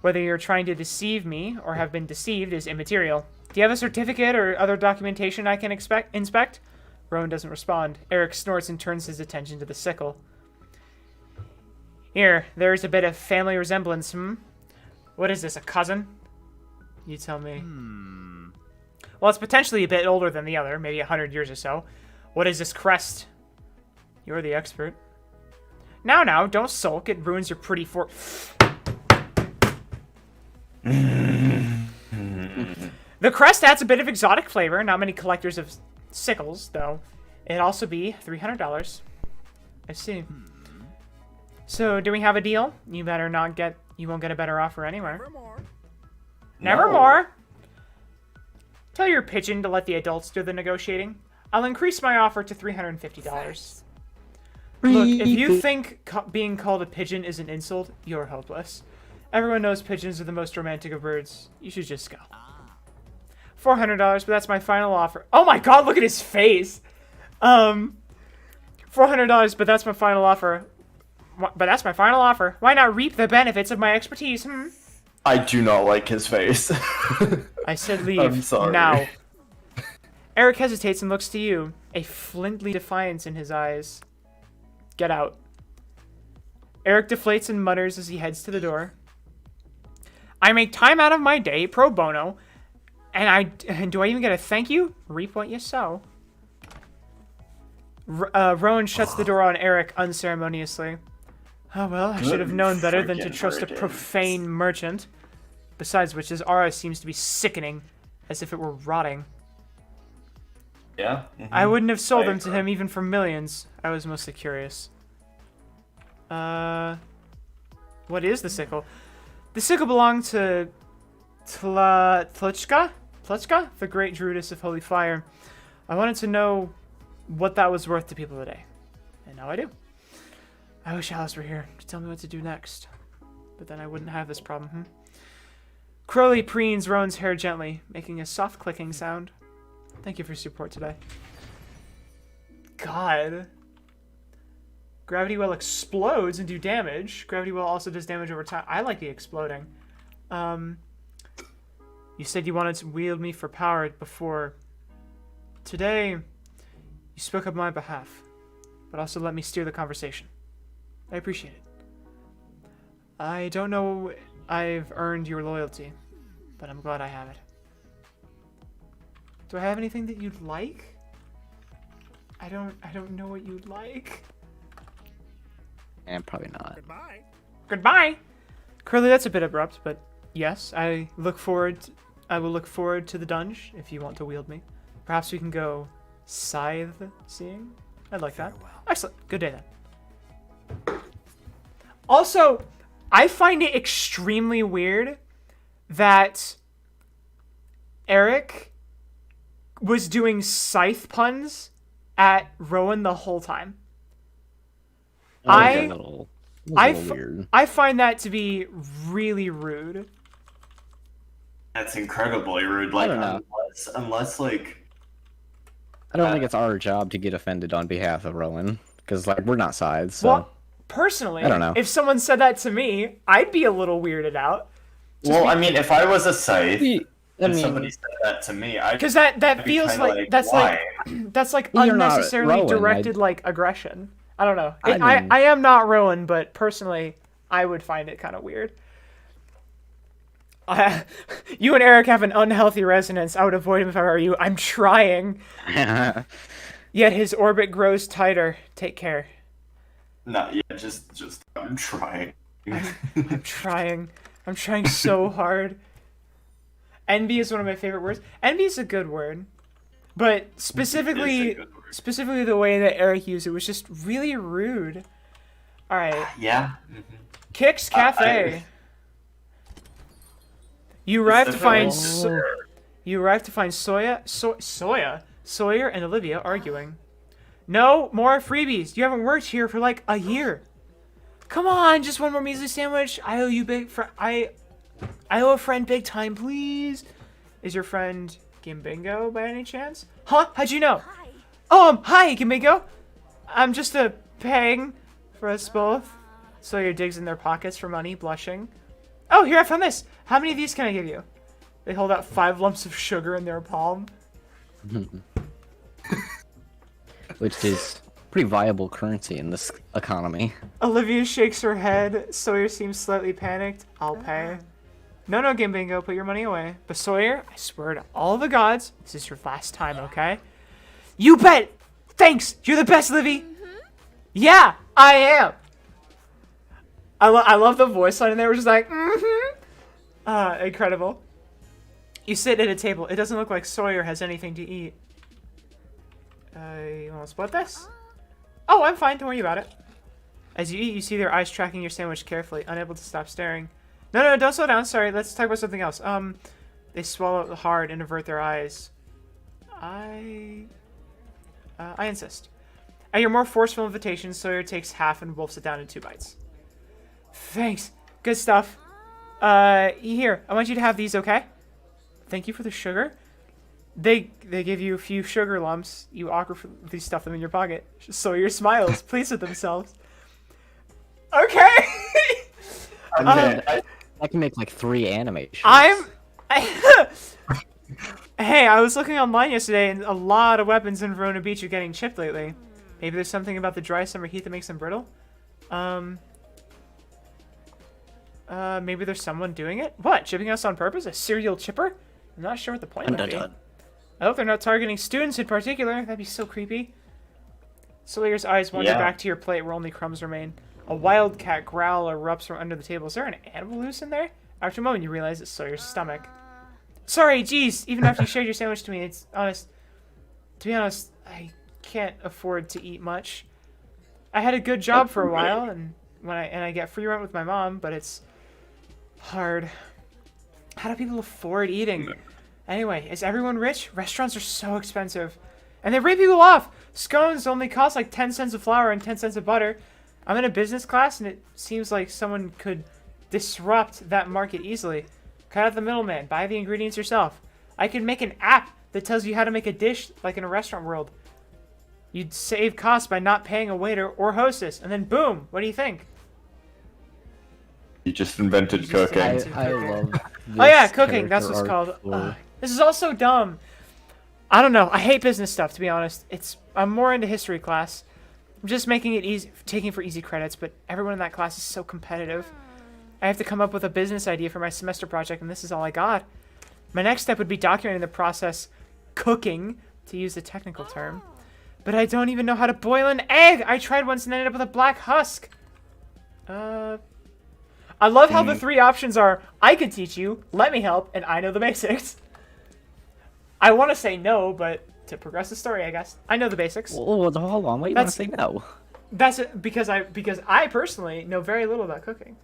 Whether you're trying to deceive me or have been deceived is immaterial. Do you have a certificate or other documentation I can inspect? Rowan doesn't respond. Eric snorts and turns his attention to the sickle. Here, there's a bit of family resemblance, What is this, a cousin? You tell me. Well, it's potentially a bit older than the other, maybe 100 years or so. What is this crest? You're the expert. Now, don't sulk. It ruins your pretty The crest adds a bit of exotic flavor. Not many collectors of sickles, though. It'd also be $300. I see. So, do we have a deal? You won't get a better offer anywhere. Nevermore. Tell your pigeon to let the adults do the negotiating. I'll increase my offer to $350. Look, if you think being called a pigeon is an insult, you're hopeless. Everyone knows pigeons are the most romantic of birds. You should just go. $400, but that's my final offer. Oh my god, look at his face! $400, but that's my final offer. but that's my final offer. Why not reap the benefits of my expertise? I do not like his face. I said leave. I'm sorry. Now. Eric hesitates and looks to you, a flintly defiance in his eyes. Get out. Eric deflates and mutters as he heads to the door. I make time out of my day, pro bono, and do I even get a thank you? Reap what you sow. Rowan shuts the door on Eric unceremoniously. Oh well, I should have known better than to trust a profane merchant. Besides which, his aura seems to be sickening, as if it were rotting. Yeah? I wouldn't have sold them to him even for millions. I was mostly curious. What is the sickle? The sickle belonged to Tluchka, the great druidess of holy fire. I wanted to know what that was worth to people today. And now I do. I wish Alice were here to tell me what to do next. But then I wouldn't have this problem, Crowley preens Rowan's hair gently, making a soft clicking sound. Thank you for your support today. God. Gravity well explodes and do damage. Gravity well also does damage over time. I like the exploding. You said you wanted to wield me for power before. Today, you spoke up on my behalf, but also let me steer the conversation. I appreciate it. I don't know I've earned your loyalty, but I'm glad I have it. Do I have anything that you'd like? I don't know what you'd like. And probably not. Goodbye. Curly, that's a bit abrupt, but yes, I will look forward to the dunge if you want to wield me. Perhaps we can go scythe seeing. I'd like that. Excellent. Good day then. Also, I find it extremely weird that Eric was doing scythe puns at Rowan the whole time. I find that to be really rude. That's incredibly rude. Like, unless like, I don't think it's our job to get offended on behalf of Rowan, because like we're not sides. So. Well, personally, I don't know. If someone said that to me, I'd be a little weirded out. Well, I mean, if I was a scythe and somebody said that to me, because that feels like that's like unnecessarily directed like aggression. I don't know. I am not Rowan, but personally, I would find it kind of weird. You and Eric have an unhealthy resonance. I would avoid him if I were you. I'm trying. Yet his orbit grows tighter. Take care. No, yeah, just I'm trying. I'm trying. I'm trying so hard. Envy is one of my favorite words. Envy is a good word, but specifically the way that Eric used it was just really rude. All right. Yeah. Kix Cafe. You arrive to find Sawyer and Olivia arguing. No more freebies. You haven't worked here for like a year. Come on, just one more measly sandwich. I owe you I owe a friend big time, please. Is your friend Gimbingo by any chance? Huh? How'd you know? Hi, Gimbingo. I'm just paying for us both. Sawyer digs in their pockets for money, blushing. Oh, here, I found this. How many of these can I give you? They hold out 5 lumps of sugar in their palm. Which is pretty viable currency in this economy. Olivia shakes her head. Sawyer seems slightly panicked. I'll pay. No, Gimbingo, put your money away. But Sawyer, I swear to all the gods, this is your last time, okay? You bet! Thanks! You're the best, Livy! Yeah, I am! I love the voice line in there, which is like, incredible. You sit at a table. It doesn't look like Sawyer has anything to eat. You want to split this? Oh, I'm fine. Don't worry about it. As you eat, you see their eyes tracking your sandwich carefully, unable to stop staring. No, don't slow down. Sorry, let's talk about something else. They swallow hard and avert their eyes. I insist. At your more forceful invitation, Sawyer takes half and wolfs it down in 2 bites. Thanks. Good stuff. Here, I want you to have these, okay? Thank you for the sugar. They give you a few sugar lumps. You awkwardly stuff them in your pocket. Sawyer smiles, pleased with themselves. I can make like 3 animations. Hey, I was looking online yesterday, and a lot of weapons in Verona Beach are getting chipped lately. Maybe there's something about the dry summer heat that makes them brittle. Maybe there's someone doing it. What? Chipping us on purpose? A serial chipper? I'm not sure what the point would be. I hope they're not targeting students in particular. That'd be so creepy. Sawyer's eyes wander back to your plate where only crumbs remain. A wildcat growl erupts from under the table. Is there an animal loose in there? After a moment, you realize it's Sawyer's stomach. Sorry, geez. Even after you shared your sandwich to me, it's honest. To be honest, I can't afford to eat much. I had a good job for a while, and I get free rent with my mom, but it's hard. How do people afford eating? Anyway, is everyone rich? Restaurants are so expensive. And they rip people off! Scones only cost like 10 cents of flour and 10 cents of butter. I'm in a business class, and it seems like someone could disrupt that market easily. Cut out the middleman. Buy the ingredients yourself. I could make an app that tells you how to make a dish like in a restaurant world. You'd save costs by not paying a waiter or hostess. And then boom! What do you think? You just invented cooking. I love this. Oh yeah, cooking. That's what it's called. This is all so dumb. I don't know. I hate business stuff, to be honest. I'm more into history class. I'm just making it easy, taking for easy credits, but everyone in that class is so competitive. I have to come up with a business idea for my semester project, and this is all I got. My next step would be documenting the process cooking, to use the technical term. But I don't even know how to boil an egg! I tried once and ended up with a black husk. I love how the 3 options are, I could teach you, let me help, and I know the basics. I want to say no, but to progress the story, I guess. I know the basics. Well, hold on. Why do you want to say no? That's because I personally know very little about cooking.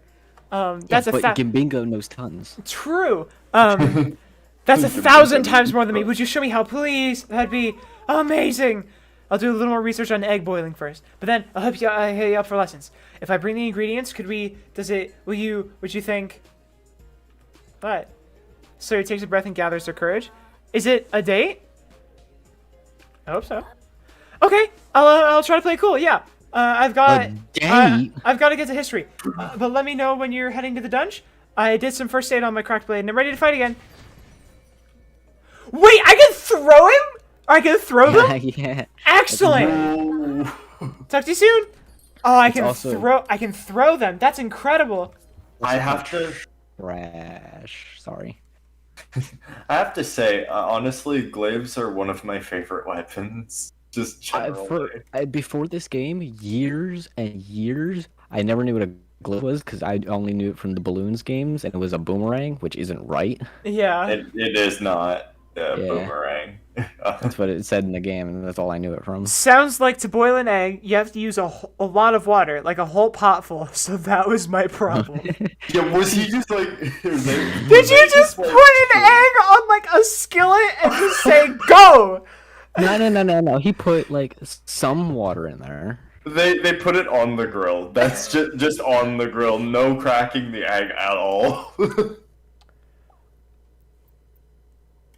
That's but Gambingo knows tons. True. That's 1,000 times more than me. Would you show me how, please? That'd be amazing. I'll do a little more research on egg boiling first, but then I'll hit you up for lessons. If I bring the ingredients, would you think? What? Sawyer takes a breath and gathers her courage. Is it a date? I hope so. Okay, I'll try to play cool. Yeah. I've got to get to history. But let me know when you're heading to the dungeon. I did some first aid on my cracked blade, and I'm ready to fight again. Wait, I can throw him? Or I can throw them? Yeah. Excellent. Talk to you soon. Oh, I can throw them. That's incredible. I have to. Trash. Sorry. I have to say, honestly, glaives are one of my favorite weapons. Just generally. Before this game, years and years, I never knew what a glaive was because I only knew it from the balloons games, and it was a boomerang, which isn't right. Yeah. It is not a boomerang. That's what it said in the game, and that's all I knew it from. Sounds like to boil an egg, you have to use a lot of water, like a whole pot full. So that was my problem. Yeah, was he just like... Did you just put an egg on like a skillet and just say, go? No. He put like some water in there. They put it on the grill. That's just on the grill. No cracking the egg at all.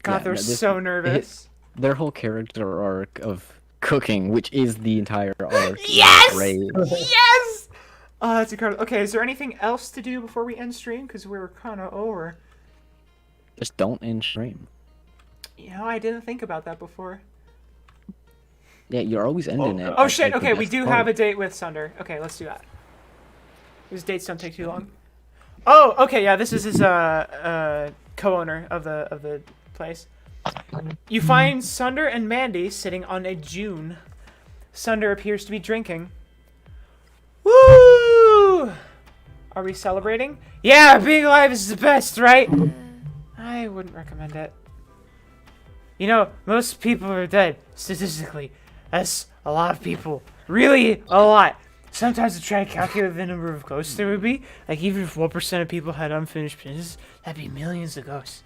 God, they're so nervous. Their whole character arc of cooking, which is the entire arc. Yes! Yes! Oh, that's incredible. Okay, is there anything else to do before we end stream? Because we're kind of over. Just don't end stream. You know, I didn't think about that before. Yeah, you're always ending it. Oh shit, okay, we do have a date with Sunder. Okay, let's do that. These dates don't take too long. Oh, okay, yeah, this is his co-owner of the place. You find Sunder and Mandy sitting on a dune. Sunder appears to be drinking. Woo! Are we celebrating? Yeah, being alive is the best, right? I wouldn't recommend it. You know, most people are dead, statistically. That's a lot of people. Really, a lot. Sometimes I try to calculate the number of ghosts there would be. Like, even if 1% of people had unfinished business, that'd be millions of ghosts.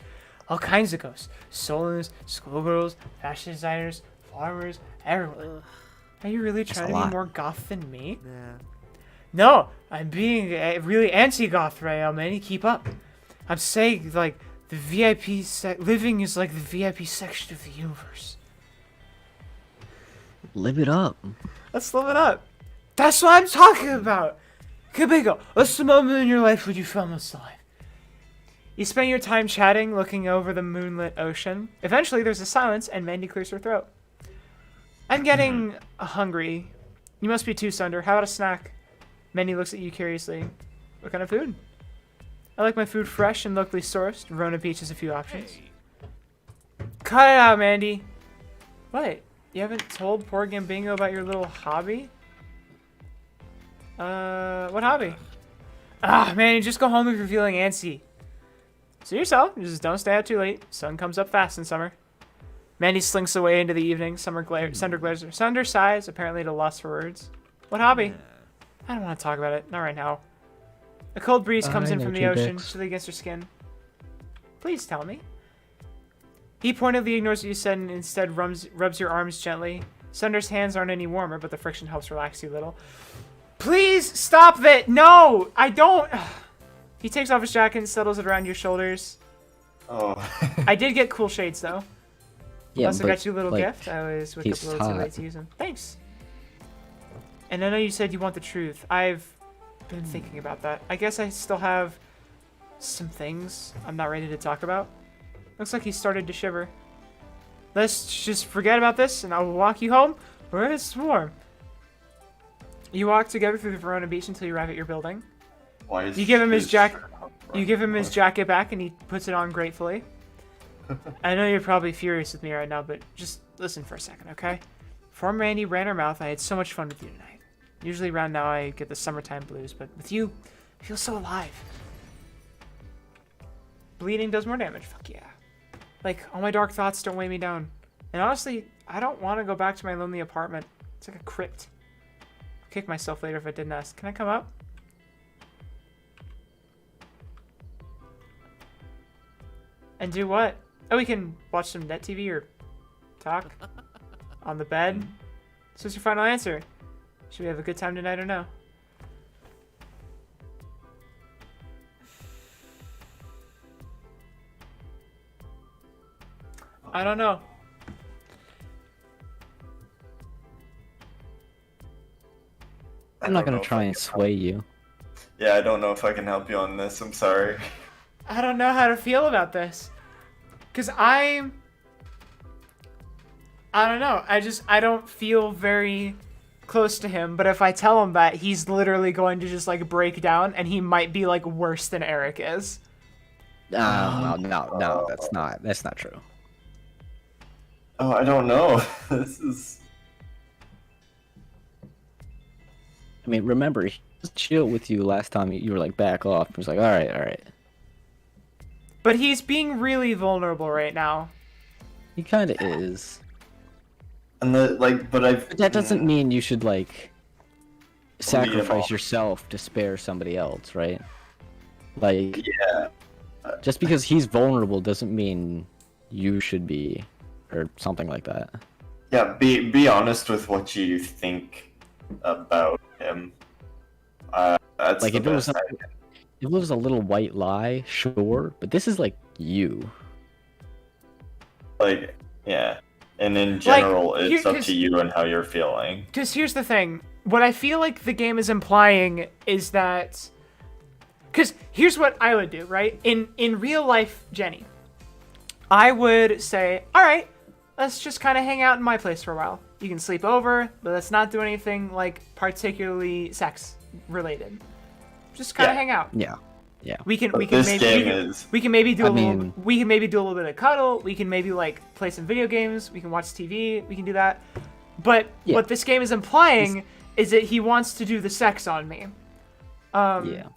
All kinds of ghosts. Solons, schoolgirls, fashion designers, farmers, everyone. Are you really trying to be more goth than me? Yeah. No, I'm being really anti-goth right now, man. You keep up. I'm saying, like, the VIP living is like the VIP section of the universe. Live it up. Let's live it up. That's what I'm talking about. Kabigo, what's the moment in your life when you felt most alive? You spend your time chatting, looking over the moonlit ocean. Eventually, there's a silence, and Mandy clears her throat. I'm getting hungry. You must be too, Sunder. How about a snack? Mandy looks at you curiously. What kind of food? I like my food fresh and locally sourced. Verona Beach has a few options. Cut it out, Mandy. What? You haven't told poor Gambingo about your little hobby? What hobby? Ah, Mandy, just go home if you're feeling antsy. Suit yourself. Just don't stay out too late. Sun comes up fast in summer. Mandy slinks away into the evening. Sunder glares. Sunder sighs, apparently at a loss for words. What hobby? I don't want to talk about it. Not right now. A cold breeze comes in from the ocean, chilly against her skin. Please tell me. He pointedly ignores what you said and instead rubs your arms gently. Sunder's hands aren't any warmer, but the friction helps relax you a little. Please stop it! No! I don't... He takes off his jacket and settles it around your shoulders. Oh. I did get cool shades, though. Yeah, Also got you a little gift. I always wake up a little too late to use them. Thanks. And I know you said you want the truth. I've been thinking about that. I guess I still have some things I'm not ready to talk about. Looks like he started to shiver. Let's just forget about this, and I'll walk you home where it's warm. You walk together through the Verona Beach until you arrive at your building. Why is You give him his his jacket. shirt up? You give him his jacket back, and he puts it on gratefully. I know you're probably furious with me right now, but just listen for a second, okay? Before Mandy ran her mouth, I had so much fun with you tonight. Usually around now I get the summertime blues, but with you, I feel so alive. Bleeding does more damage. Fuck yeah. Like, all my dark thoughts don't weigh me down. And honestly, I don't want to go back to my lonely apartment. It's like a crypt. I'll kick myself later if I didn't ask. Can I come up? And do what? Oh, we can watch some net TV or talk on the bed. So what's your final answer? Should we have a good time tonight or no? I don't know. I'm not gonna try and sway you. Yeah, I don't know if I can help you on this. I'm sorry. I don't know how to feel about this. Cause I don't know. I don't feel very close to him, but if I tell him that, he's literally going to just like break down, and he might be like worse than Eric is. No, that's not true. Oh, I don't know. This is... I mean, remember, he was chill with you last time. You were like, back off. He was like, all right. But he's being really vulnerable right now. He kind of is. And but But that doesn't mean you should like sacrifice off. yourself to spare somebody else, right? Like, Yeah. just because he's vulnerable doesn't mean you should be, or something like that. Yeah, be honest with what you think about him. That's Like, the if it was best if it was a little white lie, sure, but this is like you. Like, yeah. And in general, Like, it's up to you and how you're feeling. Because here's the thing. What I feel like the game is implying is that... Because here's what I would do, right? In real life, Jenny, I would say, all right, let's just kind of hang out in my place for a while. You can sleep over, but let's not do anything like particularly sex related. Just kind of hang out. Yeah. We can But we can this maybe game we can, is... we can maybe do I a little mean- we can maybe do a little bit of cuddle. We can maybe like play some video games. We can watch TV. We can do that. But Yeah. what this game is implying is that he wants to do the sex on me. Yeah.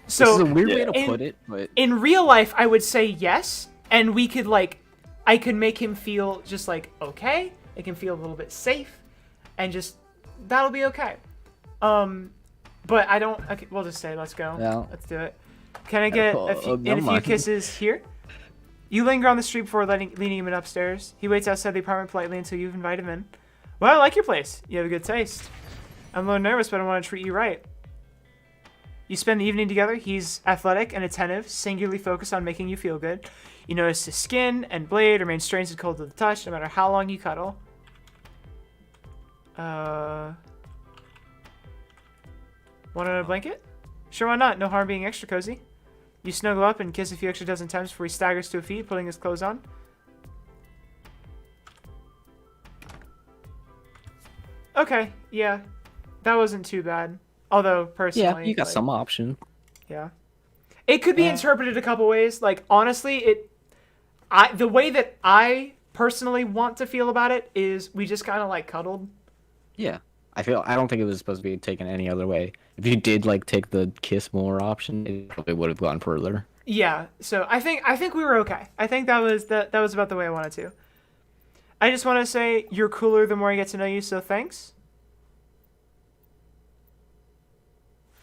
So This is a weird way to in- put it, but in real life, I would say yes, and we could like, I could make him feel just like okay. It can feel a little bit safe, and just that'll be okay. But I don't. Okay, we'll just say let's go. Yeah. Let's do it. Can I get a few never mind. kisses here? You linger on the street before leading him in upstairs. He waits outside the apartment politely until you've invited him in. Well, I like your place. You have a good taste. I'm a little nervous, but I want to treat you right. You spend the evening together. He's athletic and attentive, singularly focused on making you feel good. You notice his skin and blade remain strange and cold to the touch, no matter how long you cuddle. Want a blanket? Sure, why not? No harm being extra cozy. You snuggle up and kiss a few extra dozen times before he staggers to a feet, putting his clothes on. Okay, yeah. That wasn't too bad. Although, personally... Yeah, you got some option. Yeah. It could be interpreted a couple ways. Like, honestly, the way that I personally want to feel about it is we just kind of, like, cuddled. Yeah. I don't think it was supposed to be taken any other way. If you did, like, take the kiss more option, it probably would have gone further. Yeah, so I think we were okay. I think that was about the way I wanted to. I just want to say you're cooler the more I get to know you, so thanks.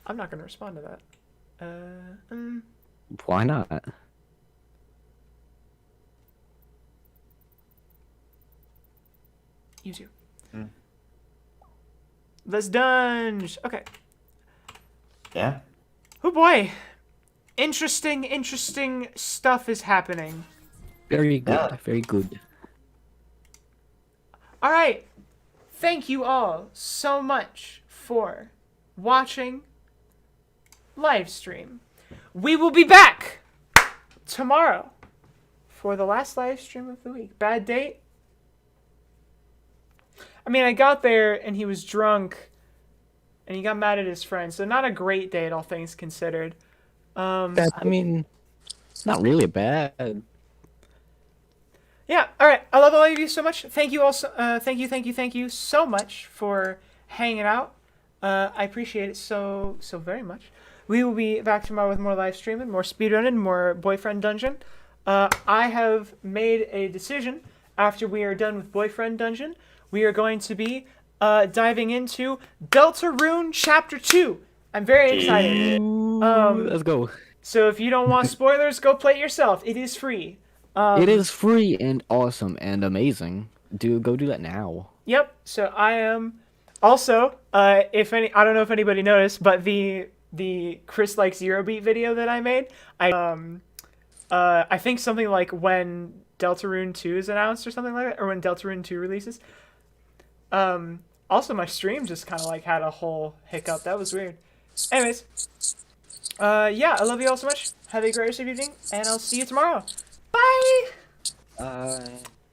I'm not going to respond to that. Why not? You too. Let's dunge. Okay. Yeah. Oh boy. Interesting stuff is happening. Very good. Very good. All right. Thank you all so much for watching live stream. We will be back tomorrow for the last live stream of the week. Bad date? I mean, I got there and he was drunk and he got mad at his friend. So not a great date, all things considered. I mean, it's not really bad. Yeah, all right. I love all of you so much. Thank you all. Thank you so much for hanging out. I appreciate it so very much. We will be back tomorrow with more live streaming, more speedrunning, more boyfriend dungeon. I have made a decision. After we are done with boyfriend dungeon, we are going to be diving into Deltarune Chapter 2. I'm very excited. Let's go. So if you don't want spoilers, go play it yourself. It is free. It is free and awesome and amazing. Go do that now. Yep. So I am also I don't know if anybody noticed, but the Chris Like Zero Beat video that I made, I think something like when Deltarune 2 is announced or something like that, or when Deltarune 2 releases. Also my stream just kind of like had a whole hiccup. That was weird. Anyways, yeah, I love you all so much. Have a great rest of your evening, and I'll see you tomorrow. Bye!